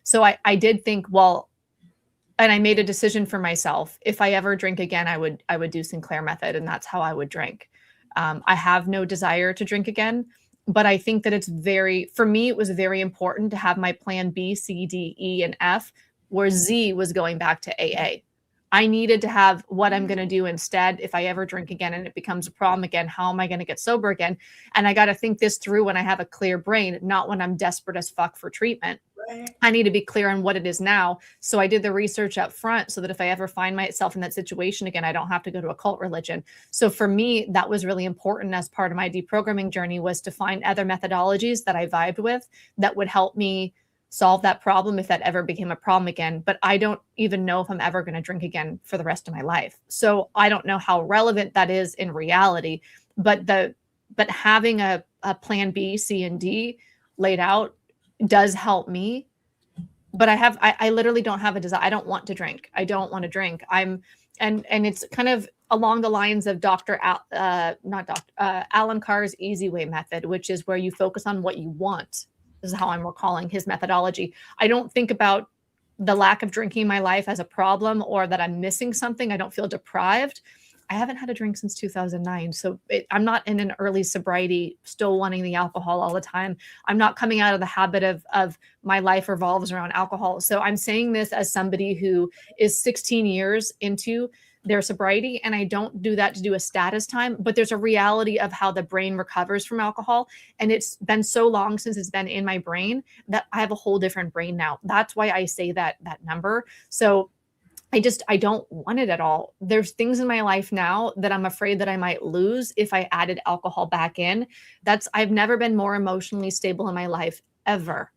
So I did think, well, and I made a decision for myself. If I ever drink again, I would do Sinclair method, and that's how I would drink. I have no desire to drink again, but I think that for me, it was very important to have my plan B, C, D, E, and F, where Z was going back to AA. I needed to have what I'm going to do instead. If I ever drink again and it becomes a problem again, how am I going to get sober again? And I got to think this through when I have a clear brain, not when I'm desperate as fuck for treatment. I need to be clear on what it is now. So I did the research up front so that if I ever find myself in that situation again, I don't have to go to a cult religion. So for me, that was really important as part of my deprogramming journey, was to find other methodologies that I vibed with that would help me solve that problem if that ever became a problem again. But I don't even know if I'm ever going to drink again for the rest of my life. So I don't know how relevant that is in reality, but having a plan B, C, and D laid out does help me. But I literally don't have a desire. I don't want to drink. I don't want to drink. And it's kind of along the lines of Alan Carr's easy way method, which is where you focus on what you want. This is how I'm recalling his methodology. I don't think about the lack of drinking in my life as a problem or that I'm missing something. I don't feel deprived. I haven't had a drink since 2009. So I'm not in an early sobriety, still wanting the alcohol all the time. I'm not coming out of the habit of my life revolves around alcohol. So I'm saying this as somebody who is 16 years into their sobriety, and I don't do that to do a status time, but there's a reality of how the brain recovers from alcohol. And it's been so long since it's been in my brain that I have a whole different brain now. That's why I say that number. So I don't want it at all. There's things in my life now that I'm afraid that I might lose if I added alcohol back in. I've never been more emotionally stable in my life ever.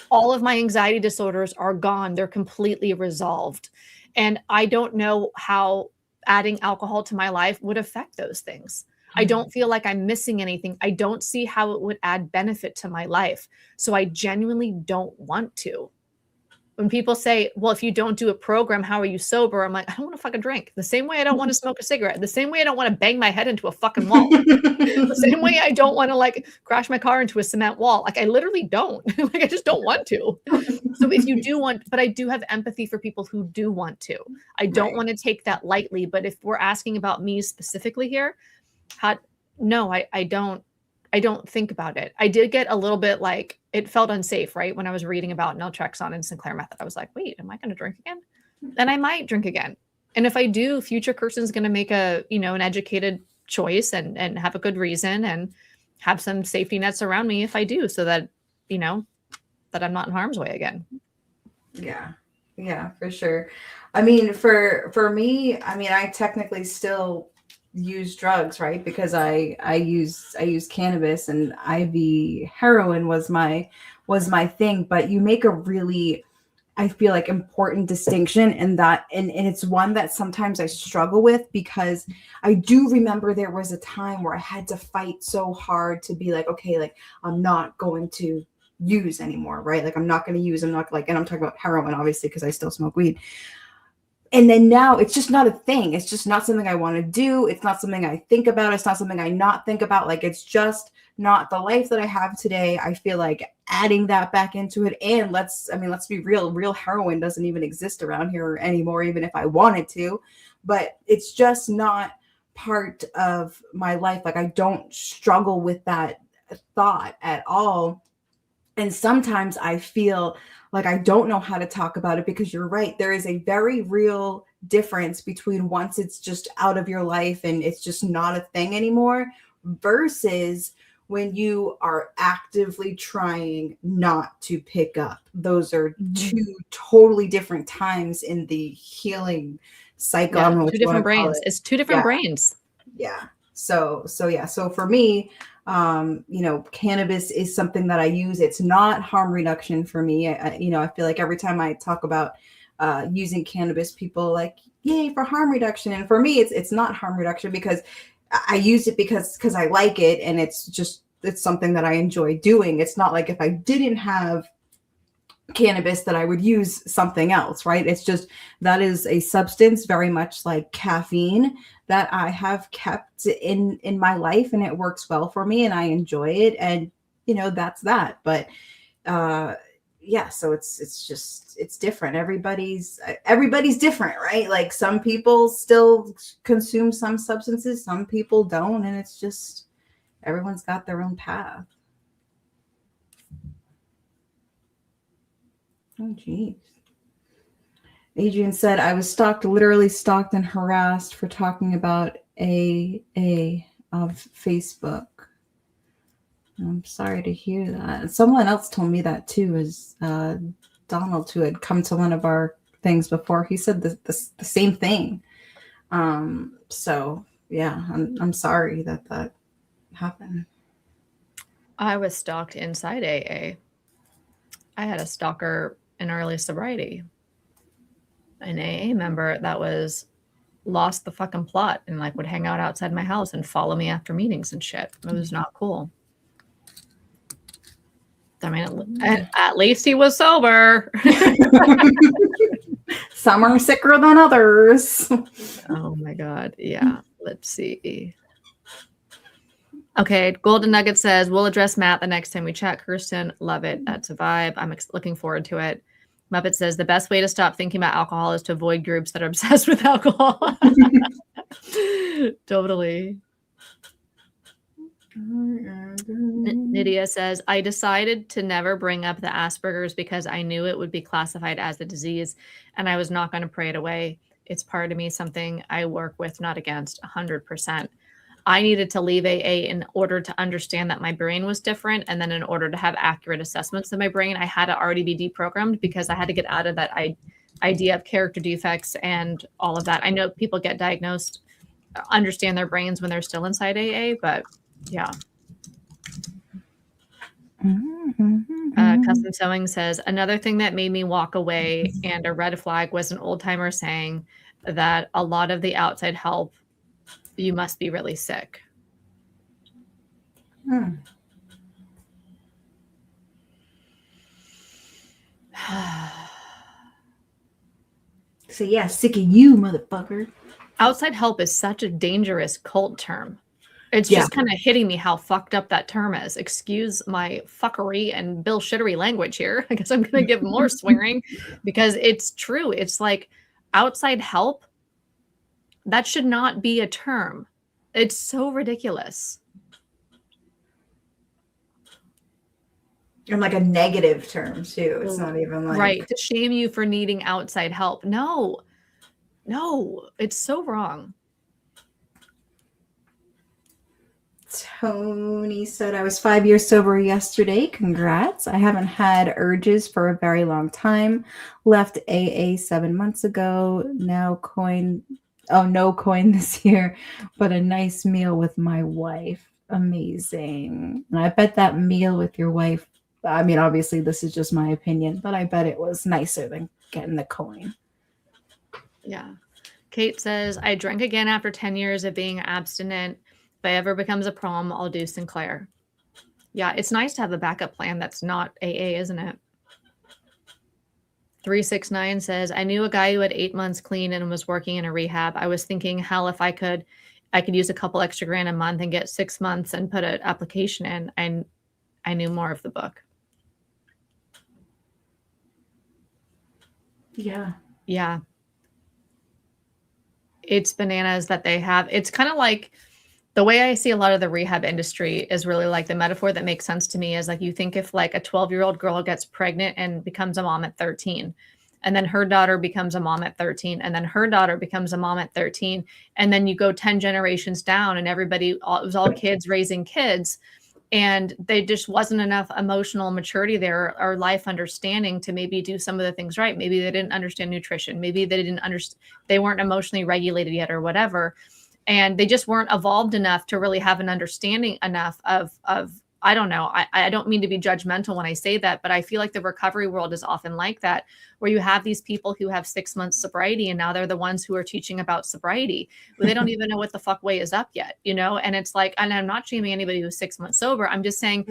All of my anxiety disorders are gone. They're completely resolved. And I don't know how adding alcohol to my life would affect those things. I don't feel like I'm missing anything. I don't see how it would add benefit to my life. So I genuinely don't want to. When people say, well, if you don't do a program, how are you sober? I'm like, I don't want to fucking drink. The same way I don't want to smoke a cigarette. The same way I don't want to bang my head into a fucking wall. The same way I don't want to like crash my car into a cement wall. Like I literally don't. Like I just don't want to. So if you do want, but I do have empathy for people who do want to. I don't want to take that lightly. But if we're asking about me specifically here, no, I don't think about it. I did get a little bit like, it felt unsafe, right? When I was reading about naltrexone and Sinclair method, I was like, wait, am I going to drink again? And I might drink again. And if I do, future Kirsten's going to make an educated choice and have a good reason and have some safety nets around me if I do, so that, that I'm not in harm's way again. Yeah, for sure. I mean, for me, I mean, I technically still use drugs, right? Because I use cannabis, and IV heroin was my thing. But you make a really, I feel like, important distinction in that, and it's one that sometimes I struggle with, because I do remember there was a time where I had to fight so hard to be like, okay, like I'm not going to use anymore, right? Like I'm not going to use, and I'm talking about heroin, obviously, because I still smoke weed. And then now it's just not a thing. It's just not something I want to do. It's not something I think about. It's not something I not think about. Like it's just not the life that I have today. I feel like adding that back into it. And let's be real heroin doesn't even exist around here anymore, even if I wanted to. But it's just not part of my life. Like I don't struggle with that thought at all. And sometimes I feel like, I don't know how to talk about it, because you're right. There is a very real difference between once it's just out of your life and it's just not a thing anymore, versus when you are actively trying not to pick up. Those are two totally different times in the healing cycle. I don't know what two you want different to call brains. it. It's two different brains. Yeah. So for me, cannabis is something that I use. It's not harm reduction for me. I feel like every time I talk about using cannabis, people are like, yay for harm reduction. And for me, it's not harm reduction, because I use it because I like it, and it's something that I enjoy doing. It's not like if I didn't have cannabis that I would use something else, right? It's just, that is a substance very much like caffeine that I have kept in my life, and it works well for me and I enjoy it, and that's that. But so it's different. Everybody's different, right? Like, some people still consume some substances, some people don't, and it's just, everyone's got their own path. Oh, geez. Adrian said, I was literally stalked and harassed for talking about AA of Facebook. I'm sorry to hear that. Someone else told me that too, is Donald, who had come to one of our things before. He said the same thing. So yeah, I'm sorry that happened. I was stalked inside AA. I had a stalker in early sobriety, an AA member that was lost the fucking plot and like would hang out outside my house and follow me after meetings and shit. It was not cool. I mean, at least he was sober. Some are sicker than others. Oh my God. Yeah. Let's see. Okay. Golden Nugget says, we'll address Matt the next time we chat. Kirsten, love it. That's a vibe. I'm looking forward to it. Muppet says, the best way to stop thinking about alcohol is to avoid groups that are obsessed with alcohol. Totally. Nydia says, I decided to never bring up the Asperger's because I knew it would be classified as a disease, and I was not going to pray it away. It's part of me, something I work with, not against, 100%. I needed to leave AA in order to understand that my brain was different. And then in order to have accurate assessments of my brain, I had to already be deprogrammed, because I had to get out of that idea of character defects and all of that. I know people get diagnosed, understand their brains when they're still inside AA, but yeah. Custom Sewing says, another thing that made me walk away and a red flag was an old timer saying that a lot of the outside help, you must be really sick. So yeah, sick of you, motherfucker. Outside help is such a dangerous cult term. It's just kind of hitting me how fucked up that term is. Excuse my fuckery and bullshittery language here. I guess I'm going to give more swearing, because it's true. It's like, outside help, that should not be a term. It's so ridiculous. And like a negative term too. It's not even like, right, to shame you for needing outside help. No, it's so wrong. Tony said, I was 5 years sober yesterday. Congrats. I haven't had urges for a very long time. Left AA 7 months ago. No coin this year, but a nice meal with my wife. Amazing. And I bet that meal with your wife, I mean, obviously this is just my opinion, but I bet it was nicer than getting the coin. Yeah. Kate says, I drank again after 10 years of being abstinent. If I ever becomes a problem, I'll do Sinclair. Yeah, it's nice to have a backup plan that's not AA, isn't it? 369 says, I knew a guy who had 8 months clean and was working in a rehab. I was thinking, hell, if I could use a couple extra grand a month and get 6 months and put an application in. And I knew more of the book. Yeah. It's bananas that they have. It's kind of like The way I see a lot of the rehab industry is really like the metaphor that makes sense to me is like you think if like a 12-year-old girl gets pregnant and becomes a mom at 13, and then her daughter becomes a mom at 13, and then her daughter becomes a mom at 13, and then you go 10 generations down and it was all kids raising kids, and they just wasn't enough emotional maturity there or life understanding to maybe do some of the things right. Maybe they didn't understand nutrition. Maybe they didn't understand, they weren't emotionally regulated yet or whatever. And they just weren't evolved enough to really have an understanding enough of I don't know. I don't mean to be judgmental when I say that, but I feel like the recovery world is often like that, where you have these people who have 6 months sobriety and now they're the ones who are teaching about sobriety. But they don't even know what the fuck way is up yet, you know? And it's like, and I'm not shaming anybody who's 6 months sober. I'm just saying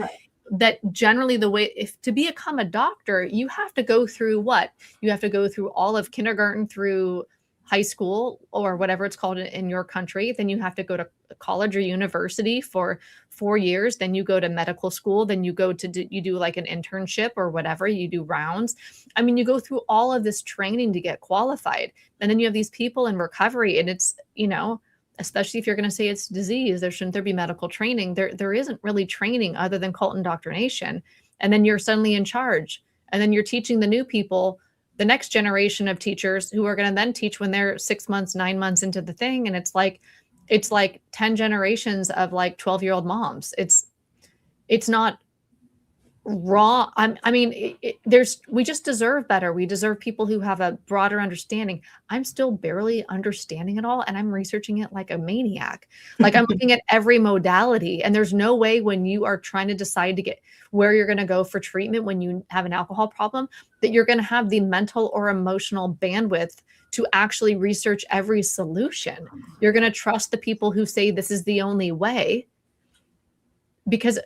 that generally the way, if to become a doctor, you have to go through what? You have to go through all of kindergarten through high school or whatever it's called in your country. Then you have to go to college or university for 4 years. Then you go to medical school. Then you go to you do like an internship or whatever. You do rounds. I mean, you go through all of this training to get qualified. And then you have these people in recovery, and it's, you know, especially if you're going to say it's disease, shouldn't there be medical training? There isn't really training other than cult indoctrination. And then you're suddenly in charge. And then you're teaching the new people, the next generation of teachers who are going to then teach when they're 6 months, 9 months into the thing. And it's like 10 generations of like 12-year-old moms. It's not wrong. I mean, we just deserve better. We deserve people who have a broader understanding. I'm still barely understanding it all, and I'm researching it like a maniac. Like I'm looking at every modality, and there's no way when you are trying to decide to get where you're going to go for treatment when you have an alcohol problem that you're going to have the mental or emotional bandwidth to actually research every solution. You're going to trust the people who say this is the only way, because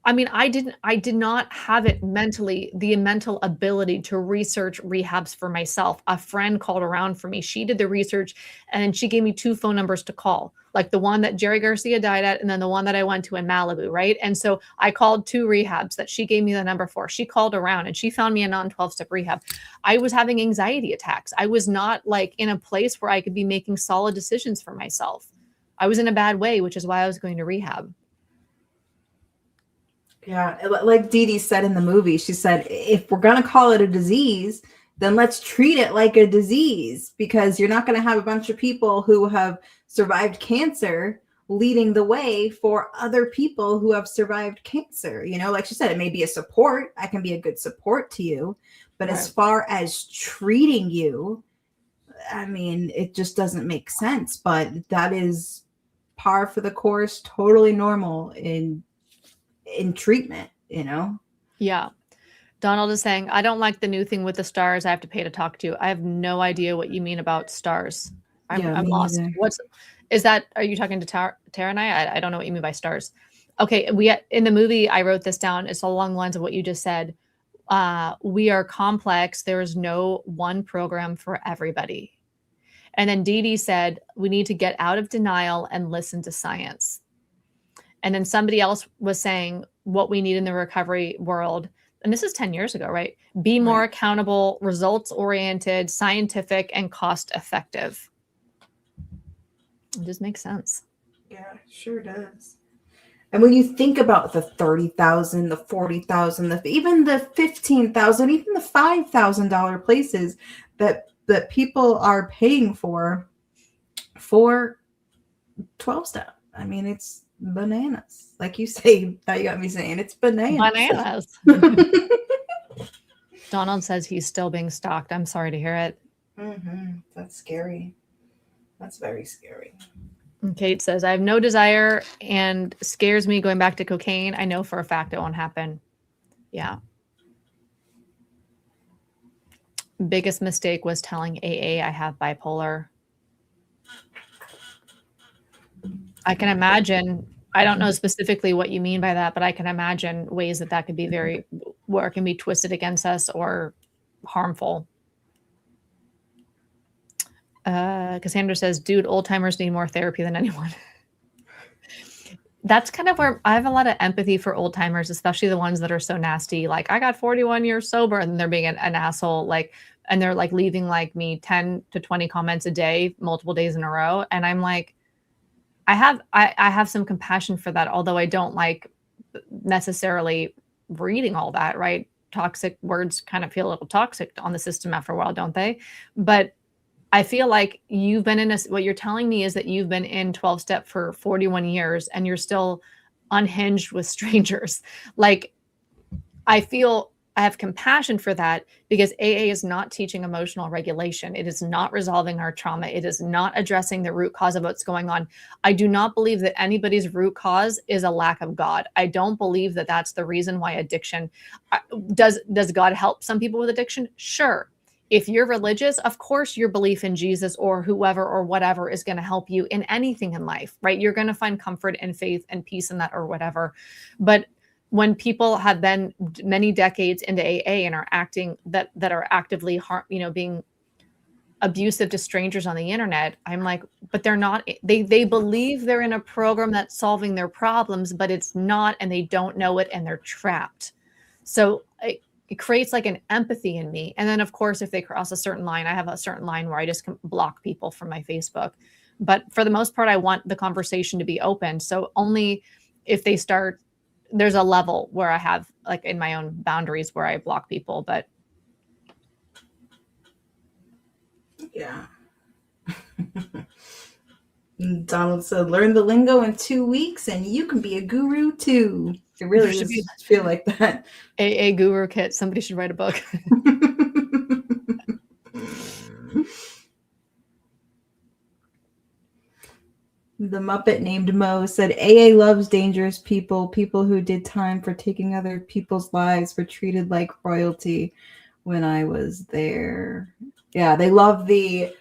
I mean, I did not have it mentally, the mental ability to research rehabs for myself. A friend called around for me. She did the research and she gave me 2 phone numbers to call, like the one that Jerry Garcia died at and then the one that I went to in Malibu, right? And so I called 2 rehabs that she gave me the number for. She called around and she found me a non-12-step rehab. I was having anxiety attacks. I was not like in a place where I could be making solid decisions for myself. I was in a bad way, which is why I was going to rehab. Yeah, like Dee Dee said in the movie, she said, if we're going to call it a disease, then let's treat it like a disease, because you're not going to have a bunch of people who have survived cancer leading the way for other people who have survived cancer. You know, like she said, it may be a support. I can be a good support to you. But as far as treating you, I mean, it just doesn't make sense. But that is par for the course, totally normal in treatment, you know? Yeah. Donald is saying, I don't like the new thing with the stars I have to pay to talk to. I have no idea what you mean about stars. I'm lost. Are you talking to Tara and I don't know what you mean by stars. Okay. In the movie, I wrote this down. It's along the lines of what you just said. We are complex. There is no one program for everybody. And then Dee Dee said, we need to get out of denial and listen to science. And then somebody else was saying what we need in the recovery world. And this is 10 years ago, right? Be more accountable, results-oriented, scientific, and cost-effective. It just makes sense. Yeah, sure does. And when you think about the 30,000, the 40,000, even the 15,000, even the $5,000 places that people are paying for 12-step, I mean, it's bananas. Like you say, how you got me saying, it's bananas. Donald says he's still being stalked. I'm sorry to hear it. That's scary. That's very scary. And Kate says, I have no desire and scares me going back to cocaine. I know for a fact it won't happen. Yeah. Biggest mistake was telling AA I have bipolar. I can imagine, I don't know specifically what you mean by that, but I can imagine ways that could be where it can be twisted against us or harmful. Cassandra says, dude, old timers need more therapy than anyone. That's kind of where I have a lot of empathy for old timers, especially the ones that are so nasty. Like, I got 41 years sober, and they're being an asshole. Like, and they're like leaving like me 10 to 20 comments a day, multiple days in a row. And I'm like, I have some compassion for that, although I don't like necessarily reading all that, right? Toxic words kind of feel a little toxic on the system after a while, don't they? But I feel like you've been in a, what you're telling me is that you've been in 12 step for 41 years and you're still unhinged with strangers. Like, I feel I have compassion for that because AA is not teaching emotional regulation. It is not resolving our trauma. It is not addressing the root cause of what's going on. I do not believe that anybody's root cause is a lack of God. I don't believe that that's the reason why addiction does God help some people with addiction? Sure. If you're religious, of course, your belief in Jesus or whoever or whatever is going to help you in anything in life, right? You're going to find comfort and faith and peace in that or whatever. But when people have been many decades into AA and are acting that are actively being abusive to strangers on the internet, I'm like, but they're not. They believe they're in a program that's solving their problems, but it's not, and they don't know it, and they're trapped. So it creates like an empathy in me. And then, of course, if they cross a certain line, I have a certain line where I just can block people from my Facebook. But for the most part, I want the conversation to be open. So only if they start, there's a level where I have like in my own boundaries where I block people, but yeah. Donald said, learn the lingo in 2 weeks and you can be a guru too. It really should feel like that. AA guru kit. Somebody should write a book. The Muppet named Mo said, AA loves dangerous people. People who did time for taking other people's lives were treated like royalty when I was there. Yeah, they love the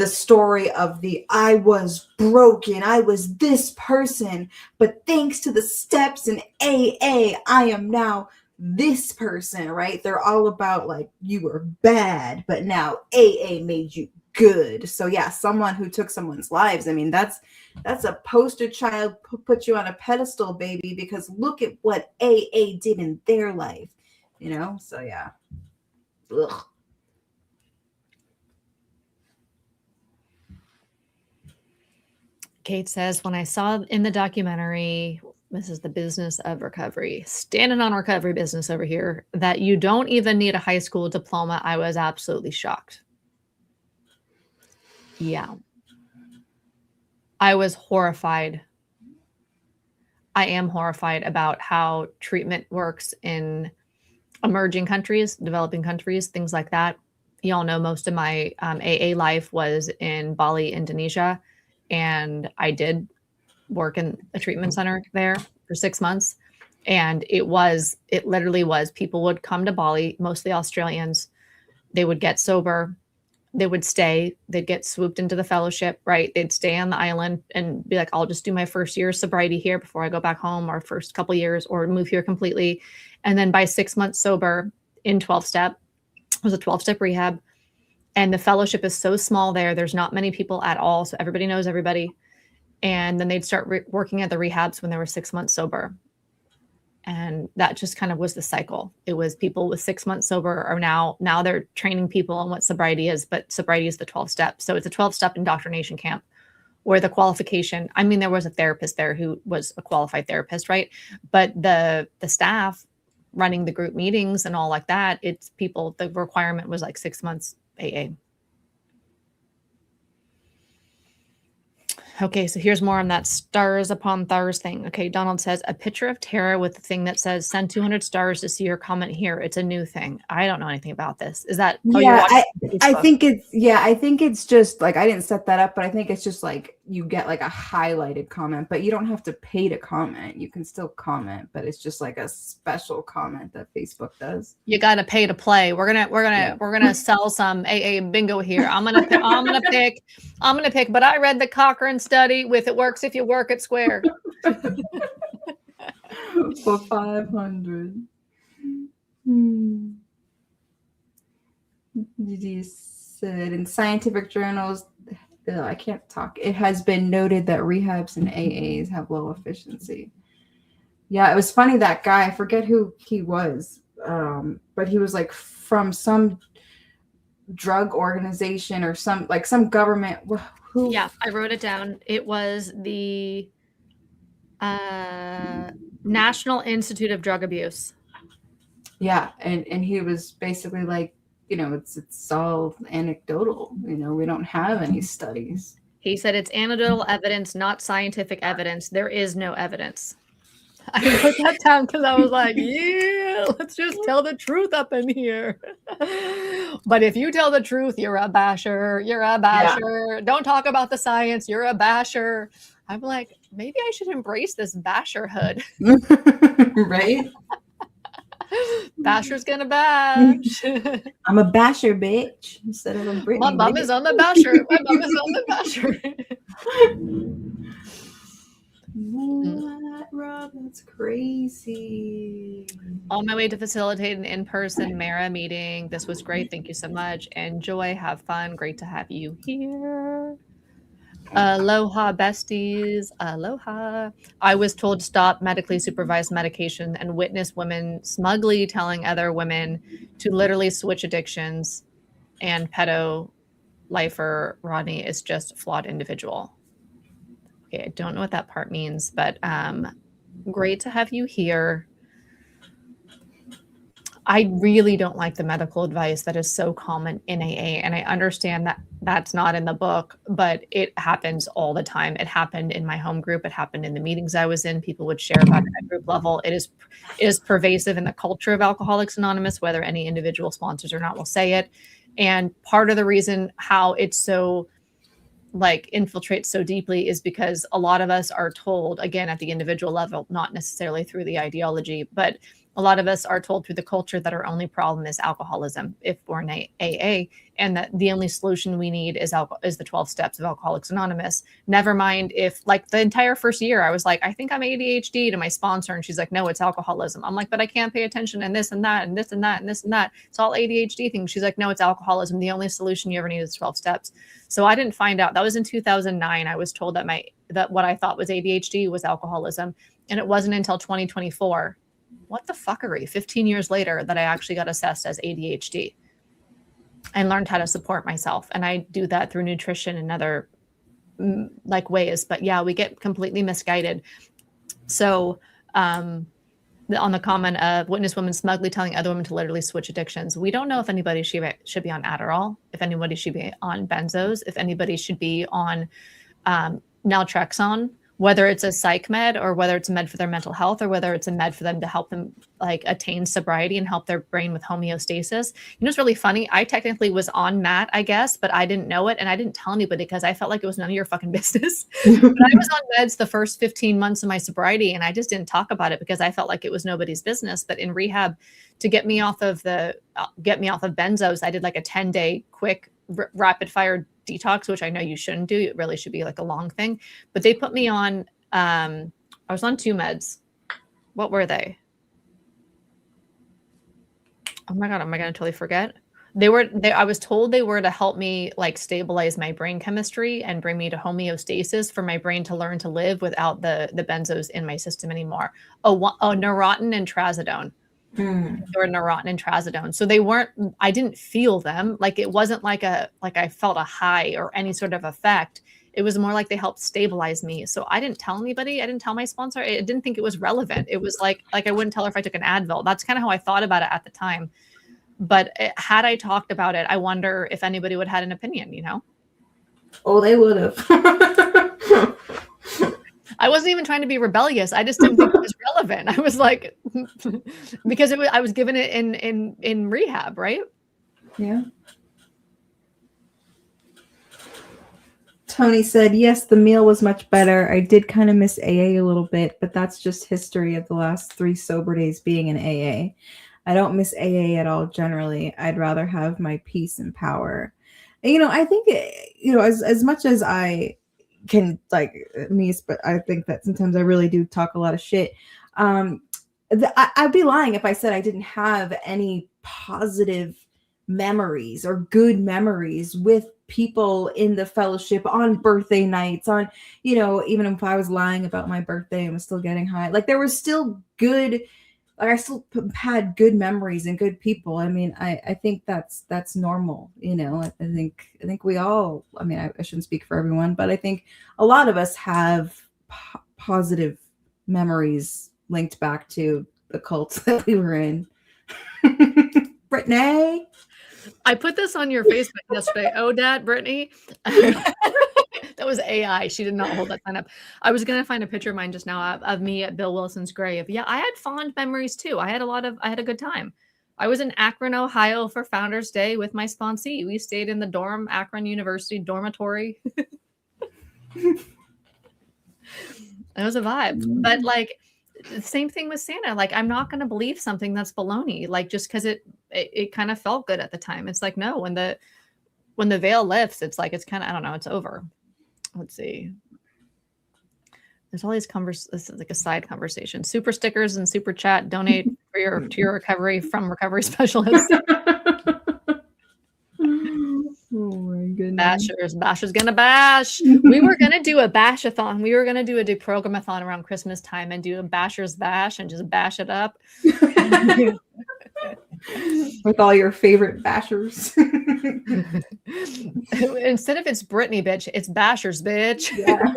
story of the I was broken. I was this person. But thanks to the steps in AA, I am now this person, right? They're all about like you were bad, but now AA made you good. So yeah, someone who took someone's lives. I mean, that's a poster child, put you on a pedestal, baby, because look at what AA did in their life, you know? So yeah. Ugh. Kate says, when I saw in the documentary, this is the business of recovery, standing on recovery business over here, that you don't even need a high school diploma, I was absolutely shocked. Yeah. I was horrified. I am horrified about how treatment works in emerging countries, developing countries, things like that. Y'all know most of my AA life was in Bali, Indonesia, and I did work in a treatment center there for 6 months. And it literally was, people would come to Bali, mostly Australians. They would get sober. They would stay, they'd get swooped into the fellowship, right? They'd stay on the island and be like, I'll just do my first year of sobriety here before I go back home, or first couple years, or move here completely. And then by 6 months sober in 12 step, it was a 12-step rehab. And the fellowship is so small there. There's not many people at all. So everybody knows everybody. And then they'd start working at the rehabs when they were 6 months sober. And that just kind of was the cycle. It was people with 6 months sober are now they're training people on what sobriety is, but sobriety is the 12 step. So it's a 12-step indoctrination camp where the qualification, I mean, there was a therapist there who was a qualified therapist, right? But the staff running the group meetings and all like that, it's people, the requirement was like 6 months AA. Okay, so here's more on that stars upon stars thing. Okay, Donald says, a picture of Tara with the thing that says, send 200 stars to see your comment here. It's a new thing. I don't know anything about this. Is that? Yeah, I think it's just like, I didn't set that up, but I think it's just like you get like a highlighted comment, but you don't have to pay to comment. You can still comment, but it's just like a special comment that Facebook does. You got to pay to play. We're gonna sell some AA bingo here. I'm gonna pick. But I read the Cochrane study with it works if you work at Square for 500. You said in scientific journals, I can't talk. It has been noted that rehabs and AAs have low efficiency. Yeah, it was funny, that guy, I forget who he was, but he was like from some drug organization or some government. Who? Yeah, I wrote it down. It was the National Institute of Drug Abuse. Yeah, and he was basically like, it's all anecdotal. We don't have any studies. He said it's anecdotal evidence, not scientific evidence. There is no evidence. I wrote that down because I was like, yeah, let's just tell the truth up in here. But if you tell the truth, you're a basher. You're a basher. Yeah. Don't talk about the science. You're a basher. I'm like, maybe I should embrace this basherhood. Right? Basher's gonna bash. I'm a basher, bitch. Instead of a Britney. My bum is on the basher. My bum is on the basher. What, Rob? That's crazy. On my way to facilitate an in-person Mara meeting. This was great. Thank you so much. Enjoy. Have fun. Great to have you here. Aloha, besties. Aloha. I was told to stop medically supervised medication and witness women smugly telling other women to literally switch addictions. And pedo lifer Rodney is just a flawed individual. Okay, I don't know what that part means, but great to have you here. I really don't like the medical advice that is so common in AA, and I understand that that's not in the book, but it happens all the time. It happened in my home group. It happened in the meetings I was in. People would share about it at group level. It is pervasive in the culture of Alcoholics Anonymous, whether any individual sponsors or not will say it. And part of the reason how it's so infiltrates so deeply is because a lot of us are told, again, at the individual level, not necessarily through the ideology, but a lot of us are told through the culture that our only problem is alcoholism if we're in AA, and that the only solution we need is the 12 steps of Alcoholics Anonymous. Never mind if, the entire first year, I was like, I think I'm ADHD to my sponsor, and she's like, no, it's alcoholism. I'm like, but I can't pay attention, and this and that, and this and that, and this and that. It's all ADHD things. She's like, no, it's alcoholism. The only solution you ever need is 12 steps. So I didn't find out. That was in 2009. I was told that what I thought was ADHD was alcoholism, and it wasn't until 2024. What the fuckery, 15 years later, that I actually got assessed as ADHD and learned how to support myself. And I do that through nutrition and other ways. But yeah, we get completely misguided. So on the comment of witness women smugly telling other women to literally switch addictions, we don't know if anybody should be on Adderall, if anybody should be on benzos, if anybody should be on naltrexone, whether it's a psych med or whether it's a med for their mental health or whether it's a med for them to help them attain sobriety and help their brain with homeostasis. It's really funny. I technically was on MAT, I guess, but I didn't know it. And I didn't tell anybody because I felt like it was none of your fucking business. But I was on meds the first 15 months of my sobriety, and I just didn't talk about it because I felt like it was nobody's business. But in rehab, to get me off of benzos, I did a 10-day quick rapid fire detox, which I know you shouldn't do. It really should be a long thing. But they put me on, I was on 2 meds. What were they? Oh my God, am I going to totally forget? I was told they were to help me stabilize my brain chemistry and bring me to homeostasis for my brain to learn to live without the benzos in my system anymore. Neurontin and trazodone. They were Neurontin and trazodone. So I didn't feel them. It wasn't I felt a high or any sort of effect. It was more they helped stabilize me. So I didn't tell anybody. I didn't tell my sponsor. I didn't think it was relevant. It was like I wouldn't tell her if I took an Advil. That's kind of how I thought about it at the time. But had I talked about it, I wonder if anybody would have had an opinion, Oh, they would have. I wasn't even trying to be rebellious. I just didn't think it was relevant. I was because I was given it in rehab, right? Yeah. Tony said, yes, the meal was much better. I did kind of miss AA a little bit, but that's just history of the last 3 sober days being in AA. I don't miss AA at all generally. I'd rather have my peace and power. I think, as much as I can but I think that sometimes I really do talk a lot of shit. I'd be lying if I said I didn't have any positive memories or good memories with people in the fellowship on birthday nights, on, even if I was lying about my birthday and was still getting high, there was still good like I still had good memories and good people. I mean, I think that's normal, you know. I think we all, I mean, I shouldn't speak for everyone, but I think a lot of us have positive memories linked back to the cults that we were in. Brittany, I put this on your Facebook yesterday. Oh, Dad, Brittany. That was AI. She did not hold that sign up. I was gonna find a picture of mine just now of me at Bill Wilson's grave. Yeah, I had fond memories too. I had a good time. I was in Akron, Ohio for Founders Day with my sponsee. We stayed in the dorm, Akron University dormitory. It was a vibe. But like the same thing with Santa. Like, I'm not gonna believe something that's baloney, like just because it kind of felt good at the time. It's like, no, when the veil lifts, it's like, it's kind of, I don't know, it's over. Let's see. There's all these this is like a side conversation. Super stickers and super chat. Donate to your recovery from recovery specialists. oh my goodness. Bashers gonna bash. We were gonna do a bash-a-thon. We were gonna do a deprogramathon around Christmas time and do a bashers bash and just bash it up. With all your favorite bashers. Instead of it's Brittany bitch, it's bashers bitch. Yeah.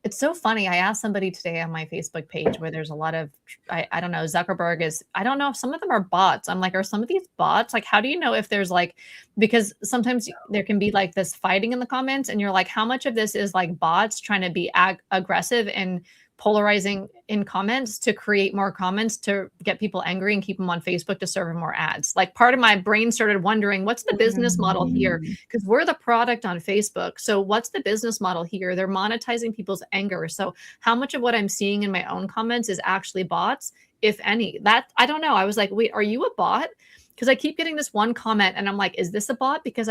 It's so funny. I asked somebody today on my Facebook page where there's a lot of, I don't know, Zuckerberg is, I don't know if some of them are bots. I'm like, are some of these bots? Like, how do you know if there's like, because sometimes there can be like this fighting in the comments and you're like, how much of this is like bots trying to be aggressive and polarizing in comments to create more comments to get people angry and keep them on Facebook to serve more ads. Like, part of my brain started wondering, what's the business model here? Because we're the product on Facebook. So what's the business model here? They're monetizing people's anger. So how much of what I'm seeing in my own comments is actually bots, if any? That, I don't know. I was like, wait, are you a bot? Because I keep getting this one comment and I'm like, is this a bot? Because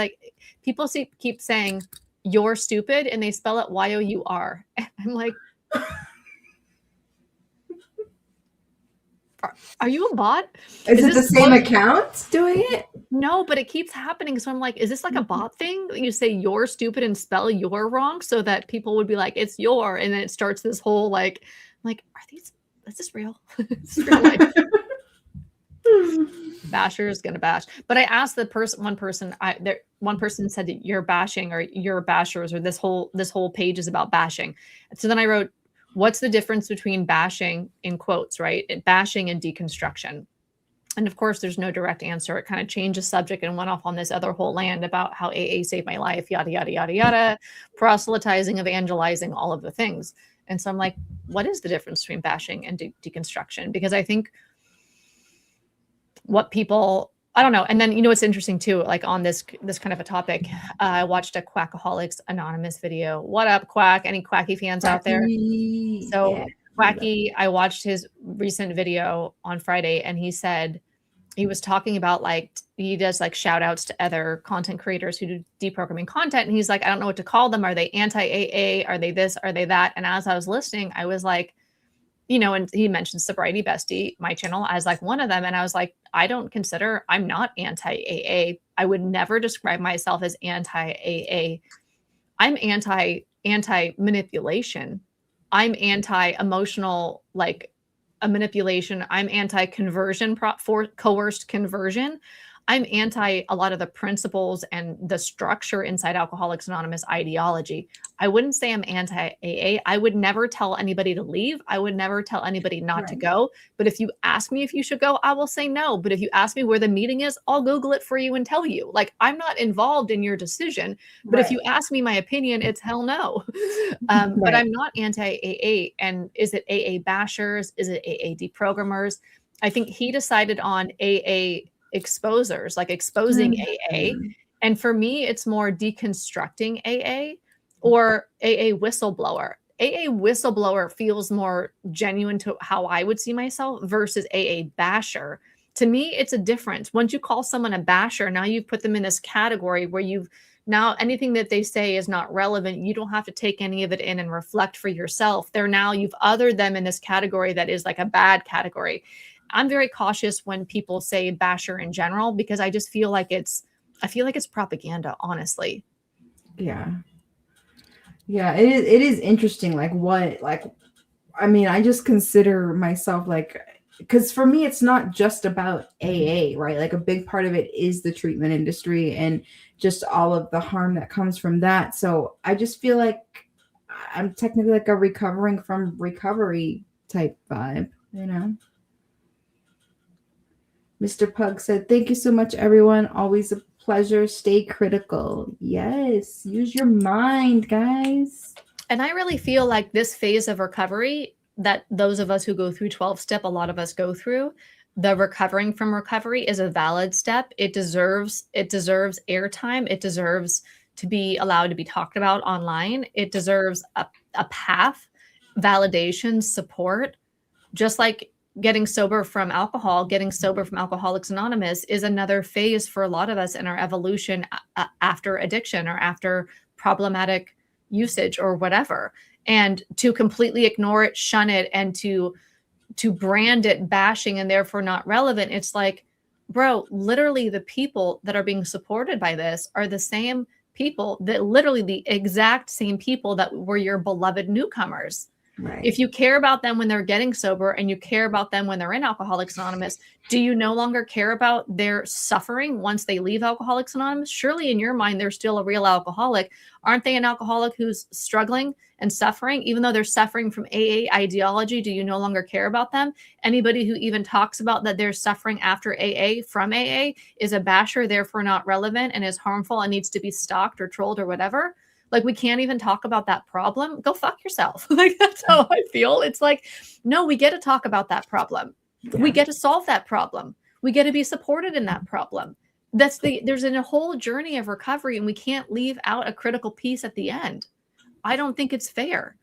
people keep saying you're stupid and they spell it Y-O-U-R. And I'm like, are you a bot? Is it the same account doing it? No, but it keeps happening. So I'm like, is this like a bot thing? You say you're stupid and spell your wrong so that people would be like, it's your, and then it starts this whole like, is this real? Is this real life? Basher's gonna bash. But I asked one person said that you're bashing or you're bashers or this whole page is about bashing. So then I wrote, what's the difference between bashing, in quotes, right? Bashing and deconstruction. And of course, there's no direct answer. It kind of changed the subject and went off on this other whole land about how AA saved my life, yada, yada, yada, yada, proselytizing, evangelizing, all of the things. And so I'm like, what is the difference between bashing and deconstruction? Because I think what people, I don't know. And then, you know, it's interesting too, like on this kind of a topic, I watched a Quackaholics Anonymous video. What up, Quack? Any Quacky fans out there? So yeah. Quacky, I watched his recent video on Friday and he said, he was talking about like, he does like shout outs to other content creators who do deprogramming content. And he's like, I don't know what to call them. Are they anti-AA? Are they this? Are they that? And as I was listening, I was like, you know, and he mentioned Sobriety Bestie, my channel, as like one of them. And I was like, I'm not anti-AA. I would never describe myself as anti-AA. I'm anti-manipulation. I'm anti-emotional, like a manipulation. I'm anti-conversion for coerced conversion. I'm anti a lot of the principles and the structure inside Alcoholics Anonymous ideology. I wouldn't say I'm anti-AA. I would never tell anybody to leave. I would never tell anybody not to go. But if you ask me if you should go, I will say no. But if you ask me where the meeting is, I'll Google it for you and tell you. Like, I'm not involved in your decision. But if you ask me my opinion, it's hell no. But I'm not anti-AA. And is it AA bashers? Is it AA deprogrammers? I think he decided on AA exposers, like exposing AA. And for me, it's more deconstructing AA or AA whistleblower. AA whistleblower feels more genuine to how I would see myself versus AA basher. To me, it's a difference. Once you call someone a basher, now you've put them in this category where now anything that they say is not relevant. You don't have to take any of it in and reflect for yourself. You've othered them in this category that is like a bad category. I'm very cautious when people say basher in general, because I just feel like it's propaganda, honestly. Yeah. Yeah, it is interesting. I mean, I just consider myself like because for me, it's not just about AA, right? Like a big part of it is the treatment industry and just all of the harm that comes from that. So I just feel like I'm technically like a recovering from recovery type vibe, you know? Mr. Pug said, "Thank you so much, everyone. Always a pleasure. Stay critical." Yes, use your mind, guys. And I really feel like this phase of recovery that those of us who go through 12-step, a lot of us go through, the recovering from recovery is a valid step. It deserves airtime. It deserves to be allowed to be talked about online. It deserves a path, validation, support, just like getting sober from Alcoholics Anonymous is another phase for a lot of us in our evolution after addiction or after problematic usage or whatever. And to completely ignore it, shun it, and to brand it bashing and therefore not relevant, it's like, bro, literally the people that are being supported by this are the same people that literally the exact same people that were your beloved newcomers. Right. If you care about them when they're getting sober and you care about them when they're in Alcoholics Anonymous, do you no longer care about their suffering once they leave Alcoholics Anonymous? Surely in your mind, they're still a real alcoholic. Aren't they an alcoholic who's struggling and suffering? Even though they're suffering from AA ideology, do you no longer care about them? Anybody who even talks about that they're suffering after AA from AA is a basher, therefore not relevant and is harmful and needs to be stalked or trolled or whatever. Like, we can't even talk about that problem. Go fuck yourself. Like, that's how I feel. It's like, no, we get to talk about that problem. Yeah. We get to solve that problem. We get to be supported in that problem. There's a whole journey of recovery, and we can't leave out a critical piece at the end. I don't think it's fair.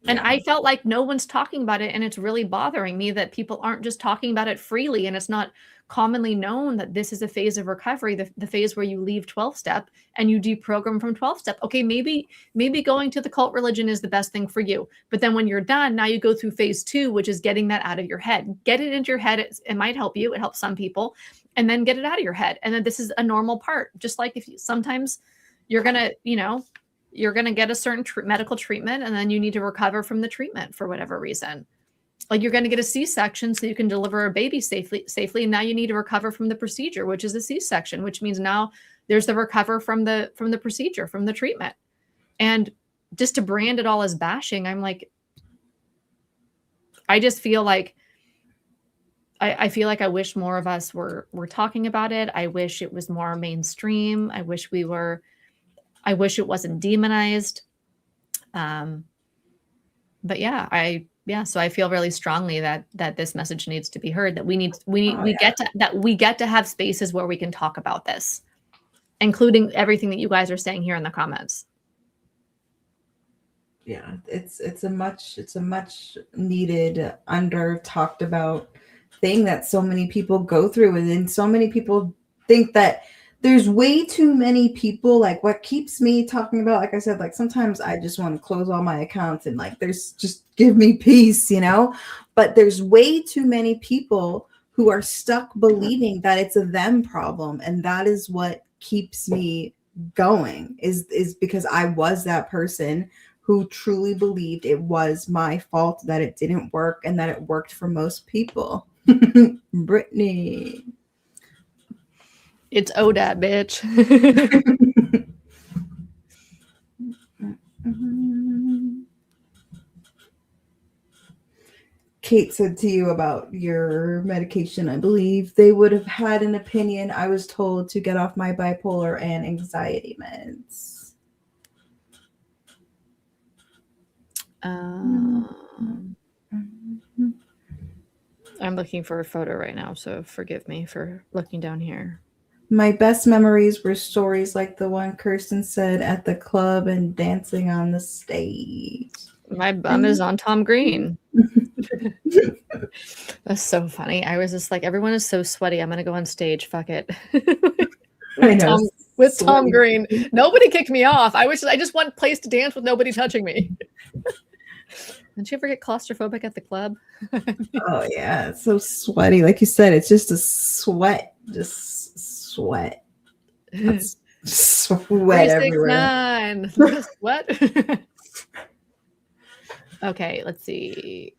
And I felt like no one's talking about it, and it's really bothering me that people aren't just talking about it freely, and it's not commonly known that this is a phase of recovery, the phase where you leave 12-step and you deprogram from 12-step. Okay, maybe going to the cult religion is the best thing for you. But then when you're done, now you go through phase 2, which is getting that out of your head. Get it into your head. It might help you. It helps some people. And then get it out of your head. And then this is a normal part. Just like if you, sometimes you're going to, you're going to get a certain medical treatment, and then you need to recover from the treatment for whatever reason. Like, you're going to get a C-section so you can deliver a baby safely. And now you need to recover from the procedure, which is a C-section, which means now there's the recover from the procedure, from the treatment. And just to brand it all as bashing, I'm like, I just feel like, I feel like I wish more of us were talking about it. I wish it was more mainstream. I wish it wasn't demonized. But so I feel really strongly that this message needs to be heard, that we get to have spaces where we can talk about this, including everything that you guys are saying here in the comments. Yeah, it's a much needed, under talked about thing that so many people go through, and then so many people think that there's way too many people. Like, what keeps me talking about, like I said, like sometimes I just want to close all my accounts and like there's just give me peace, but there's way too many people who are stuck believing that it's a them problem, and that is what keeps me going, is because I was that person who truly believed it was my fault that it didn't work and that it worked for most people. Brittany. It's ODAT, bitch. Kate said to you about your medication, I believe they would have had an opinion. I was told to get off my bipolar and anxiety meds. I'm looking for a photo right now, so forgive me for looking down here. My best memories were stories like the one Kirsten said at the club and dancing on the stage. My bum is on Tom Green. That's so funny. I was just like, everyone is so sweaty. I'm going to go on stage. Fuck it. with Tom Green. Nobody kicked me off. I just want a place to dance with nobody touching me. Didn't you ever get claustrophobic at the club? Oh, yeah. It's so sweaty. Like you said, it's just a sweat. Just sweat. That's sweat everywhere. What? Okay, let's see.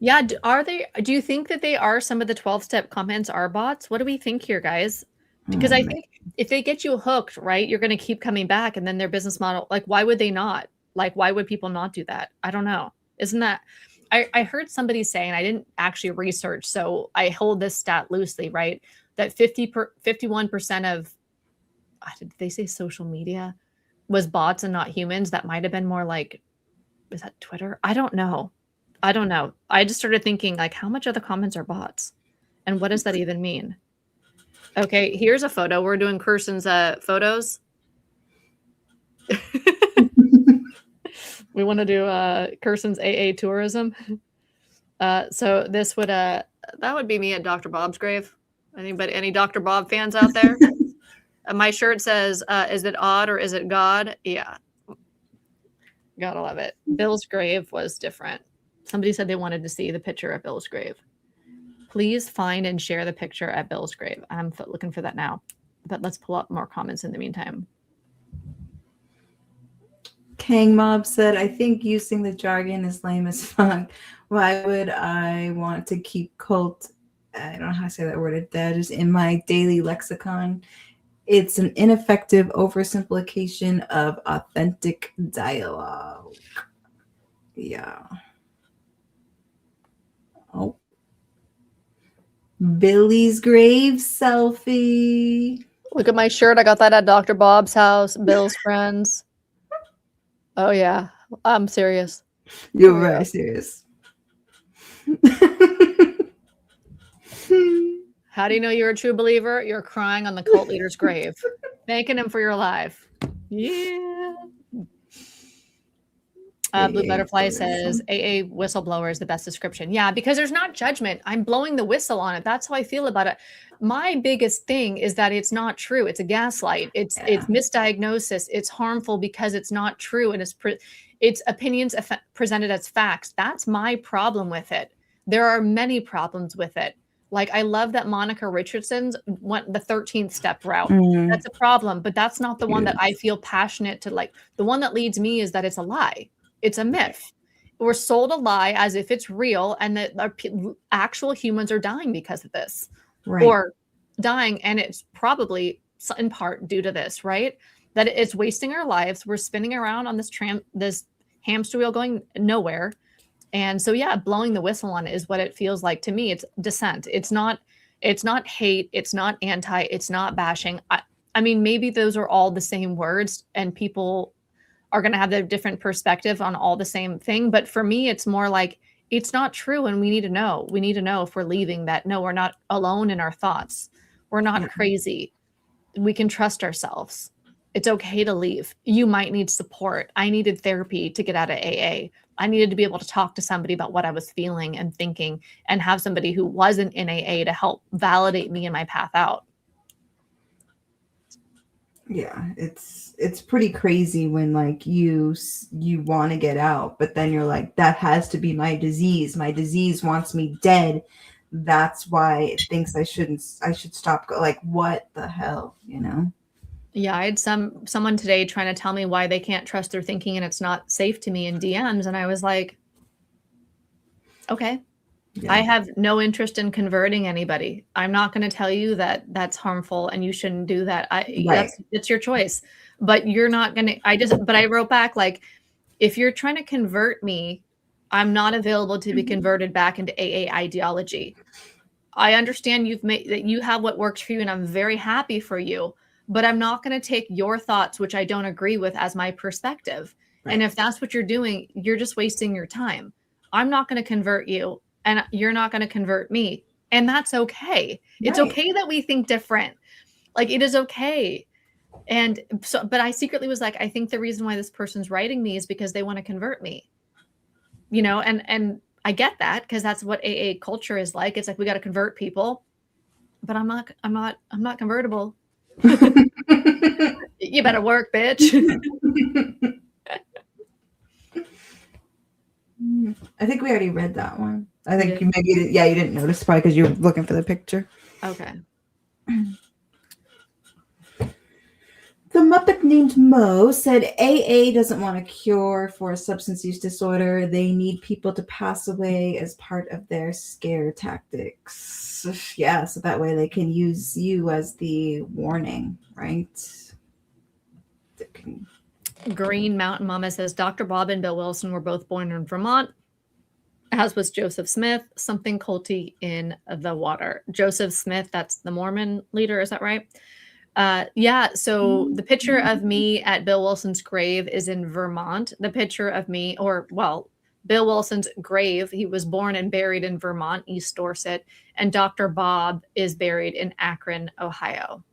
Yeah, do you think that they are some of the 12-step comments are bots? What do we think here, guys? Because I think if they get you hooked, right, you're gonna keep coming back, and then their business model, like, why would they not? Like, why would people not do that? I don't know. Isn't that I heard somebody say, and I didn't actually research, so I hold this stat loosely, right? That 51% of did they say social media was bots and not humans? That might have been more like, is that Twitter? I don't know. I don't know. I just started thinking, like, how much of the comments are bots? And what does that even mean? Okay, here's a photo. We're doing Kirsten's photos. We want to do Kirsten's AA tourism. So this would that would be me at Dr. Bob's grave. Any Dr. Bob fans out there? My shirt says, is it odd or is it God? Yeah. Gotta love it. Bill's grave was different. Somebody said they wanted to see the picture of Bill's grave. Please find and share the picture at Bill's grave. I'm looking for that now. But let's pull up more comments in the meantime. Kang Mob said, I think using the jargon is lame as fuck. Why would I want to keep cult, I don't know how to say that word, that is in my daily lexicon. It's an ineffective oversimplification of authentic dialogue. Yeah. Oh. Billy's grave selfie. Look at my shirt. I got that at Dr. Bob's house. Bill's friends. Oh, yeah. I'm serious. You're very serious. How do you know you're a true believer? You're crying on the cult leader's grave, thanking him for your life. Yeah. Blue Butterfly says, AA whistleblower is the best description. Yeah, because there's not judgment. I'm blowing the whistle on it. That's how I feel about it. My biggest thing is that it's not true. It's a gaslight. It's misdiagnosis. It's harmful because it's not true. And it's opinions presented as facts. That's my problem with it. There are many problems with it. Like, I love that Monica Richardson's went the 13th step route. That's a problem, but that's not the one that I feel passionate to like. The one that leads me is that it's a lie. It's a myth. We're sold a lie as if it's real and that actual humans are dying because of this, or dying. And it's probably in part due to this, right? That it's wasting our lives. We're spinning around on this hamster wheel going nowhere. And so, yeah, blowing the whistle on it is what it feels like to me. It's dissent. It's not hate. It's not anti. It's not bashing. I mean, maybe those are all the same words and people are going to have a different perspective on all the same thing. But for me, it's more like, it's not true. And we need to know. We need to know if we're leaving that, no, we're not alone in our thoughts. We're not crazy. We can trust ourselves. It's okay to leave. You might need support. I needed therapy to get out of AA. I needed to be able to talk to somebody about what I was feeling and thinking and have somebody who wasn't in AA to help validate me in my path out. Yeah, it's pretty crazy when like you want to get out, but then you're like, that has to be my disease. My disease wants me dead. That's why it thinks I should stop. Like, what the hell, you know? Yeah, I had someone today trying to tell me why they can't trust their thinking and it's not safe to me in DMs, and I was like, okay. Yeah. I have no interest in converting anybody. I'm not going to tell you that that's harmful and you shouldn't do that. It's your choice, but you're not going to, but I wrote back, like, if you're trying to convert me, I'm not available to be converted back into AA ideology. I understand that you have what works for you and I'm very happy for you, but I'm not going to take your thoughts, which I don't agree with, as my perspective. Right. And if that's what you're doing, you're just wasting your time. I'm not going to convert you. And you're not going to convert me. And that's okay. Right. It's okay that we think different. Like, it is okay. And so, but I secretly was like, I think the reason why this person's writing me is because they want to convert me, you know, and I get that because that's what AA culture is like. It's like, we got to convert people, but I'm not convertible. You better work, bitch. I think we already read that one. I think you didn't notice, probably because you were looking for the picture. Okay. The Muppet named Mo said AA doesn't want a cure for a substance use disorder. They need people to pass away as part of their scare tactics. Yeah, so that way they can use you as the warning, right? Green Mountain Mama says Dr. Bob and Bill Wilson were both born in Vermont, as was Joseph Smith. Something culty in the water. Joseph Smith, that's the Mormon leader, is that right? Yeah, so the picture of me at Bill Wilson's grave is in Vermont. The picture of me, Bill Wilson's grave, he was born and buried in Vermont, East Dorset, and Dr. Bob is buried in Akron, Ohio.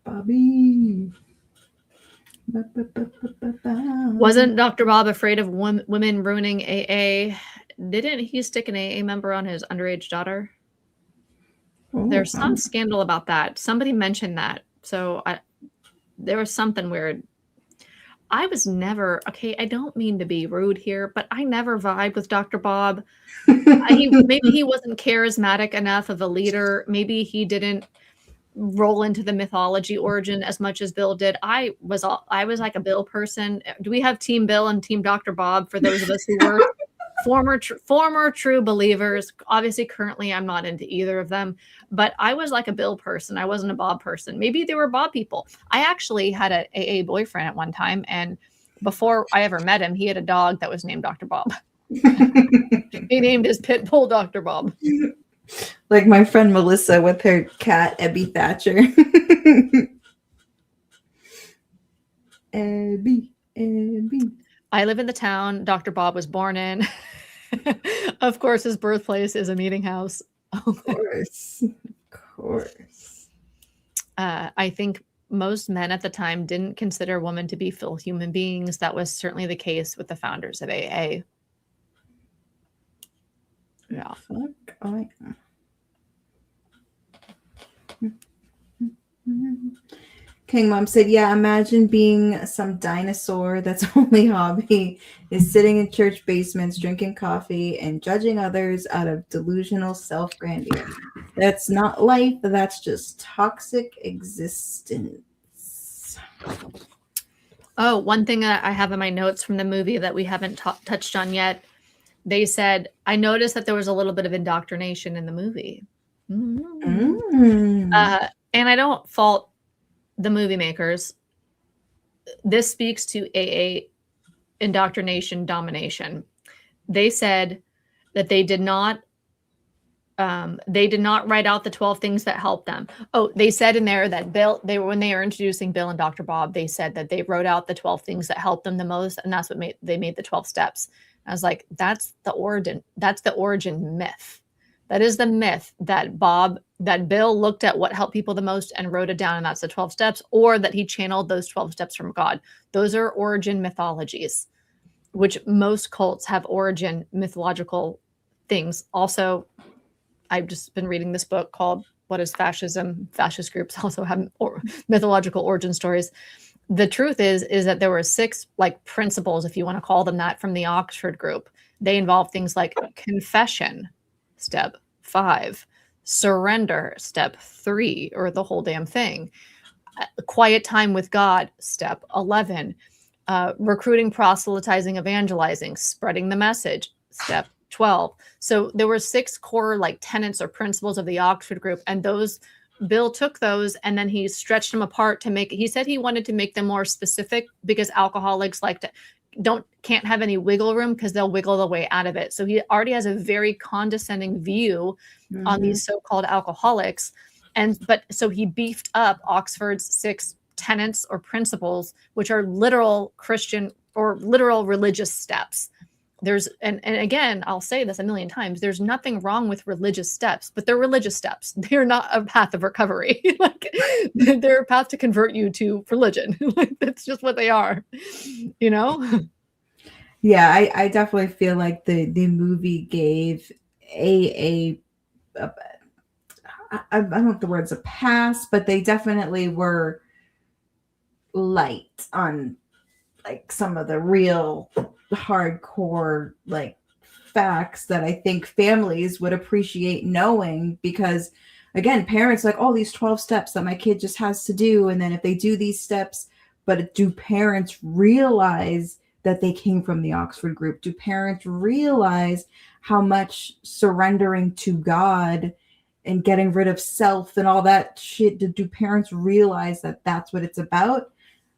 Bobby. Wasn't Dr. Bob afraid of women ruining AA? Didn't he stick an AA member on his underage daughter? There's some scandal about that. Somebody mentioned that. So there was something weird. I was never, okay, I don't mean to be rude here, but I never vibed with Dr. Bob. Maybe he wasn't charismatic enough of a leader. Maybe he didn't roll into the mythology origin as much as Bill did. I was like a Bill person. Do we have Team Bill and Team Dr. Bob for those of us who were former true believers? Obviously, currently, I'm not into either of them, but I was like a Bill person. I wasn't a Bob person. Maybe they were Bob people. I actually had an AA boyfriend at one time, and before I ever met him, he had a dog that was named Dr. Bob. He named his pit bull Dr. Bob. Like my friend Melissa with her cat, Ebby Thatcher. Ebby. I live in the town Dr. Bob was born in. Of course, his birthplace is a meeting house. Of course. I think most men at the time didn't consider women to be full human beings. That was certainly the case with the founders of AA. Yeah. Fuck. Oh, yeah. King Mom said, yeah, imagine being some dinosaur that's only hobby is sitting in church basements, drinking coffee, and judging others out of delusional self-grandeur. That's not life. That's just toxic existence. Oh, one thing that I have in my notes from the movie that we haven't touched on yet. They said, I noticed that there was a little bit of indoctrination in the movie. And I don't fault the movie makers. This speaks to AA indoctrination domination. They said that they did not write out the 12 things that helped them. Oh, they said in there that when they were introducing Bill and Dr. Bob, they said that they wrote out the 12 things that helped them the most, and that's what they made the 12 steps. I was like, that's the origin myth. That is the myth that Bill looked at what helped people the most and wrote it down, and that's the 12 steps, or that he channeled those 12 steps from God. Those are origin mythologies, which most cults have origin mythological things. Also, I've just been reading this book called What is Fascism? Fascist groups also have mythological origin stories. The truth is that there were 6 principles, if you want to call them that, from the Oxford group. They involve things like confession, step 5, surrender, step 3, or the whole damn thing, quiet time with God, step 11, recruiting, proselytizing, evangelizing, spreading the message, step 12. So there were 6 core tenets or principles of the Oxford group, and Bill took those and then he stretched them apart he said he wanted to make them more specific because alcoholics can't have any wiggle room because they'll wiggle the way out of it. So he already has a very condescending view on these so-called alcoholics. So he beefed up Oxford's 6 tenets or principles, which are literal Christian or literal religious steps. And again, I'll say this a million times, there's nothing wrong with religious steps, but they're religious steps. They're not a path of recovery. They're a path to convert you to religion. That's just what they are, Yeah, I definitely feel like the movie gave I don't know if the word's a pass, but they definitely were light on some of the real hardcore facts that I think families would appreciate knowing, because again, parents like, oh, these 12 steps that my kid just has to do. And then if they do these steps, but do parents realize that they came from the Oxford group? Do parents realize how much surrendering to God and getting rid of self and all that shit, do parents realize that that's what it's about?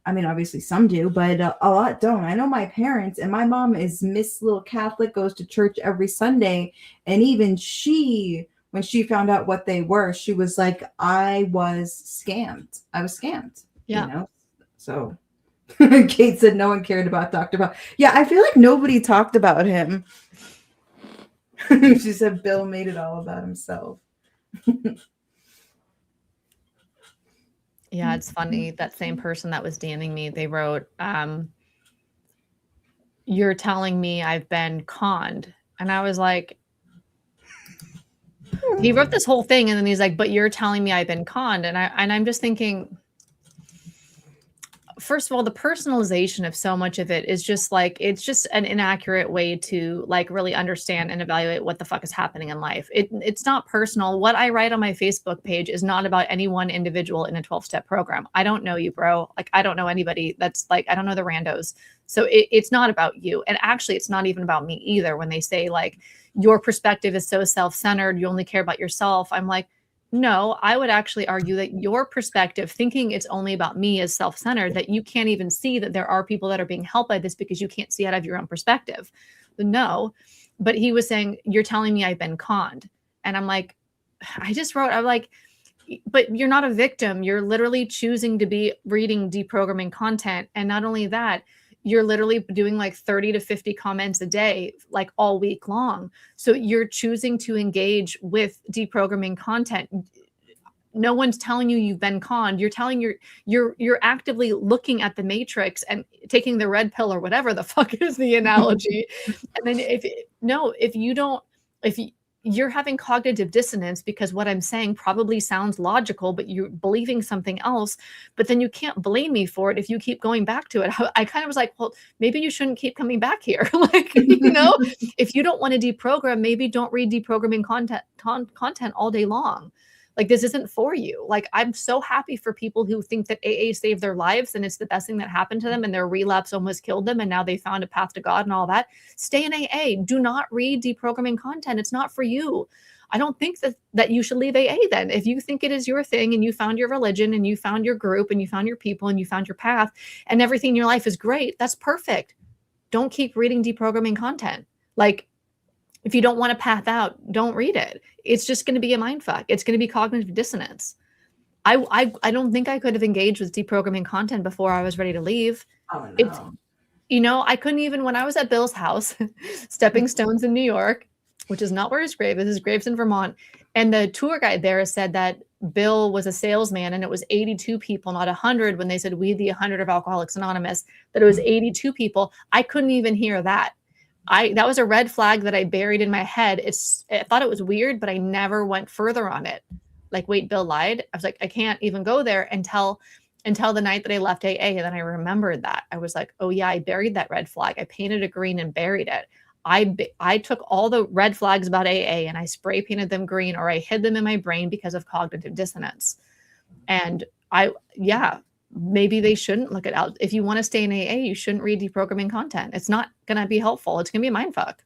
I mean, obviously some do, but a lot don't. I know my parents, and my mom is Miss Little Catholic, goes to church every Sunday. And even she, when she found out what they were, she was like, I was scammed. I was scammed, Yeah. you know? So Kate said no one cared about Dr. Bob. Yeah, I feel like nobody talked about him. She said Bill made it all about himself. Yeah, it's funny. That same person that was DMing me, they wrote, you're telling me I've been conned. And I was like, he wrote this whole thing and then he's like, but you're telling me I've been conned. And I'm just thinking, first of all, the personalization of so much of it is just like, it's just an inaccurate way to like really understand and evaluate what the fuck is happening in life. It's not personal. What I write on my Facebook page is not about any one individual in a 12-step program. I don't know you, bro. Like, I don't know anybody that's like, I don't know the randos. So it's not about you. And actually, it's not even about me either. When they say like, your perspective is so self-centered, you only care about yourself. I'm like, no, I would actually argue that your perspective, thinking it's only about me, is self-centered, that you can't even see that there are people that are being helped by this because you can't see out of your own perspective. No, but he was saying, you're telling me I've been conned. And I'm like, I'm like, but you're not a victim. You're literally choosing to be reading deprogramming content. And not only that, you're literally doing like 30 to 50 comments a day, like all week long. So you're choosing to engage with deprogramming content. No one's telling you you've been conned. You're telling you're actively looking at the matrix and taking the red pill or whatever the fuck is the analogy. And then if you're having cognitive dissonance because what I'm saying probably sounds logical, but you're believing something else, but then you can't blame me for it if you keep going back to it. I kind of was like, well, maybe you shouldn't keep coming back here. Like, if you don't want to deprogram, maybe don't read deprogramming content all day long. Like, this isn't for you. Like, I'm so happy for people who think that AA saved their lives and it's the best thing that happened to them and their relapse almost killed them and now they found a path to God and all that. Stay in AA. Do not read deprogramming content. It's not for you. I don't think that you should leave AA then. If you think it is your thing and you found your religion and you found your group and you found your people and you found your path and everything in your life is great, that's perfect. Don't keep reading deprogramming content. Like, if you don't want to path out, don't read it. It's just going to be a mind fuck. It's going to be cognitive dissonance. I don't think I could have engaged with deprogramming content before I was ready to leave. Oh, no. I couldn't even, when I was at Bill's house, Stepping Stones in New York, which is not where his grave is. His grave's in Vermont. And the tour guide there said that Bill was a salesman and it was 82 people, not 100, when they said we the 100 of Alcoholics Anonymous, that it was 82 people. I couldn't even hear that. That was a red flag that I buried in my head. I thought it was weird, but I never went further on it. Like, wait, Bill lied. I was like, I can't even go there until the night that I left AA. And then I remembered that. I was like, oh yeah, I buried that red flag. I painted it green and buried it. I took all the red flags about AA and I spray painted them green, or I hid them in my brain because of cognitive dissonance. And maybe they shouldn't look it out. If you want to stay in AA, you shouldn't read deprogramming content. It's not going to be helpful. It's going to be a mind fuck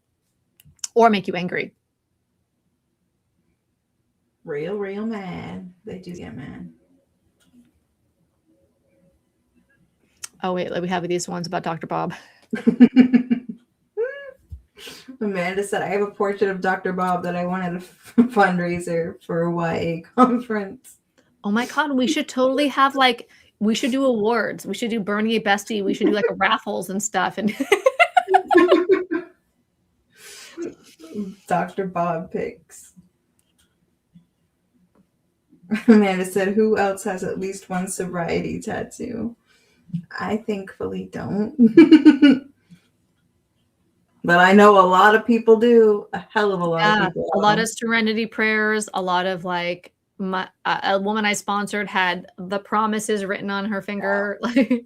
or make you angry. Real mad. They do get mad. Oh, wait, we have these ones about Dr. Bob. Amanda said, I have a portrait of Dr. Bob that I wanted a fundraiser for a YA conference. Oh my God, we should totally have we should do awards. We should do Burnie, Bestie. We should do like raffles and stuff. And Dr. Bob picks. Amanda said, who else has at least one sobriety tattoo? I thankfully don't. But I know a lot of people do. A hell of a lot of people. A lot of serenity prayers, a lot of like, a woman I sponsored had the promises written on her finger. Yeah.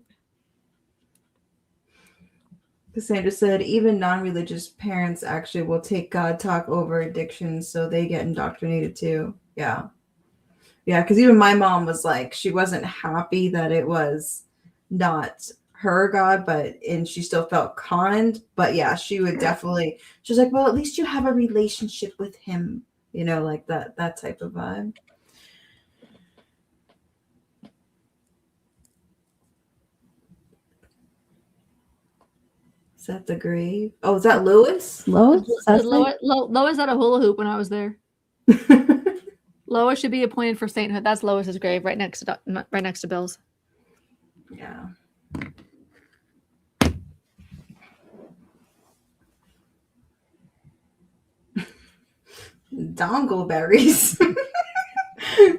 Cassandra said, even non-religious parents actually will take God talk over addiction, so they get indoctrinated too. Yeah. Yeah, because even my mom was like, she wasn't happy that it was not her God, and she still felt conned. But yeah, she would definitely, she was like, well, at least you have a relationship with him, like that type of vibe. Is that the grave? Oh, is that Lois? Lois? Lois had a hula hoop when I was there. Lois should be appointed for sainthood. That's Lois's grave, right next to Bill's. Yeah. Dongleberries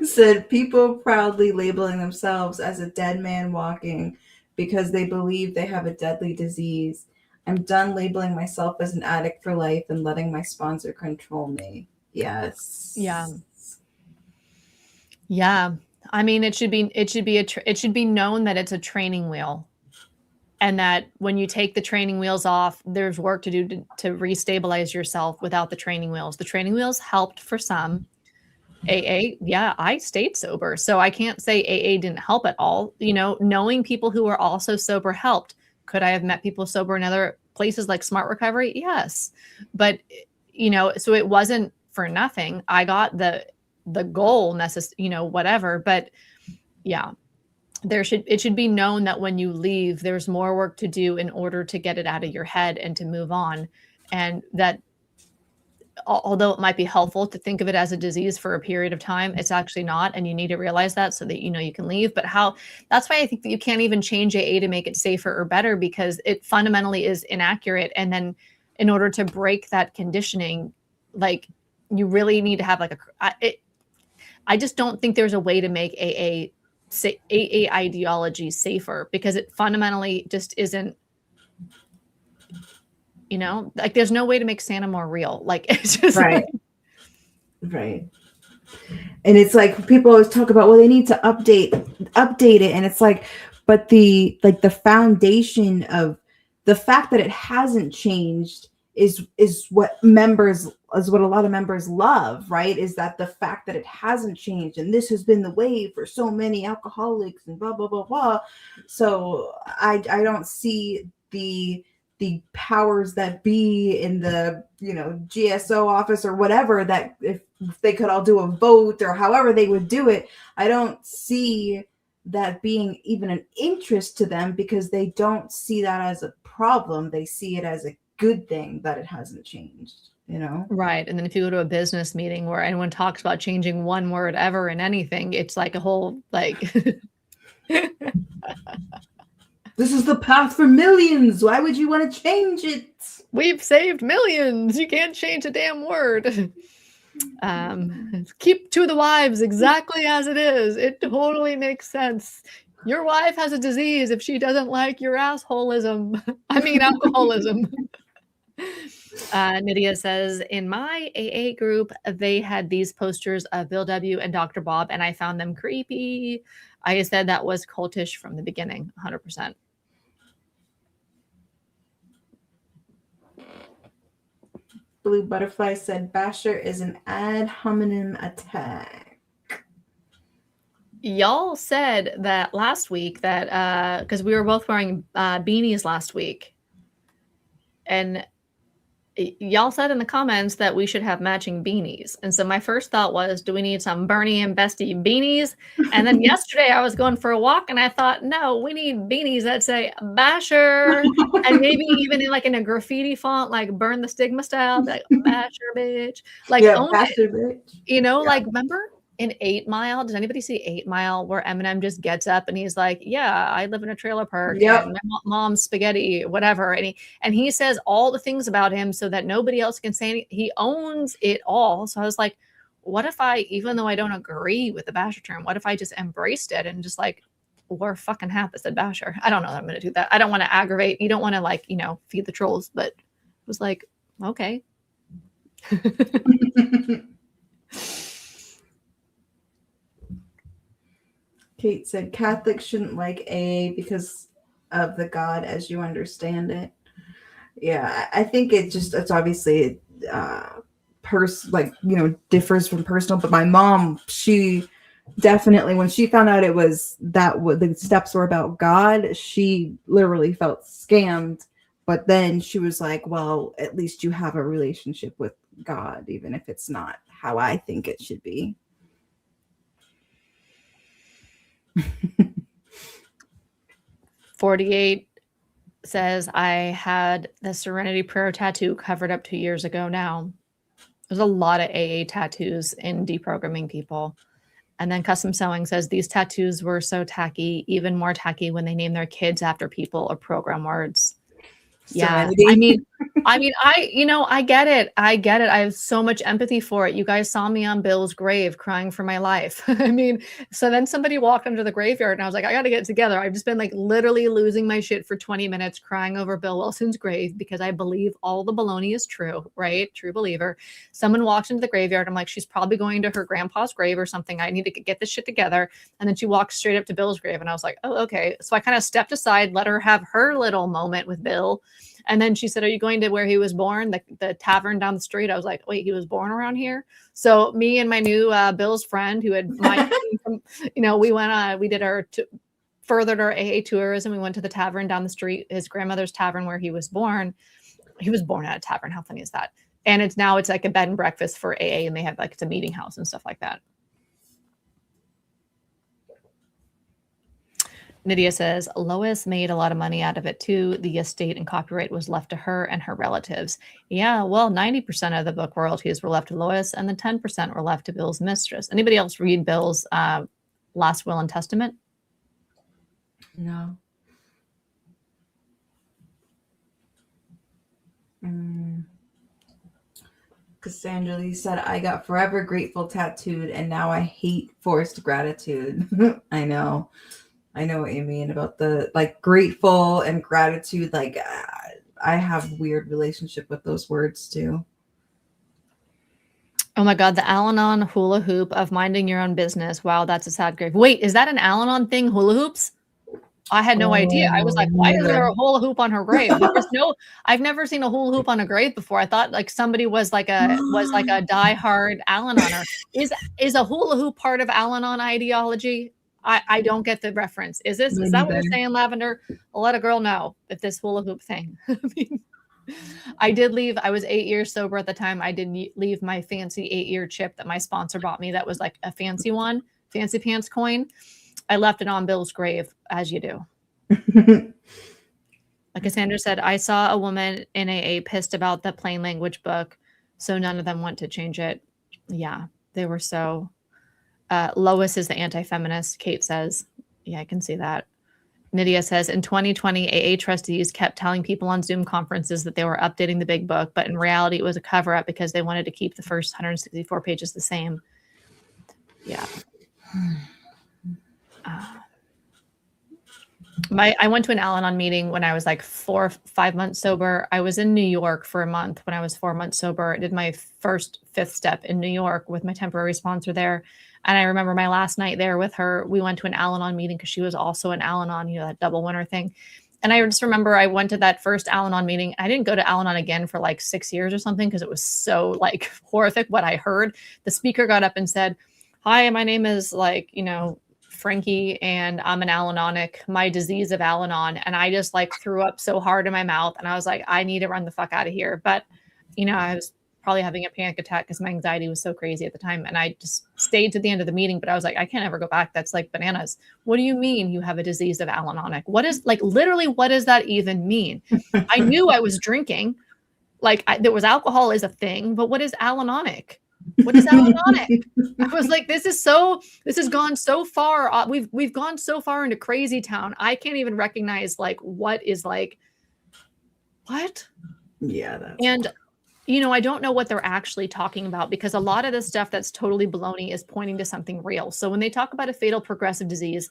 said people proudly labeling themselves as a dead man walking because they believe they have a deadly disease. I'm done labeling myself as an addict for life and letting my sponsor control me. Yes. Yeah. Yeah. I mean, it should be known that it's a training wheel, and that when you take the training wheels off, there's work to do to restabilize yourself without the training wheels. The training wheels helped for some. AA, yeah, I stayed sober, so I can't say AA didn't help at all. Knowing people who are also sober helped. Could I have met people sober in other places like Smart Recovery? Yes. But, so it wasn't for nothing. I got the goal whatever. But yeah, it should be known that when you leave, there's more work to do in order to get it out of your head and to move on. And that, although it might be helpful to think of it as a disease for a period of time, it's actually not. And you need to realize that so that, you can leave. But that's why I think that you can't even change AA to make it safer or better, because it fundamentally is inaccurate. And then in order to break that conditioning, like, you really need to have I just don't think there's a way to make AA ideology safer, because it fundamentally just isn't, like, there's no way to make Santa more real. Like, it's just right. Right. And it's like, people always talk about, well, they need to update it. And it's like, but the foundation of the fact that it hasn't changed is what a lot of members love, right? Is that the fact that it hasn't changed, and this has been the way for so many alcoholics and blah blah blah blah. So I don't see the powers that be in the GSO office or whatever, that if they could all do a vote or however they would do it, I don't see that being even an interest to them, because they don't see that as a problem. They see it as a good thing that it hasn't changed, Right. And then if you go to a business meeting where anyone talks about changing one word ever in anything, it's like a whole, like, this is the path for millions. Why would you want to change it? We've saved millions. You can't change a damn word. Keep to the wives exactly as it is. It totally makes sense. Your wife has a disease if she doesn't like your assholism. I mean, alcoholism. Nydia says, in my AA group, they had these posters of Bill W. and Dr. Bob, and I found them creepy. I said that was cultish from the beginning, 100%. Blue Butterfly said, Basher is an ad hominem attack. Y'all said that last week that, because we were both wearing beanies last week, and y'all said in the comments that we should have matching beanies. And so my first thought was, do we need some Burnie and Bestie beanies? And then yesterday I was going for a walk and I thought, no, we need beanies that say Basher, and maybe even in a graffiti font, like Burn the Stigma style, like Basher bitch. Like, yeah, Basher bitch. Like, remember in 8 Mile, does anybody see 8 Mile, where Eminem just gets up and he's like, yeah, I live in a trailer park, yep, and my mom's spaghetti, whatever. And he says all the things about him so that nobody else can say anything. He owns it all. So I was like, what if even though I don't agree with the Basher term, what if I just embraced it and just like wore a fucking hat that said Basher? I don't know that I'm going to do that. I don't want to aggravate. You don't want to feed the trolls, but it was like, okay. Kate said Catholics shouldn't like AA because of the God as you understand it. Yeah, I think it's obviously differs from personal. But my mom, she definitely when she found out it was the steps were about God, she literally felt scammed. But then she was like, well, at least you have a relationship with God, even if it's not how I think it should be. 48 says, I had the Serenity Prayer tattoo covered up 2 years ago now. There's a lot of AA tattoos in deprogramming people. And then Custom Sewing says, these tattoos were so tacky, even more tacky when they name their kids after people or program words. Yeah. Serenity. I get it. I get it. I have so much empathy for it. You guys saw me on Bill's grave crying for my life. I mean, so then somebody walked into the graveyard and I was like, I got to get together. I've just been like literally losing my shit for 20 minutes crying over Bill Wilson's grave because I believe all the baloney is true, right? True believer. Someone walks into the graveyard. I'm like, she's probably going to her grandpa's grave or something. I need to get this shit together. And then she walks straight up to Bill's grave. And I was like, oh, okay. So I kind of stepped aside, let her have her little moment with Bill. And then she said, are you going to where he was born? The tavern down the street. I was like, wait, he was born around here? So me and my new Bill's friend who had we did furthered our AA tours and we went to the tavern down the street, his grandmother's tavern where he was born. He was born at a tavern. How funny is that? And it's like a bed and breakfast for AA and they have like, it's a meeting house and stuff like that. Nydia says, Lois made a lot of money out of it too. The estate and copyright was left to her and her relatives. Yeah, well, 90% of the book royalties were left to Lois and then 10% were left to Bill's mistress. Anybody else read Bill's last will and testament? No. Cassandra Lee said, I got forever grateful tattooed and now I hate forced gratitude. I know what you mean about the like grateful and gratitude. Like I have weird relationship with those words too. Oh my God, the Al-Anon hula hoop of minding your own business. Wow, that's a sad grave. Wait, is that an Al-Anon thing, hula hoops? I had no idea. I was like, why is there a hula hoop on her grave? Because I've never seen a hula hoop on a grave before. I thought like somebody was like a diehard Al-Anoner. Is a hula hoop part of Al-Anon ideology? I don't get the reference. Is that what you're saying, Lavender? I'll let a girl know if this hula hoop thing. I did leave. I was 8 years sober at the time. I did leave my fancy 8-year chip that my sponsor bought me. That was like a fancy one, fancy pants coin. I left it on Bill's grave, as you do. Like Cassandra said, I saw a woman in AA pissed about the plain language book, so none of them want to change it. Yeah, they were so... Lois is the anti-feminist, Kate says. Yeah, I can see that. Nydia says, in 2020, AA trustees kept telling people on Zoom conferences that they were updating the big book, but in reality, it was a cover-up because they wanted to keep the first 164 pages the same. Yeah. I went to an Al-Anon meeting when I was like 4 or 5 months sober. I was in New York for a month when I was 4 months sober. I did my first 5th step in New York with my temporary sponsor there. And I remember my last night there with her, we went to an Al-Anon meeting because she was also an Al-Anon, that double winner thing. And I just remember I went to that first Al-Anon meeting. I didn't go to Al-Anon again for like 6 years or something because it was so like horrific what I heard. The speaker got up and said, hi, my name is Frankie and I'm an Al-Anonic, my disease of Al-Anon. And I just like threw up so hard in my mouth. And I was like, I need to run the fuck out of here. But, I was probably having a panic attack because my anxiety was so crazy at the time. And I just stayed to the end of the meeting, but I was like, I can't ever go back. That's like bananas. What do you mean you have a disease of Al-Anonic? What is literally, what does that even mean? I knew I was drinking. There was alcohol is a thing, but what is Al-Anonic? What is Al-Anonic? I was like, this has gone so far. We've gone so far into crazy town. I can't even recognize what is what? Yeah. And I don't know what they're actually talking about because a lot of the stuff that's totally baloney is pointing to something real. So when they talk about a fatal progressive disease,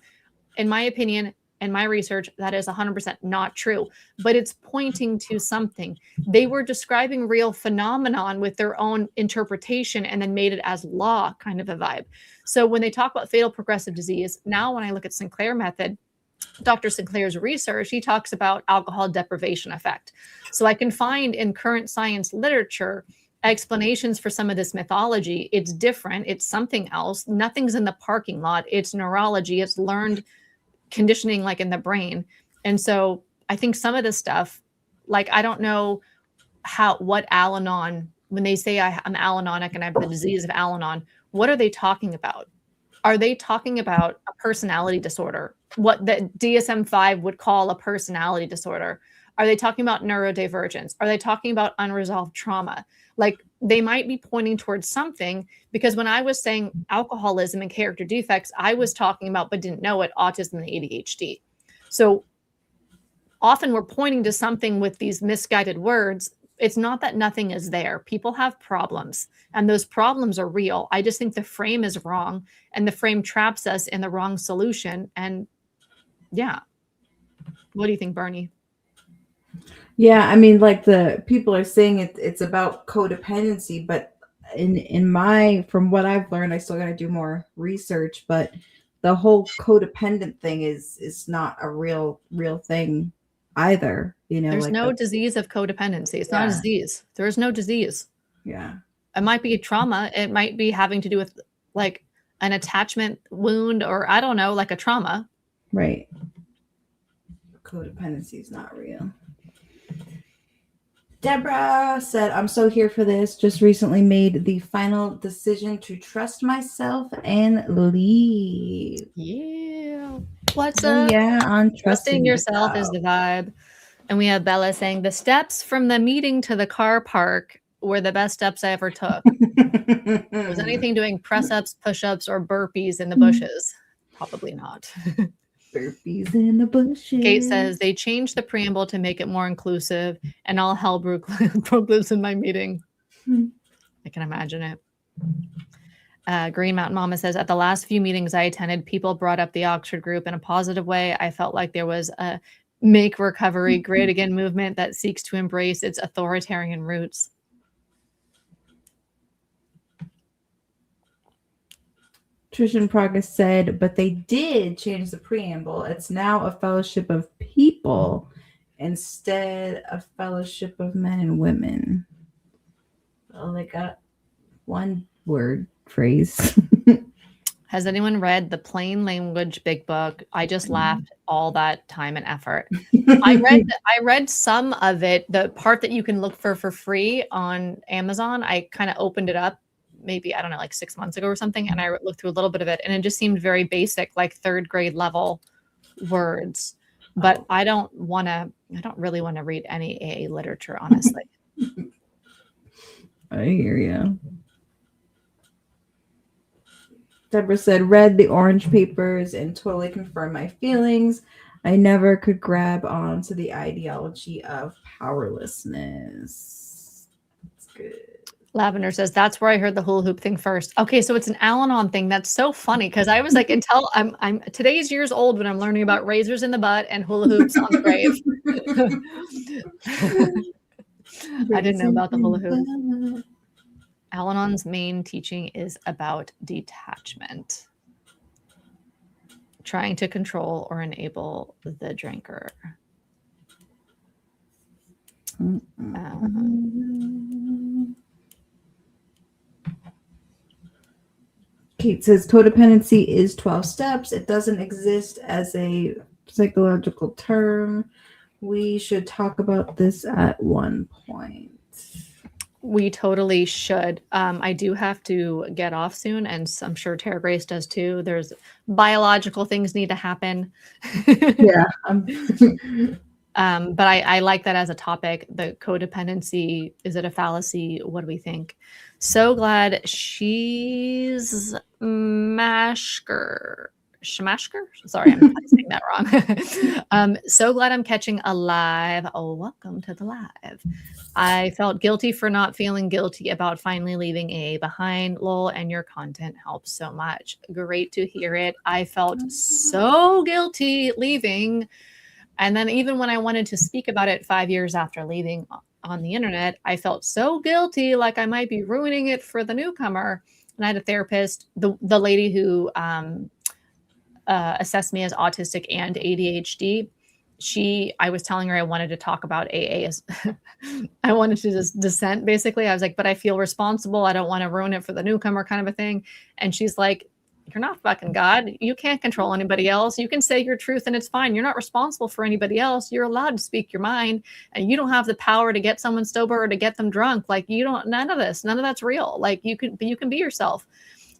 in my opinion, and my research, that is 100% not true, but it's pointing to something. They were describing real phenomenon with their own interpretation and then made it as law kind of a vibe. So when they talk about fatal progressive disease, now when I look at Sinclair method, Dr. Sinclair's research, he talks about alcohol deprivation effect. So I can find in current science literature explanations for some of this mythology. It's different. It's something else. Nothing's in the parking lot. It's neurology. It's learned conditioning, like in the brain. And so I think some of this stuff, like, I don't know what Al-Anon, when they say I'm Al-Anonic and I have the disease of Al-Anon, what are they talking about? Are they talking about a personality disorder? What the DSM-5 would call a personality disorder? Are they talking about neurodivergence? Are they talking about unresolved trauma? Like, they might be pointing towards something, because when I was saying alcoholism and character defects, I was talking about, but didn't know it, autism and ADHD. So often we're pointing to something with these misguided words. It's not that nothing is there. People have problems, and those problems are real. I just think the frame is wrong, and the frame traps us in the wrong solution. And yeah. What do you think, Burnie? Yeah, I mean, like, the people are saying it's about codependency, but from what I've learned, I still got to do more research, but the whole codependent thing is not a real thing either. There's like no disease of codependency. It's not a disease. There is no disease. Yeah. It might be a trauma. It might be having to do with like an attachment wound, or I don't know, like a trauma. Right. Codependency is not real. Deborah said, I'm so here for this. Just recently made the final decision to trust myself and leave. Yeah. What's up? Yeah, on Trusting yourself is the vibe. And we have Bella saying, the steps from the meeting to the car park were the best steps I ever took. Was anything doing press-ups, push-ups, or burpees in the bushes? Probably not. Burpees in the bushes. Kate says, they changed the preamble to make it more inclusive, and all hell broke loose in my meeting. I can imagine it. Green Mountain Mama says, at the last few meetings I attended, people brought up the Oxford group in a positive way. I felt like there was a make recovery great again movement that seeks to embrace its authoritarian roots. Trishan Progress said, but they did change the preamble. It's now a fellowship of people instead of fellowship of men and women. Well, they got one word phrase. Has anyone read the Plain Language Big Book? I just laughed all that time and effort. I read some of it, the part that you can look for free on Amazon. I kind of opened it up maybe, I don't know, like 6 months ago or something. And I looked through a little bit of it, and it just seemed very basic, like third grade level words. But I don't really want to read any AA literature, honestly. I hear you. Deborah said, read the orange papers and totally confirmed my feelings. I never could grab on to the ideology of powerlessness. That's good. Lavender says, that's where I heard the hula hoop thing first. Okay, so it's an Al-Anon thing. That's so funny, because I was like, until I'm today's years old when I'm learning about razors in the butt and hula hoops on the grave. I didn't know about the hula hoop. Al-Anon's main teaching is about detachment, trying to control or enable the drinker. Kate says, codependency is 12 steps. It doesn't exist as a psychological term. We should talk about this at one point. We totally should. I do have to get off soon, and I'm sure Tara Grace does too. There's biological things need to happen. Yeah. But I like that as a topic. The codependency, is it a fallacy? What do we think? So glad she's Schmashker. Sorry, I'm saying that wrong. So glad I'm catching a live. Oh, welcome to the live. I felt guilty for not feeling guilty about finally leaving AA behind. Lol, and your content helps so much. Great to hear it. I felt so guilty leaving. And then even when I wanted to speak about it 5 years after leaving on the internet, I felt so guilty, like I might be ruining it for the newcomer. And I had a therapist, the lady who assessed me as autistic and ADHD. I was telling her I wanted to talk about AA as I wanted to just dissent basically. I was like, but I feel responsible. I don't want to ruin it for the newcomer kind of a thing. And she's like, you're not fucking God. You can't control anybody else. You can say your truth and it's fine. You're not responsible for anybody else. You're allowed to speak your mind, and you don't have the power to get someone sober or to get them drunk. Like you don't, none of that's real. Like you can be yourself.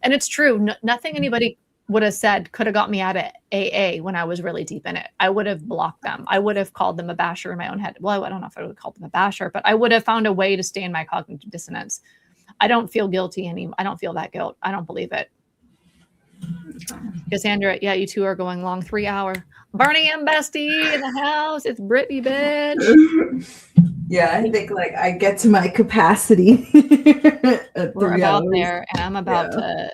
And it's true. Nothing anybody would have said could have got me out of AA when I was really deep in it. I would have blocked them. I would have called them a basher in my own head. Well, I don't know if I would have called them a basher, but I would have found a way to stay in my cognitive dissonance. I don't feel guilty anymore. I don't feel that guilt. I don't believe it. Cassandra, yeah, you two are going long 3 hour. Burnie and Bestie in the house. It's Brittany, bitch. Yeah, I think like I get to my capacity. We're about there, and I'm about to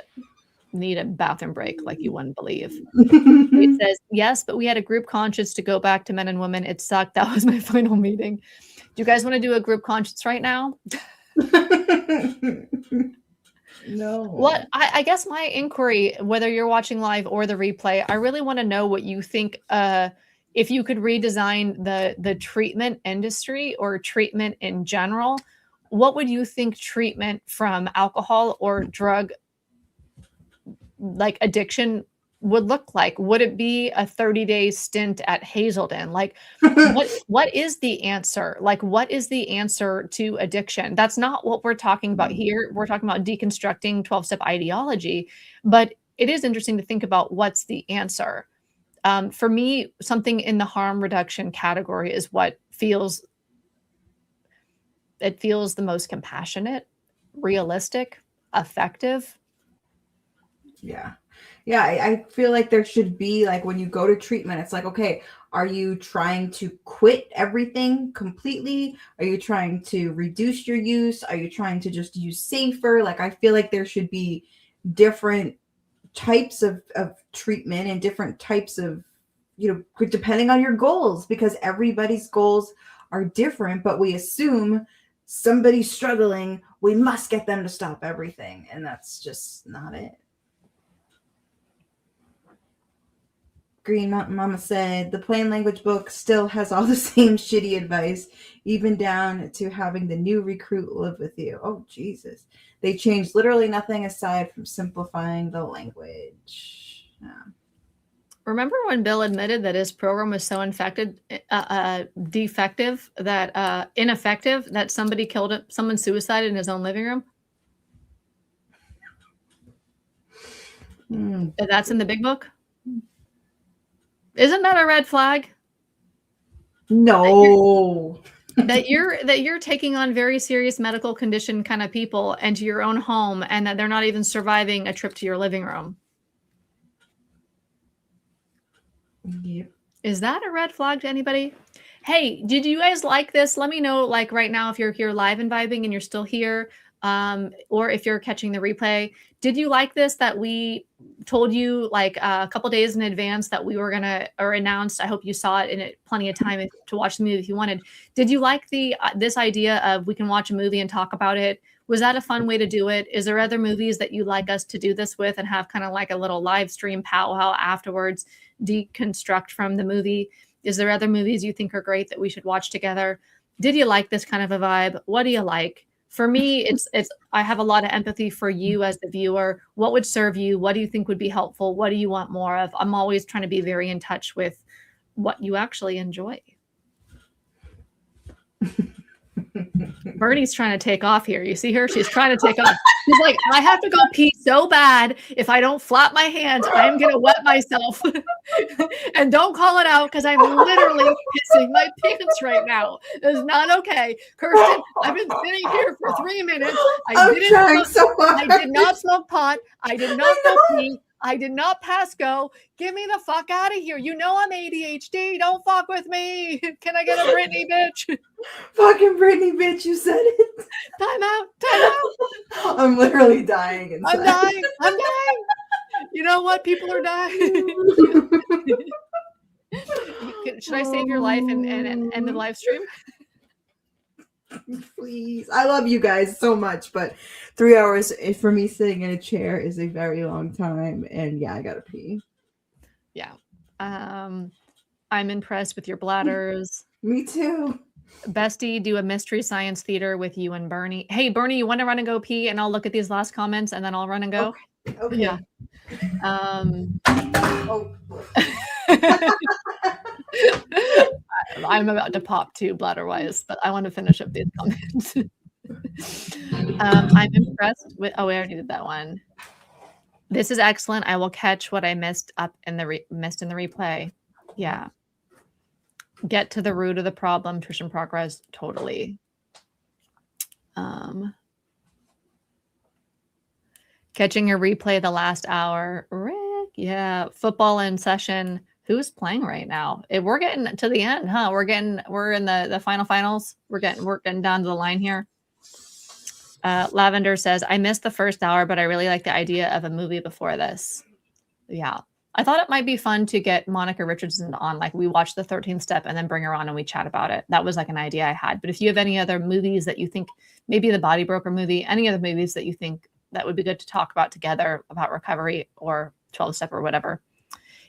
need a bathroom break like you wouldn't believe. It says, yes, but we had a group conscience to go back to men and women. It sucked. That was my final meeting. Do you guys want to do a group conscience right now? No. What I guess my inquiry, whether you're watching live or the replay, I really want to know what you think. If you could redesign the treatment industry or treatment in general, what would you think treatment from alcohol or drug like addiction would look like? Would it be a 30-day stint at Hazelden? Like what is the answer? Like what is the answer to addiction? That's not what we're talking about here. We're talking about deconstructing 12-step ideology, but it is interesting to think about what's the answer. For me, something in the harm reduction category is what feels the most compassionate, realistic, effective. Yeah. Yeah, I feel like there should be like when you go to treatment, it's like, okay, are you trying to quit everything completely? Are you trying to reduce your use? Are you trying to just use safer? Like, I feel like there should be different types of treatment and different types of, depending on your goals, because everybody's goals are different, but we assume somebody's struggling, we must get them to stop everything. And that's just not it. Green Mountain Mama said, the plain language book still has all the same shitty advice, even down to having the new recruit live with you. Oh, Jesus. They changed literally nothing aside from simplifying the language. Yeah. Remember when Bill admitted that his program was so ineffective that somebody killed it, someone suicided in his own living room? That's in the big book? Isn't that a red flag? No. That you're taking on very serious medical condition kind of people into your own home, and that they're not even surviving a trip to your living room. Yep. Is that a red flag to anybody? Hey, did you guys like this? Let me know, like right now, if you're here live and vibing and you're still here, or if you're catching the replay. Did you like this, that we told you like a couple days in advance that we were gonna, or announced? I hope you saw it in it plenty of time to watch the movie if you wanted. Did you like the this idea of we can watch a movie and talk about it? Was that a fun way to do it? Is there other movies that you'd like us to do this with and have kind of like a little live stream powwow afterwards, deconstruct from the movie? Is there other movies you think are great that we should watch together? Did you like this kind of a vibe? What do you like? For me, it's I have a lot of empathy for you as the viewer. What would serve you? What do you think would be helpful? What do you want more of? I'm always trying to be very in touch with what you actually enjoy. Burnie's trying to take off here. You see her? She's trying to take off. She's like, I have to go pee so bad. If I don't flap my hands, I'm going to wet myself. And don't call it out because I'm literally pissing my pants right now. That's not okay. Kirsten, I've been sitting here for 3 minutes. I did not smoke pot. I did not go pee. I did not pass go. Get me the fuck out of here. You know I'm ADHD. Don't fuck with me. Can I get a Brittany, bitch? Fucking Brittany, bitch, you said it. Time out. Time out. I'm literally dying inside. I'm dying. You know what? People are dying. Should I save your life and end the live stream? Please. I love you guys so much, but 3 hours for me sitting in a chair is a very long time. And yeah, I gotta pee. Yeah. I'm impressed with your bladders. Me too. Bestie, do a mystery science theater with you and Burnie. Hey, Burnie, you want to run and go pee? And I'll look at these last comments and then I'll run and go. Okay. Yeah. Oh. I'm about to pop too, bladder-wise, but I want to finish up these comments. I'm impressed with. Oh, we already did that one. This is excellent. I will catch what I missed up in the replay. Yeah. Get to the root of the problem. Nutrition progress. Totally. Catching a replay the last hour. Rick. Yeah. Football in session. Who's playing right now? We're getting to the end, huh? We're in the finals. We're getting down to the line here. Lavender says, I missed the first hour, but I really like the idea of a movie before this. Yeah. I thought it might be fun to get Monica Richardson on. Like, we watch the 13th Step and then bring her on and we chat about it. That was like an idea I had. But if you have any other movies that you think, maybe the Body Broker movie, any other movies that you think that would be good to talk about together about recovery or 12 Step or whatever.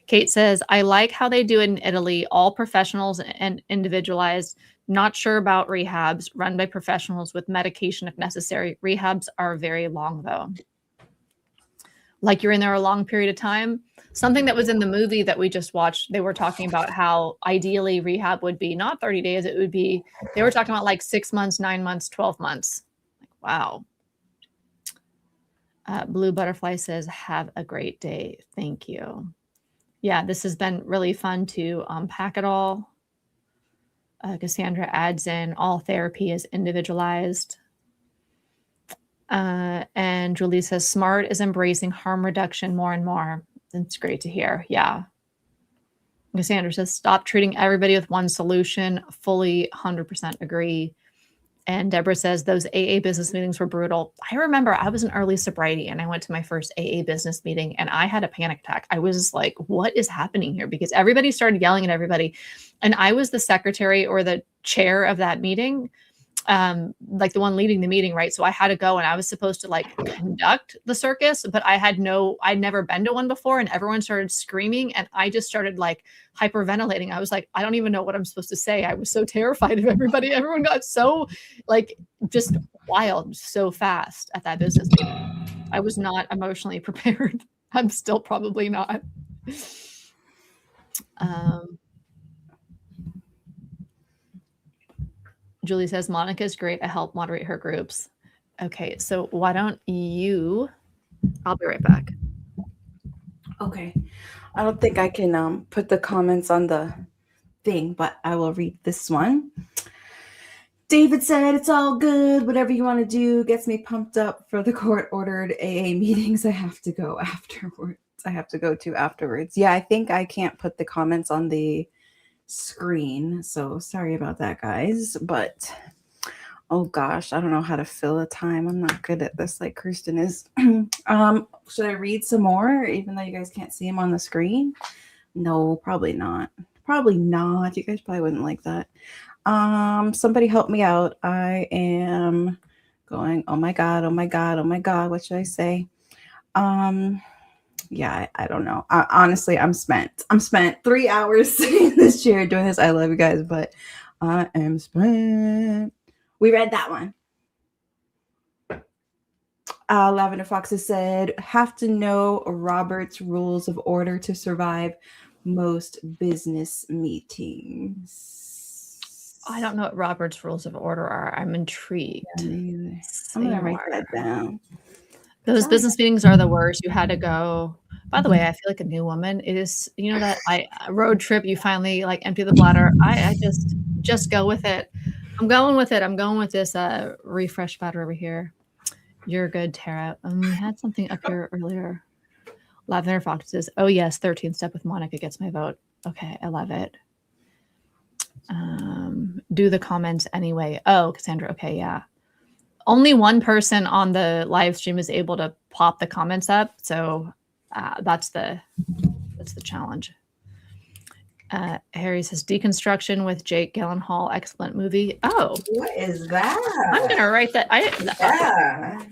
Kate says, I like how they do it in Italy, all professionals and individualized. Not sure about rehabs run by professionals with medication if necessary. Rehabs are very long, though. Like, you're in there a long period of time. Something that was in the movie that we just watched, they were talking about how ideally rehab would be not 30 days. It would be, they were talking about like 6 months, 9 months, 12 months. Like, wow. Blue Butterfly says, have a great day. Thank you. Yeah, this has been really fun to unpack it all. Cassandra adds in, all therapy is individualized. And Julie says, smart is embracing harm reduction more and more. It's great to hear. Yeah. Cassandra says, stop treating everybody with one solution. Fully 100% agree. And Deborah says, those AA business meetings were brutal. I remember I was in early sobriety and I went to my first AA business meeting and I had a panic attack. I was like, what is happening here? Because everybody started yelling at everybody. And I was the secretary or the chair of that meeting, like the one leading the meeting, right? So I had to go and I was supposed to like conduct the circus, but I'd never been to one before and everyone started screaming and I just started like hyperventilating. I was like, I don't even know what I'm supposed to say. I was so terrified of everybody. Everyone got so like just wild so fast at that business meeting. I was not emotionally prepared. I'm still probably not. Julie says, Monica's great. I help moderate her groups. Okay, so why don't you, I'll be right back. Okay. I don't think I can put the comments on the thing, but I will read this one. David said, it's all good. Whatever you want to do gets me pumped up for the court-ordered AA meetings I have to go afterwards. Yeah, I think I can't put the comments on the screen, so sorry about that, guys. But oh gosh, I don't know how to fill a time. I'm not good at this like Kirsten is. Should I read some more even though you guys can't see them on the screen? No, probably not. You guys probably wouldn't like that. Somebody help me out. I am going, oh my god, what should I say? Yeah, I don't know. Honestly, I'm spent. 3 hours sitting in this chair doing this. I love you guys, but I am spent. We read that one. Lavender Fox has said, have to know Robert's rules of order to survive most business meetings. I don't know what Robert's rules of order are. I'm intrigued. Yeah, I'm going to write that down. Those business meetings are the worst. You had to go. By the way, I feel like a new woman. It is, you know, that road trip, you finally like empty the bladder. I just go with it. I'm going with it. I'm going with this refresh bladder over here. You're good, Tara. We had something up here earlier. Lavender Fox says, oh yes, 13th Step with Monica gets my vote. Okay, I love it. Do the comments anyway. Oh, Cassandra. Okay, yeah. Only one person on the live stream is able to pop the comments up, so that's the challenge. Harry says, deconstruction with Jake Gyllenhaal, excellent movie. Oh, what is that? I'm gonna write that.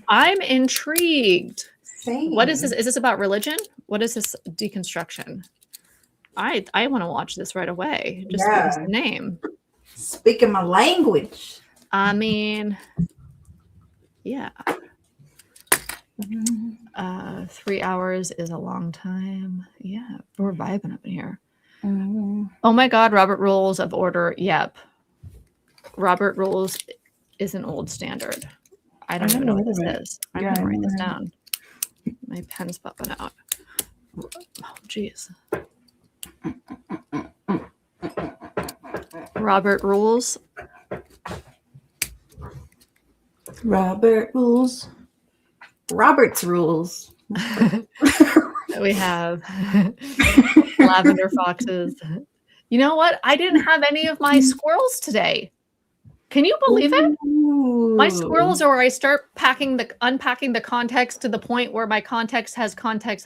I'm intrigued. Same. What is this? Is this about religion? What is this deconstruction? I want to watch this right away just because the name. Speaking my language. I mean, yeah. 3 hours is a long time. Yeah, we're vibing up in here. Oh my God, Robert Rules of Order. Yep. Robert Rules is an old standard. I don't even know what this is. I'm going to write this down. My pen's popping out. Oh, jeez. Robert Rules. Robert Rules. Robert's Rules. We have lavender foxes. You know what? I didn't have any of my squirrels today. Can you believe it? My squirrels are where I start unpacking the context to the point where my context has context,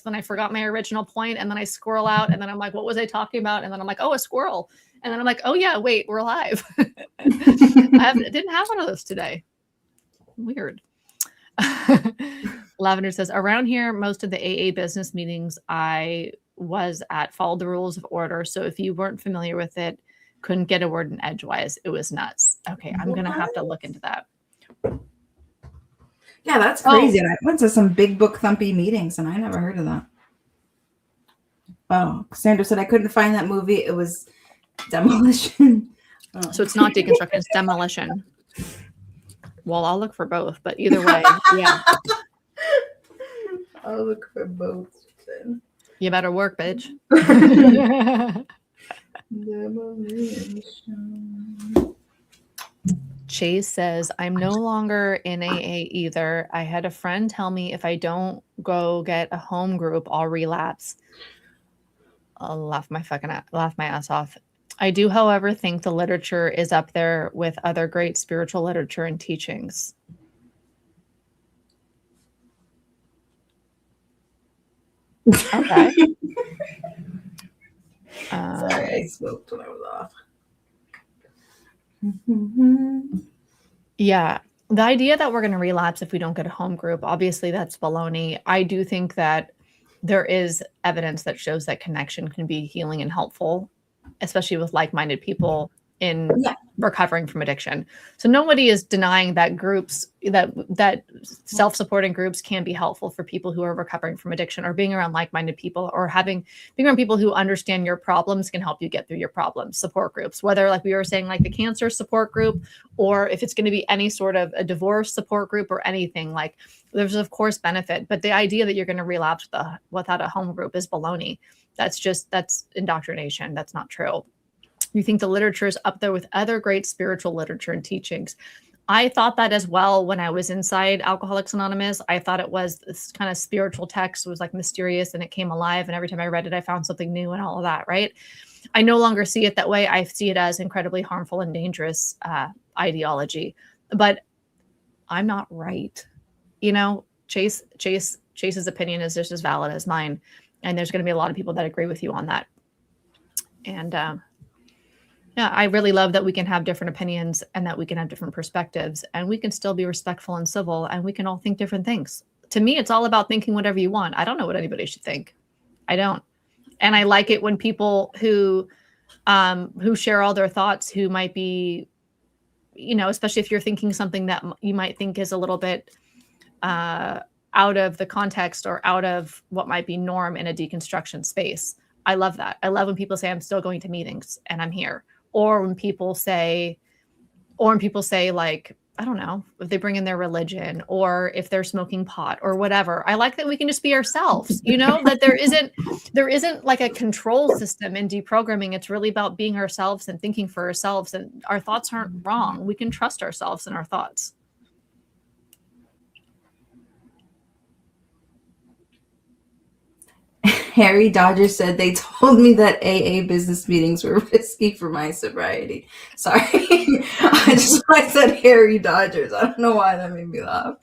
then I forgot my original point, and then I squirrel out, and then I'm like, what was I talking about? And then I'm like, oh, a squirrel. And then I'm like, oh yeah, wait, we're live. I didn't have one of those today. Weird. Lavender says, around here, most of the AA business meetings I was at followed the rules of order. So if you weren't familiar with it, couldn't get a word in edgewise. It was nuts. Okay, I'm going to have to look into that. Yeah, that's crazy. I went to some big book thumpy meetings and I never heard of that. Oh, Sandra said I couldn't find that movie. It was Demolition. Oh. So it's not deconstruction, it's demolition. Well, I'll look for both, but either way, yeah. I'll look for both then. You better work, bitch. Chase says, I'm no longer in AA either. I had a friend tell me if I don't go get a home group, I'll relapse. I'll laugh my ass off. I do, however, think the literature is up there with other great spiritual literature and teachings. Okay. Sorry, I smoked when I was off. Yeah. The idea that we're going to relapse if we don't get a home group, obviously that's baloney. I do think that there is evidence that shows that connection can be healing and helpful, especially with like-minded people in recovering from addiction. So nobody is denying that groups, that self-supporting groups can be helpful for people who are recovering from addiction, or being around like-minded people, or being around people who understand your problems can help you get through your problems. Support groups, whether like we were saying, like the cancer support group, or if it's going to be any sort of a divorce support group or anything, like there's of course benefit, but the idea that you're going to relapse without a home group is baloney. That's indoctrination. That's not true. You think the literature is up there with other great spiritual literature and teachings. I thought that as well when I was inside Alcoholics Anonymous. I thought it was this kind of spiritual text, was like mysterious and it came alive. And every time I read it, I found something new and all of that, right? I no longer see it that way. I see it as incredibly harmful and dangerous ideology. But I'm not right. You know, Chase's opinion is just as valid as mine. And there's going to be a lot of people that agree with you on that. And yeah, I really love that we can have different opinions and that we can have different perspectives, and we can still be respectful and civil, and we can all think different things. To me, it's all about thinking whatever you want. I don't know what anybody should think. I don't. And I like it when people who share all their thoughts, who might be, you know, especially if you're thinking something that you might think is a little bit out of the context or out of what might be norm in a deconstruction space. I love that. I love when people say, I'm still going to meetings and I'm here. Or when people say, like, I don't know, if they bring in their religion, or if they're smoking pot or whatever. I like that we can just be ourselves, you know, that there isn't like a control system in deprogramming. It's really about being ourselves and thinking for ourselves, and our thoughts aren't wrong. We can trust ourselves and our thoughts. Harry Dodger said they told me that AA business meetings were risky for my sobriety. Sorry. I said Harry Dodgers. I don't know why that made me laugh.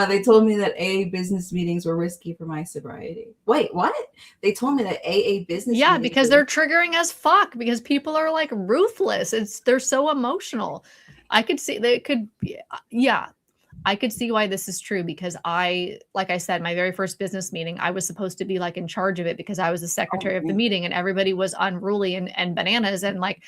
They told me that AA business meetings were risky for my sobriety. Wait, what? They told me that AA business meetings because they're triggering as fuck, because people are like ruthless. They're so emotional. I could see they could, yeah. I could see why this is true because like I said, my very first business meeting, I was supposed to be like in charge of it because I was the secretary of the meeting and everybody was unruly and bananas and like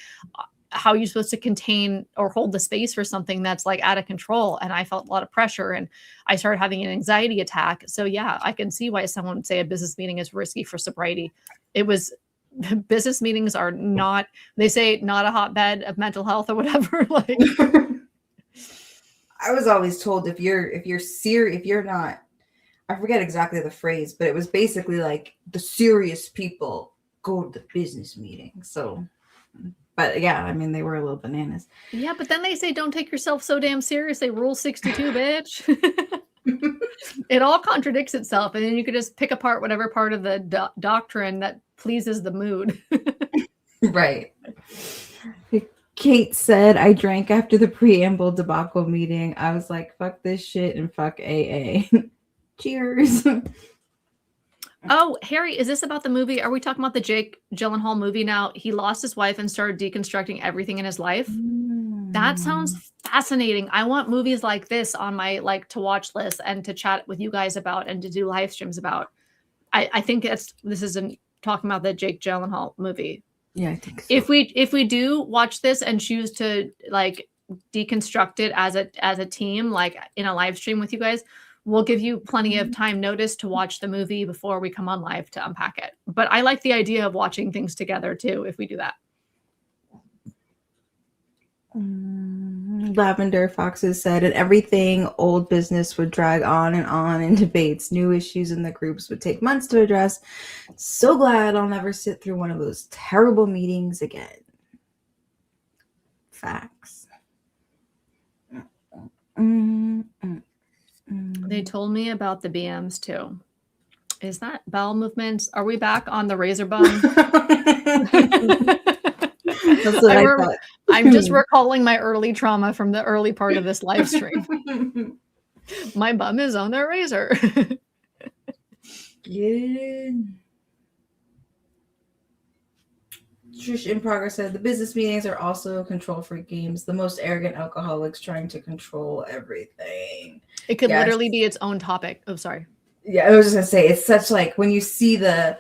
how you're supposed to contain or hold the space for something that's like out of control. And I felt a lot of pressure and I started having an anxiety attack. So yeah, I can see why someone would say a business meeting is risky for sobriety. It was business meetings are not, they say not a hotbed of mental health or whatever. Like I was always told if you're not, I forget exactly the phrase, but it was basically like the serious people go to the business meeting. So, but yeah, I mean, they were a little bananas. yeah, but then they say don't take yourself so damn seriously. Rule 62, bitch. It all contradicts itself, and then you could just pick apart whatever part of the doctrine that pleases the mood. Right. Kate said, I drank after the preamble debacle meeting. I was like, fuck this shit and fuck AA. Cheers. Oh, Harry, is this about the movie? Are we talking about the Jake Gyllenhaal movie now? He lost his wife and started deconstructing everything in his life. That sounds fascinating. I want movies like this on my like to watch list and to chat with you guys about and to do live streams about. I think this isn't talking about the Jake Gyllenhaal movie. Yeah, I think so. If we do watch this and choose to like deconstruct it as a team, like in a live stream with you guys, we'll give you plenty of time notice to watch the movie before we come on live to unpack it. But I like the idea of watching things together too, if we do that. Lavender Foxes said, and everything old business would drag on in debates. New issues in the groups would take months to address. So glad I'll never sit through one of those terrible meetings again. Facts. They told me about the BMs too. Is that bowel movements? Are we back on the razor bone? That's what I thought. I'm just recalling my early trauma from the early part of this live stream. My bum is on the razor. Yeah. Trish in Progress said the business meetings are also control freak games. The most arrogant alcoholics trying to control everything. It could literally be its own topic. Oh, sorry. Yeah, I was just gonna say it's such like when you see the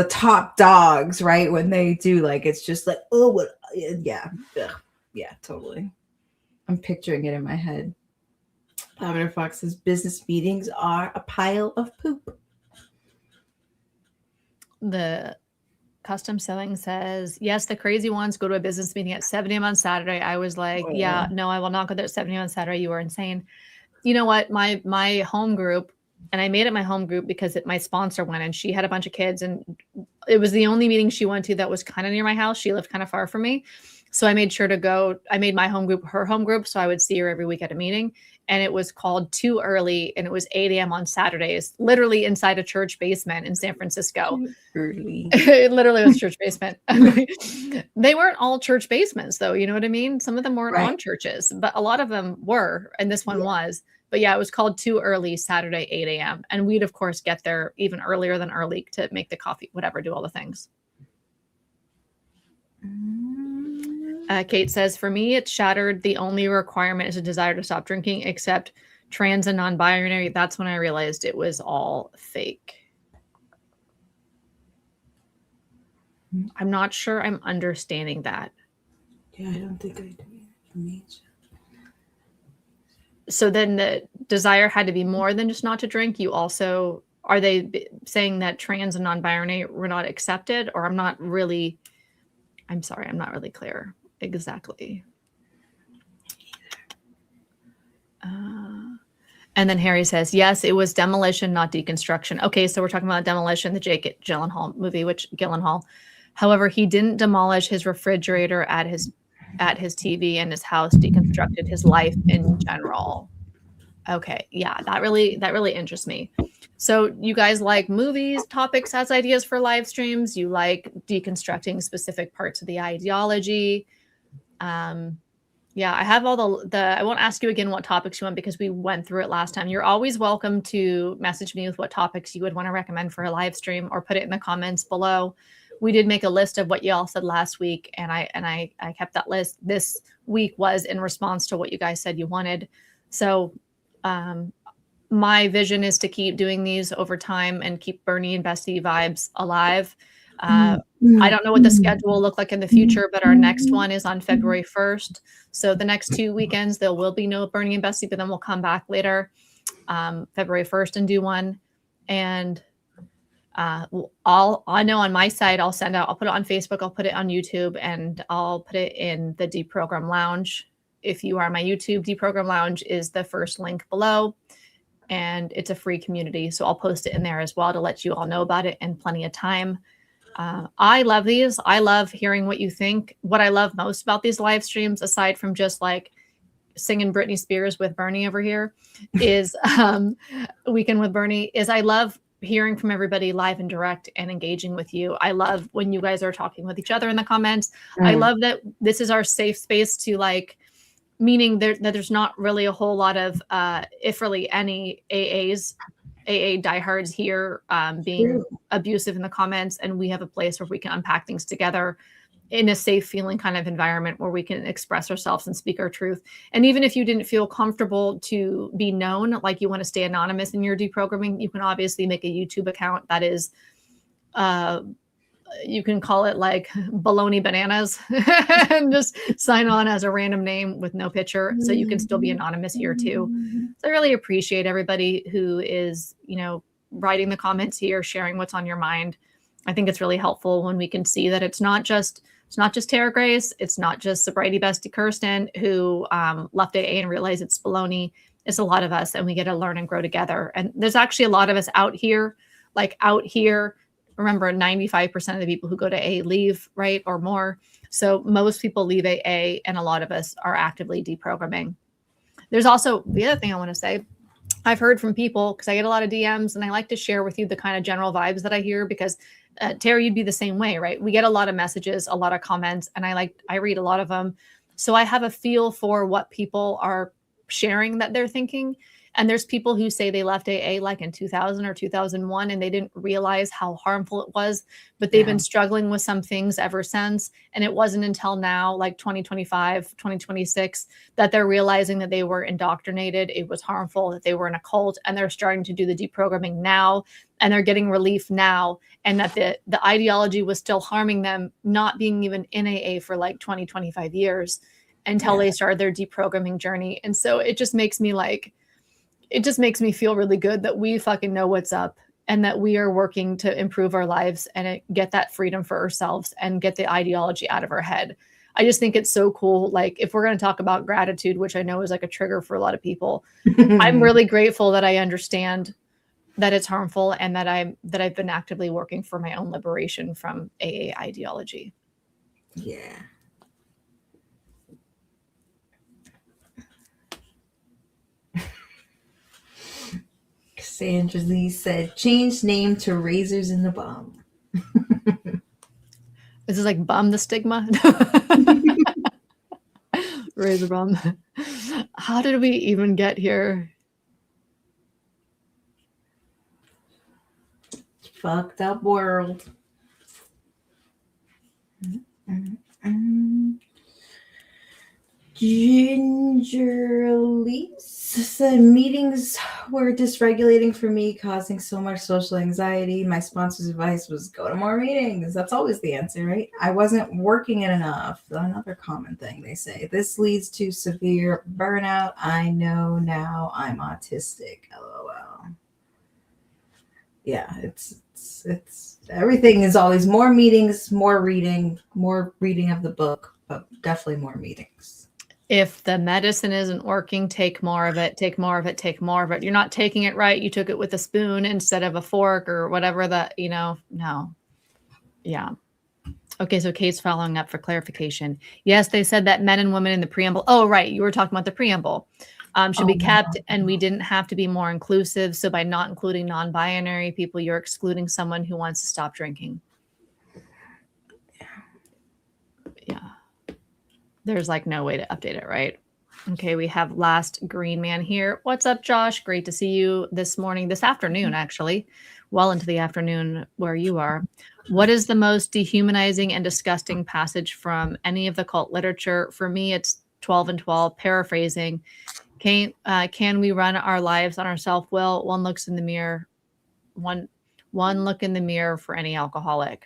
top dogs, right? When they do like it's just like, oh what yeah. Ugh. Yeah, totally. I'm picturing it in my head. Lavender Fox says business meetings are a pile of poop. The custom sewing says, yes, the crazy ones go to a business meeting at 7 a.m. on Saturday. I was like, yeah, no, I will not go there at 7 a.m. on Saturday. You are insane. You know what? My home group, and I made it my home group because my sponsor went and she had a bunch of kids and it was the only meeting she went to that was kind of near my house. She lived kind of far from me. So I made sure to go. I made my home group her home group. So I would see her every week at a meeting. And it was called Too Early. And it was 8 a.m. on Saturdays, literally inside a church basement in San Francisco. Early. It literally was church basement. They weren't all church basements though. You know what I mean? Some of them weren't on churches, but a lot of them were. And this one was. But yeah, it was called Too Early, Saturday, 8 a.m. And we'd, of course, get there even earlier than early to make the coffee, whatever, do all the things. Kate says, for me, it's shattered. The only requirement is a desire to stop drinking, except trans and non-binary. That's when I realized it was all fake. I'm not sure I'm understanding that. Yeah, I don't think I do. So then the desire had to be more than just not to drink. You also, are they saying that trans and non-binary were not accepted? Or I'm sorry, I'm not really clear exactly. And then Harry says, yes, it was demolition, not deconstruction. Okay, so we're talking about demolition, the Jake Gyllenhaal movie, However, he didn't demolish his refrigerator at his TV and his house, deconstructed his life in general. Okay, yeah, that really interests me. So you guys like movies, topics as ideas for live streams. You like deconstructing specific parts of the ideology. Yeah, I have all the I won't ask you again what topics you want because we went through it last time. You're always welcome to message me with what topics you would want to recommend for a live stream or put it in the comments below. we did make a list of what y'all said last week, and I kept that list. This week was in response to what you guys said you wanted. So my vision is to keep doing these over time and keep Burnie and Bestie vibes alive. I don't know what the schedule will look like in the future, but our next one is on February 1st. So the next 2 weekends, there will be no Burnie and Bestie, but then we'll come back later, February 1st, and do one. And I know on my site, I'll put it on Facebook, I'll put it on YouTube, and I'll put it in the Deprogram Lounge. If you are my YouTube, Deprogram Lounge is the first link below, and it's a free community. So I'll post it in there as well to let you all know about it in plenty of time. I love these. I love hearing what you think. What I love most about these live streams, aside from just like singing Britney Spears with Burnie over here, is Weekend with Burnie, is I love hearing from everybody live and direct and engaging with you. I love when you guys are talking with each other in the comments. I love that this is our safe space to like, meaning that there's not really a whole lot of, if really any AA diehards here being abusive in the comments, and we have a place where we can unpack things together in a safe feeling kind of environment where we can express ourselves and speak our truth. And even if you didn't feel comfortable to be known, like you want to stay anonymous in your deprogramming, you can obviously make a YouTube account that is, you can call it like baloney bananas and just sign on as a random name with no picture. So you can still be anonymous here too. So I really appreciate everybody who is, writing the comments here, sharing what's on your mind. I think it's really helpful when we can see that it's not just Tara Grace, it's not just sobriety bestie Kirsten who left AA and realized it's baloney. It's a lot of us, and we get to learn and grow together. And there's actually a lot of us out here. Remember, 95% of the people who go to AA leave, right, or more. So most people leave AA, and a lot of us are actively deprogramming. There's also the other thing I want to say. I've heard from people, because I get a lot of DMs, and I like to share with you the kind of general vibes that I hear, because Terry, you'd be the same way, right? We get a lot of messages, a lot of comments, and I read a lot of them. So I have a feel for what people are sharing that they're thinking. And there's people who say they left AA like in 2000 or 2001, and they didn't realize how harmful it was, but they've been struggling with some things ever since. And it wasn't until now, like 2025, 2026, that they're realizing that they were indoctrinated. It was harmful, that they were in a cult, and they're starting to do the deprogramming now, and they're getting relief now. And that the ideology was still harming them, not being even in AA for like 20, 25 years until they started their deprogramming journey. And so it just makes me feel really good that we fucking know what's up, and that we are working to improve our lives and get that freedom for ourselves and get the ideology out of our head. I just think it's so cool. Like, if we're going to talk about gratitude, which I know is like a trigger for a lot of people, I'm really grateful that I understand that it's harmful, and that I've been actively working for my own liberation from AA ideology. Yeah. Sandra Lee said, change name to Razors in the Bum. This is like bum the stigma. Razor bum. How did we even get here? Fucked up world. Ginger Elise said, meetings were dysregulating for me, causing so much social anxiety. My sponsor's advice was go to more meetings. That's always the answer, right? I wasn't working it enough. Another common thing they say. This leads to severe burnout. I know now I'm autistic. LOL. Yeah, it's everything is always more meetings, more reading of the book, but definitely more meetings. If the medicine isn't working, take more of it, take more of it, take more of it. You're not taking it right. You took it with a spoon instead of a fork or whatever no. Yeah. Okay, so Kate's following up for clarification. Yes, they said that men and women in the preamble. Oh, right. You were talking about the preamble. Should be kept, and we didn't have to be more inclusive. So by not including non-binary people, you're excluding someone who wants to stop drinking. Yeah. There's like no way to update it, right? Okay, we have Last Green Man here. What's up, Josh? Great to see you this afternoon, actually, well into the afternoon where you are. What is the most dehumanizing and disgusting passage from any of the cult literature? For me, it's 12 and 12, paraphrasing. Can we run our lives on our self-will? One look in the mirror for any alcoholic.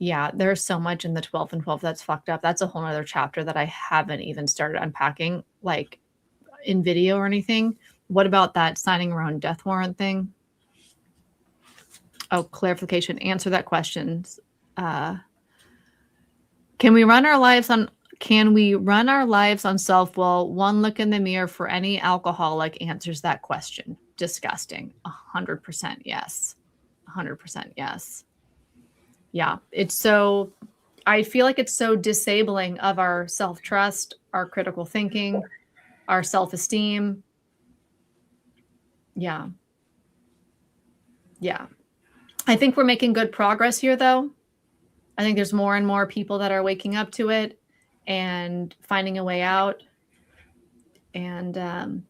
Yeah, there's so much in the 12 and 12 that's fucked up. That's a whole other chapter that I haven't even started unpacking, like in video or anything. What about that signing our own death warrant thing? Oh, clarification. Answer that question. Can we run our lives on self-will? One look in the mirror for any alcoholic answers that question. Disgusting. 100% yes. 100% yes. Yeah, I feel like it's so disabling of our self-trust, our critical thinking, our self-esteem. Yeah. Yeah. I think we're making good progress here, though. I think there's more and more people that are waking up to it and finding a way out. And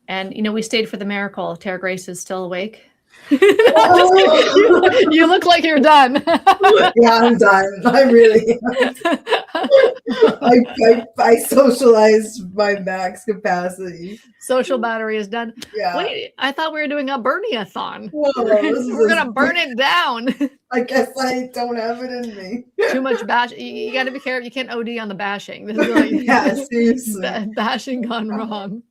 we stayed for the miracle. Tara Grace is still awake. You look like you're done. Yeah, I'm done. I really am. I socialized my max capacity. Social battery is done. Yeah. Wait, I thought we were doing a Burnie-a-thon. Whoa, We're going to burn it down. I guess I don't have it in me. Too much bash. You got to be careful. You can't OD on the bashing. This is like Yeah, seriously. bashing gone wrong.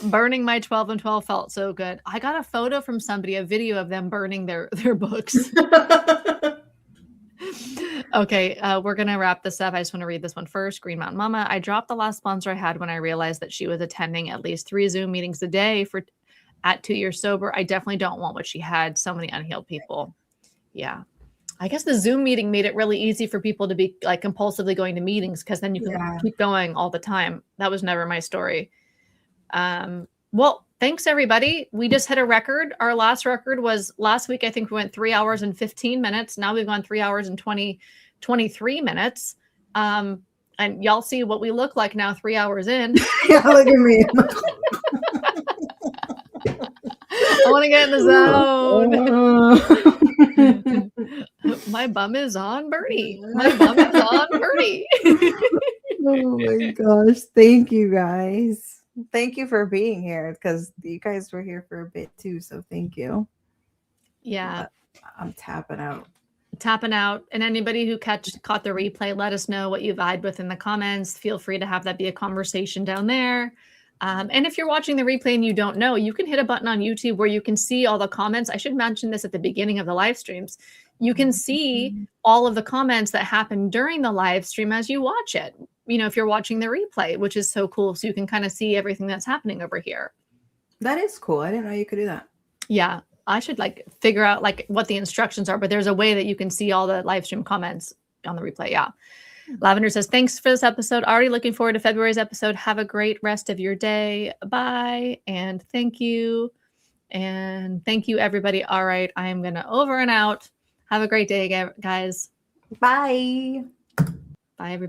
Burning my 12 and 12 felt so good. I got a photo from somebody, a video of them burning their books. Okay, we're going to wrap this up. I just want to read this one first. Green Mountain Mama. I dropped the last sponsor I had when I realized that she was attending at least 3 Zoom meetings a day at 2 years sober. I definitely don't want what she had. So many unhealed people. Yeah. I guess the Zoom meeting made it really easy for people to be like compulsively going to meetings because then you can keep going all the time. That was never my story. Well, thanks everybody. We just hit a record. Our last record was last week. I think we went 3 hours and 15 minutes. Now we've gone 3 hours and 23 minutes. And y'all see what we look like now 3 hours in. Yeah, look at me. I want to get in the zone. My bum is on Burnie. My bum is on Burnie. Oh my gosh. Thank you guys. Thank you for being here because you guys were here for a bit too. So thank you. Yeah. But I'm tapping out. And anybody who caught the replay, let us know what you vibed with in the comments. Feel free to have that be a conversation down there. And if you're watching the replay and you don't know, you can hit a button on YouTube where you can see all the comments. I should mention this at the beginning of the live streams. You can see all of the comments that happen during the live stream as you watch it. If you're watching the replay, which is so cool. So you can kind of see everything that's happening over here. That is cool. I didn't know you could do that. Yeah. I should figure out what the instructions are, but there's a way that you can see all the live stream comments on the replay. Yeah. Lavender says, thanks for this episode. Already looking forward to February's episode. Have a great rest of your day. Bye. And thank you. And thank you, everybody. All right. I am going to over and out. Have a great day, guys. Bye. Bye, everybody.